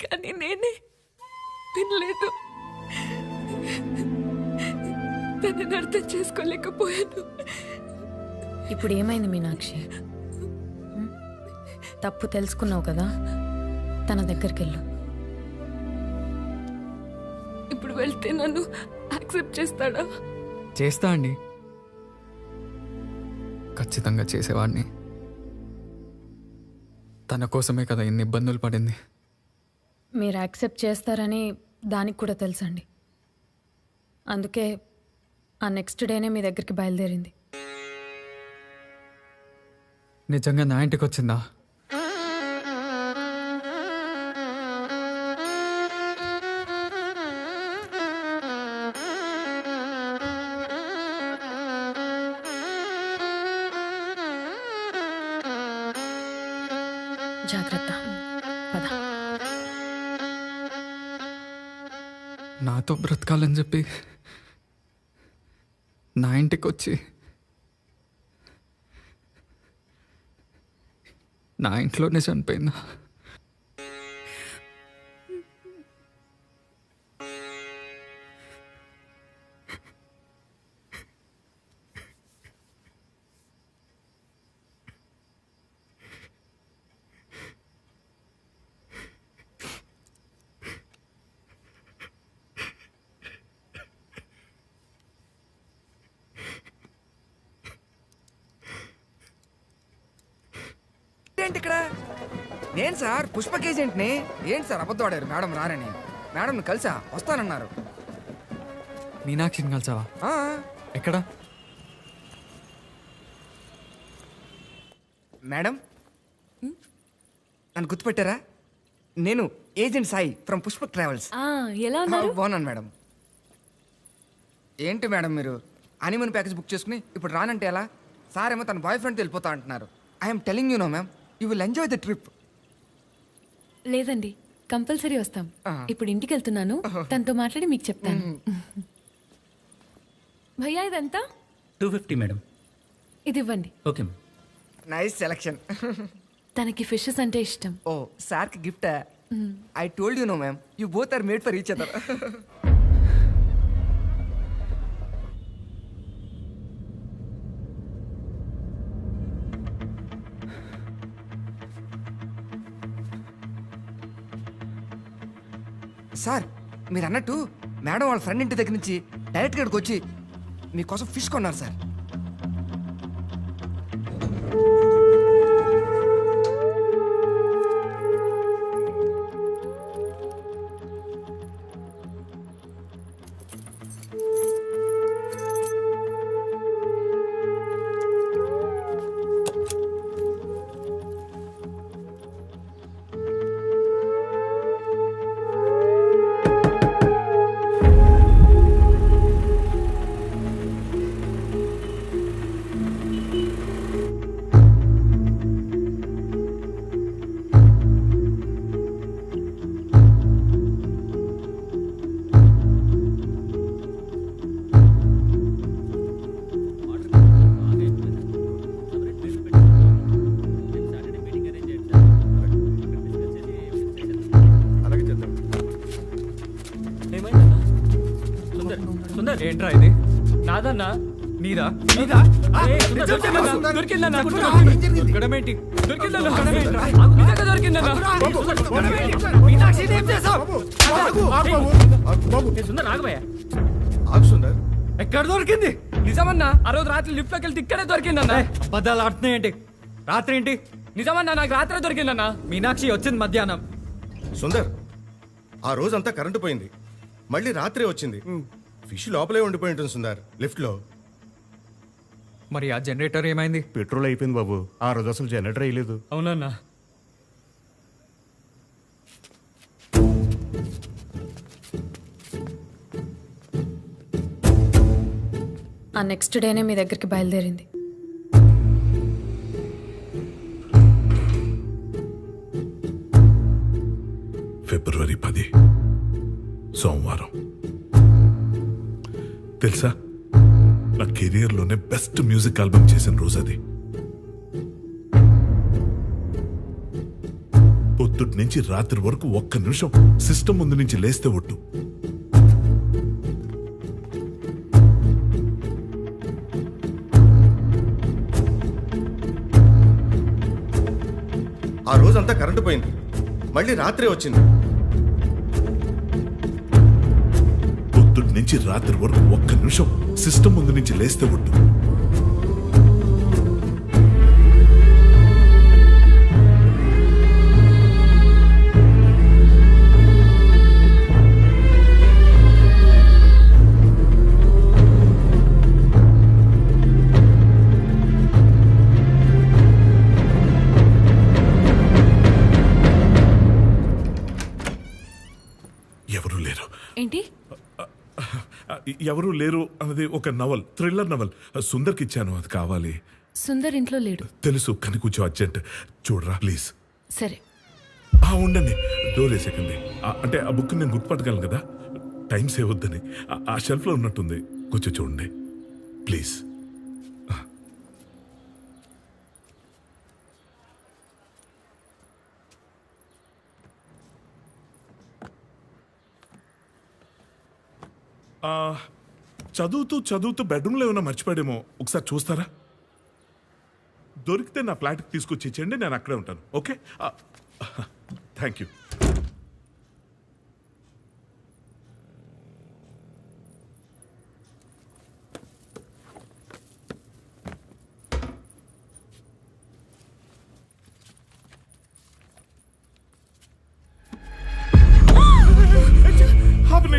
కానీ నేనే వినలేదు. తనని అర్థం చేసుకోలేకపోయాను. ఇప్పుడు ఏమైంది మీనాక్షి? తప్పు తెలుసుకున్నావు కదా, తన దగ్గరికి వెళ్ళు. ఇప్పుడు వెళ్తే నన్ను యాక్సెప్ట్ చేస్తాడా? చేస్తా అండి, ఖచ్చితంగా చేసేవాడిని. తన కోసమే కదా ఇన్ని ఇబ్బందులు పడింది. మీరు యాక్సెప్ట్ చేస్తారని దానికి కూడా తెలుసండి. అందుకే ఆ నెక్స్ట్ డేనే మీ దగ్గరికి బయలుదేరింది. నిజంగా నా ఇంటికి వచ్చిందా? జాగ్రత్త, పద. నాతో బ్రతకాలని చెప్పి నా ఇంటికి వచ్చి నా ఇంట్లోనే చనిపోయిందా? ఏంటి ఇక్కడ? నేను సార్ పుష్పక్ ఏజెంట్ని. ఏంటి సార్ అబద్ధం ఆడారు? మేడం రారని. మేడంని కలిసా, వస్తానన్నారు. మీనాక్షిని కలిసావా? ఎక్కడ? మేడం నన్ను గుర్తుపెట్టారా? నేను agent Sai from Pushpak travels. ఎలా ఉన్నారు? బాగున్నాను మేడం. ఏంటి మేడం మీరు హనీమూన్ ప్యాకేజ్ బుక్ చేసుకుని ఇప్పుడు రానంటే ఎలా? సార్ ఏమో తన బాయ్ ఫ్రెండ్తో వెళ్ళిపోతా అంటున్నారు. I'm telling you no ma'am, you will enjoy the trip. లేదండి, కంపల్సరీ వస్తాం. ఇప్పుడు ఇంటికి వెళ్తున్నాను, తనతో మాట్లాడి మీకు చెప్తాను. భయ్యా ఇదంతా 250 మేడం. ఇది ఇవ్వండి. ఓకే. Nice selection. తనకి ఫిషెస్ అంటే ఇష్టం. ఓ సార్కి గిఫ్టా? I told you no ma'am, you both are made for each other. Sir మీరు అన్నట్టు మేడం వాళ్ళ ఫ్రెండ్ ఇంటి దగ్గర నుంచి డైరెక్ట్ ఇక్కడికి వచ్చి మీకోసం ఫిష్ కొన్నారు సార్. ఏంట్రా ఇది? నాదన్నా. నీదా? నీదా? దొరికిందన్నా. దొరకడమేంటి? దొరికిందన్నా. నిజంగా దొరికిందన్నా. ఎక్కడ దొరికింది? నిజమన్నా, ఆ రోజు రాత్రి లిఫ్ట్ లోకి వెళ్తే ఇక్కడే దొరికిందన్నా. అబద్ధాలు ఆడుతున్నాయి ఏంటి? రాత్రి ఏంటి? నిజమన్నా, నాకు రాత్రి దొరికిందన్నా. మీనాక్షి వచ్చింది మధ్యాహ్నం. సుందర్, ఆ రోజంతా కరెంటు పోయింది, మళ్ళీ రాత్రి వచ్చింది. ఫిష్ లోపలే ఉండిపోయి ఉంటుంది సుందర్, లిఫ్ట్ లో. మరి ఆ జనరేటర్ ఏమైంది? పెట్రోల్ అయిపోయింది బాబు. ఆ రోజు అసలు జనరేటర్ వేయలేదు. అవునన్నా. ఆ నెక్స్ట్ డేనే మీ దగ్గరికి బయలుదేరింది. ఫిబ్రవరి 10 సోమవారం. తెలుసా, నా కెరియర్లోనే బెస్ట్ మ్యూజిక్ ఆల్బమ్ చేసిన రోజు అది. పొద్దుటి నుంచి రాత్రి వరకు ఒక్క నిమిషం సిస్టమ్ ముందు నుంచి లేస్తే ఒట్టు. ఆ రోజంతా కరెంటు పోయింది, మళ్ళీ రాత్రి వచ్చింది. పొద్దుటి నుంచి రాత్రి వరకు ఒక్క నిమిషం సిస్టమ్ ముందు నుంచి లేస్తే ఒట్టు. ఎవరూ లేరు. ఏంటి? ఎవరూ లేరు అన్నది ఒక నవల్, థ్రిల్లర్ నవల్. సుందర్కి ఇచ్చాను, అది కావాలి. సుందర్ ఇంట్లో లేడు. తెలుసు, కానీ కొంచెం అర్జెంట్. చూడరా ప్లీజ్. సరే. ఉండండి, డోర్ వేసేకండి. అంటే ఆ బుక్ నేను గుర్తుపట్టగలను కదా, టైం సేవ్ వద్దని. ఆ షెల్ఫ్లో ఉన్నట్టుంది, కొంచెం చూడండి ప్లీజ్. చదువుతూ చదువుతూ బెడ్రూమ్లో ఏమైనా మర్చిపోయాడేమో, ఒకసారి చూస్తారా? దొరికితే నా ఫ్లాట్కి తీసుకొచ్చి ఇచ్చేయండి, నేను అక్కడే ఉంటాను. Okay, thank you.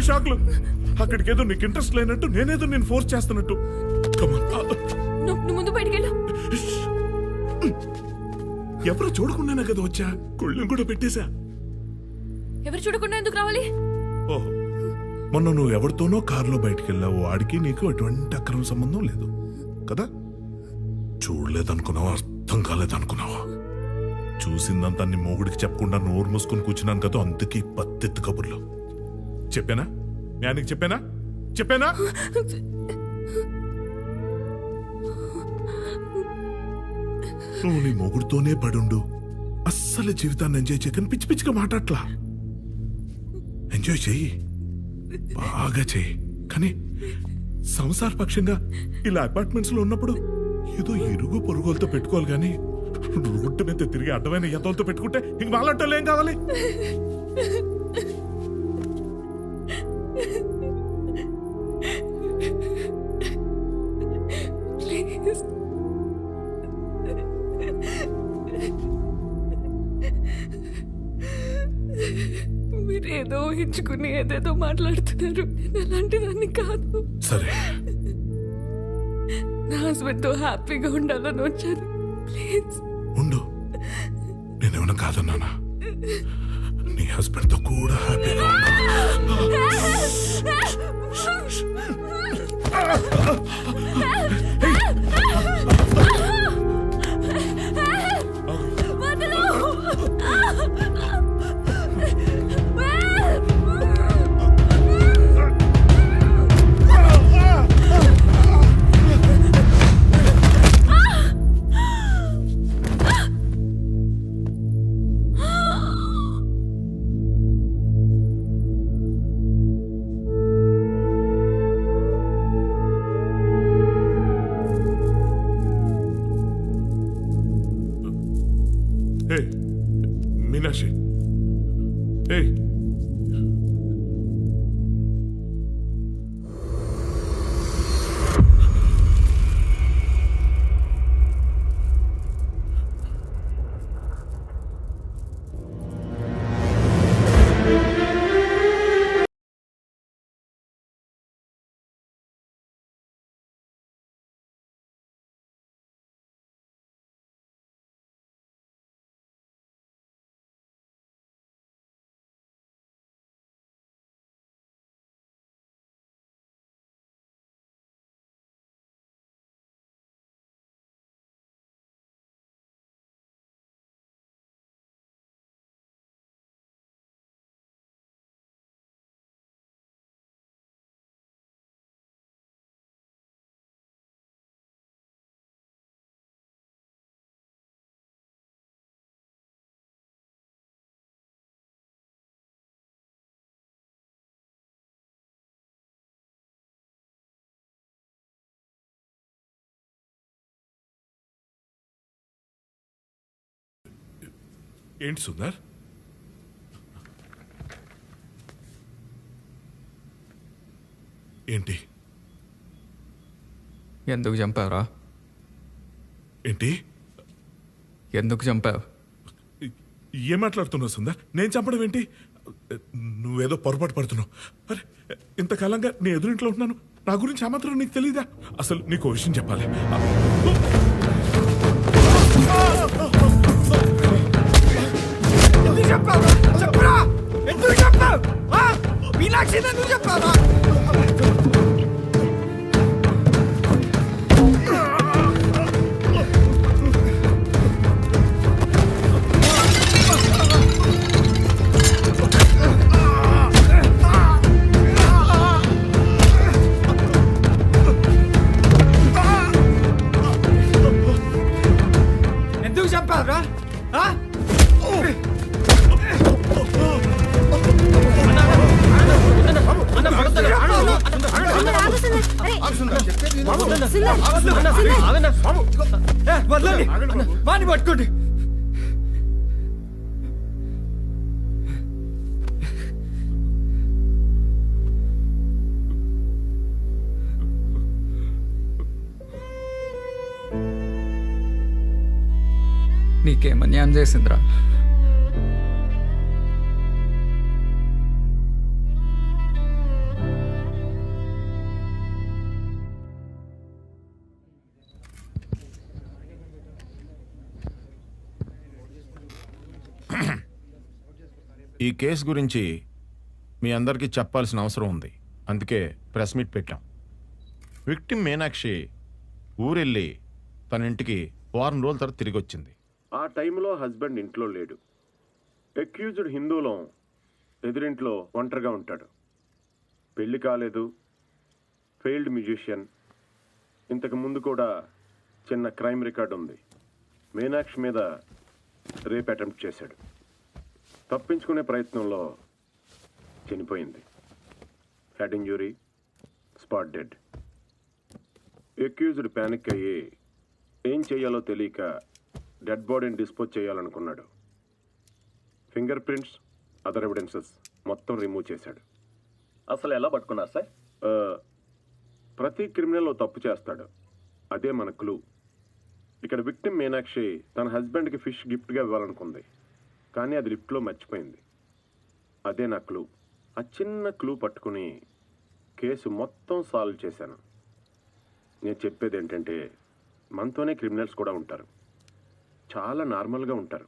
షాక్లు అక్కడికి ఏదో నీకు ఇంట్రెస్ట్ లేనట్టు, నేనేదో నేను ఫోర్స్ చేస్తున్నట్టు. నువ్వు ముందు బయటికెళ్ళు. ఎవరు చూడకుండానే కదా వచ్చా, కొళ్ళెం కూడా పెట్టేశా. ఎవరు చూడకుండా ఎందుకు రావాలి? ఓహో, మొన్న నువ్వు ఎవరితోనో కారులో బయటికి వెళ్ళావు, వాడికి నీకు ఎటువంటి అక్రమ సంబంధం లేదు కదా? చూడలేదనుకున్నావా, అర్థం కాలేదనుకున్నావా? చూసిందంతా నీ మొగుడికి చెప్పకుండా నోరు మూసుకొని కూర్చున్నాను కదా, అందుకే పత్తెత్తు కబుర్లు. చెప్పానా? న్యానికి చెప్పానా? చెప్పానా? నువ్వు నీ మొగుడుతోనే పడుండు, అస్సలు జీవితాన్ని ఎంజాయ్ చేయకని పిచ్చి పిచ్చిగా మాట్లాడట్లా. ఎంజాయ్ చెయ్యి, బాగా చెయ్యి. కానీ సంసార పక్షంగా ఇలా అపార్ట్మెంట్స్ లో ఉన్నప్పుడు ఏదో ఇరుగు పొరుగులతో పెట్టుకోవాలి, కానీ రోడ్డు మీద తిరిగి అడ్డమైన ఎదలతో పెట్టుకుంటే ఇంక వాళ్ళంటోళ్ళు ఏం కావాలి? మీరేదో ఊహించుకుని ఏదేదో మాట్లాడుతున్నారు. నేను అలాంటి దాన్ని కాదు. సరే, నా హస్బెండ్ తో హ్యాపీగా ఉండాలని వచ్చాను. ప్లీజ్ ఉండు. నేనేమన్నా కాదన్నానా? నీ హస్బెండ్ తో కూడా హ్యాపీగా మీనాక్షి. ఏంటి సుందర్? ఏంటి ఎందుకు చంపావురా? ఏంటి ఎందుకు చంపావు? ఏం మాట్లాడుతున్నావు సుందర్? నేను చంపడం ఏంటి? నువ్వేదో పొరపాటు పడుతున్నావు. అరే, ఇంతకాలంగా నీ ఎదురింట్లో ఉంటున్నాను, నా గురించి ఆ మాత్రం నీకు తెలీదా? అసలు నీకు విషయం చెప్పాలి. చెప్పరా, ఎందుకు చెప్పావు? మీ మీనాక్షి నువ్వు చెప్పావా? ఎందుకు చెప్పావురా? వదలండి, వాణ్ణి పట్టుకోండి. నీకేమన్యాయం చేసిందిరా? ఈ కేసు గురించి మీ అందరికీ చెప్పాల్సిన అవసరం ఉంది. అందుకే ప్రెస్ మీట్ పెట్టాం. విక్టిమ్ మీనాక్షి ఊరెళ్ళి తన ఇంటికి వారం రోజుల తర్వాత తిరిగి వచ్చింది. ఆ టైంలో హస్బెండ్ ఇంట్లో లేడు. అక్యూజ్డ్ హిందూలో ఎదురింట్లో ఒంటరిగా ఉంటాడు. పెళ్లి కాలేదు, ఫెయిల్డ్ మ్యూజిషియన్. ఇంతకు ముందు కూడా చిన్న క్రైమ్ రికార్డు ఉంది. మీనాక్షి మీద రేప్ అటెంప్ట్ చేశాడు. తప్పించుకునే ప్రయత్నంలో చనిపోయింది. Head injury, spot dead. Accused panic అయ్యి ఏం చేయాలో తెలియక డెడ్ బాడీని డిస్పోజ్ చేయాలనుకున్నాడు. ఫింగర్ ప్రింట్స్, అదర్ ఎవిడెన్సెస్ మొత్తం రిమూవ్ చేశాడు. అసలు ఎలా పట్టుకున్నారు సార్? ప్రతి క్రిమినల్ తప్పు చేస్తాడు. అదే మన క్లూ. ఇక్కడ విక్టిమ్ మీనాక్షి తన హస్బెండ్కి ఫిష్ గిఫ్ట్గా ఇవ్వాలనుకుంది, కానీ అది లిఫ్ట్లో మర్చిపోయింది. అదే నా క్లూ. ఆ చిన్న క్లూ పట్టుకుని కేసు మొత్తం సాల్వ్ చేశాను. నేను చెప్పేది ఏంటంటే, మనతోనే క్రిమినల్స్ కూడా ఉంటారు. చాలా నార్మల్గా ఉంటారు.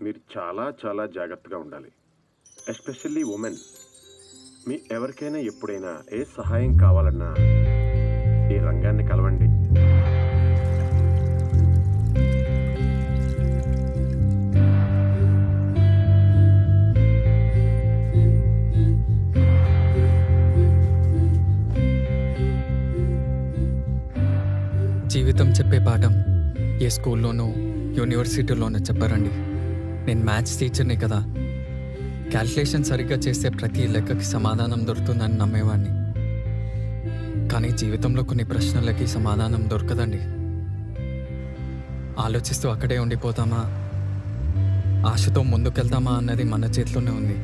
మీరు చాలా చాలా జాగ్రత్తగా ఉండాలి. Especially women. మీ ఎవరికైనా ఎప్పుడైనా ఏ సహాయం కావాలన్నా ఈ రంగాన్ని కలవండి. జీవితం చెప్పే పాఠం ఏ స్కూల్లోనూ యూనివర్సిటీలోనూ చెప్పారండి. నేను మ్యాథ్స్ టీచర్ని కదా, క్యాల్కులేషన్ సరిగ్గా చేస్తే ప్రతి లెక్కకి సమాధానం దొరుకుతుందని నమ్మేవాడిని. కానీ జీవితంలో కొన్ని ప్రశ్నలకి సమాధానం దొరకదండి. ఆలోచిస్తూ అక్కడే ఉండిపోతామా, ఆశతో ముందుకెళ్తామా అన్నది మన చేతిలోనే ఉంది.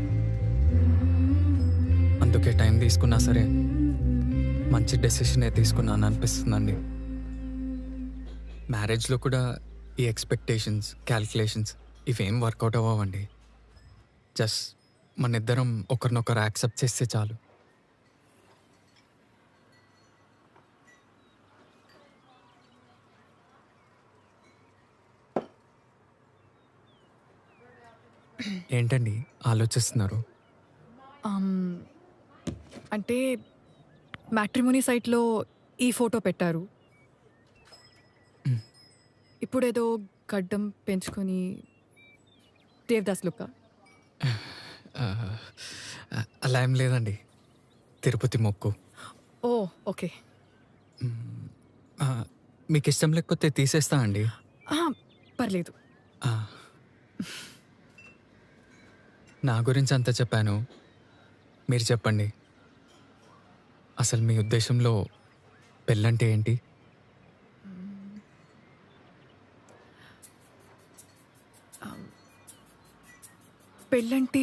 అందుకే టైం తీసుకున్నా సరే మంచి డెసిషనే తీసుకున్నాను అనిపిస్తుందండి. మ్యారేజ్లో కూడా ఈ ఎక్స్పెక్టేషన్స్, క్యాల్కులేషన్స్ ఇవేం వర్కౌట్ అవ్వండి. జస్ట్ మన ఇద్దరం ఒకరినొకరు యాక్సెప్ట్ చేస్తే చాలు. ఏంటండి ఆలోచిస్తున్నారు? అంటే మ్యాట్రిమోనీ సైట్లో ఈ ఫోటో పెట్టారు. ఇప్పుడేదో గడ్డం పెంచుకొని దేవదాస్ లుక్. అలా ఏం లేదండి, తిరుపతి మొక్కు. ఓ ఓకే. మీకు ఇష్టం లేకపోతే తీసేస్తా అండి. పర్లేదు. నా గురించి అంతా చెప్పాను, మీరు చెప్పండి. అసలు మీ ఉద్దేశంలో పెళ్ళంటే ఏంటి? పెళ్ళంటే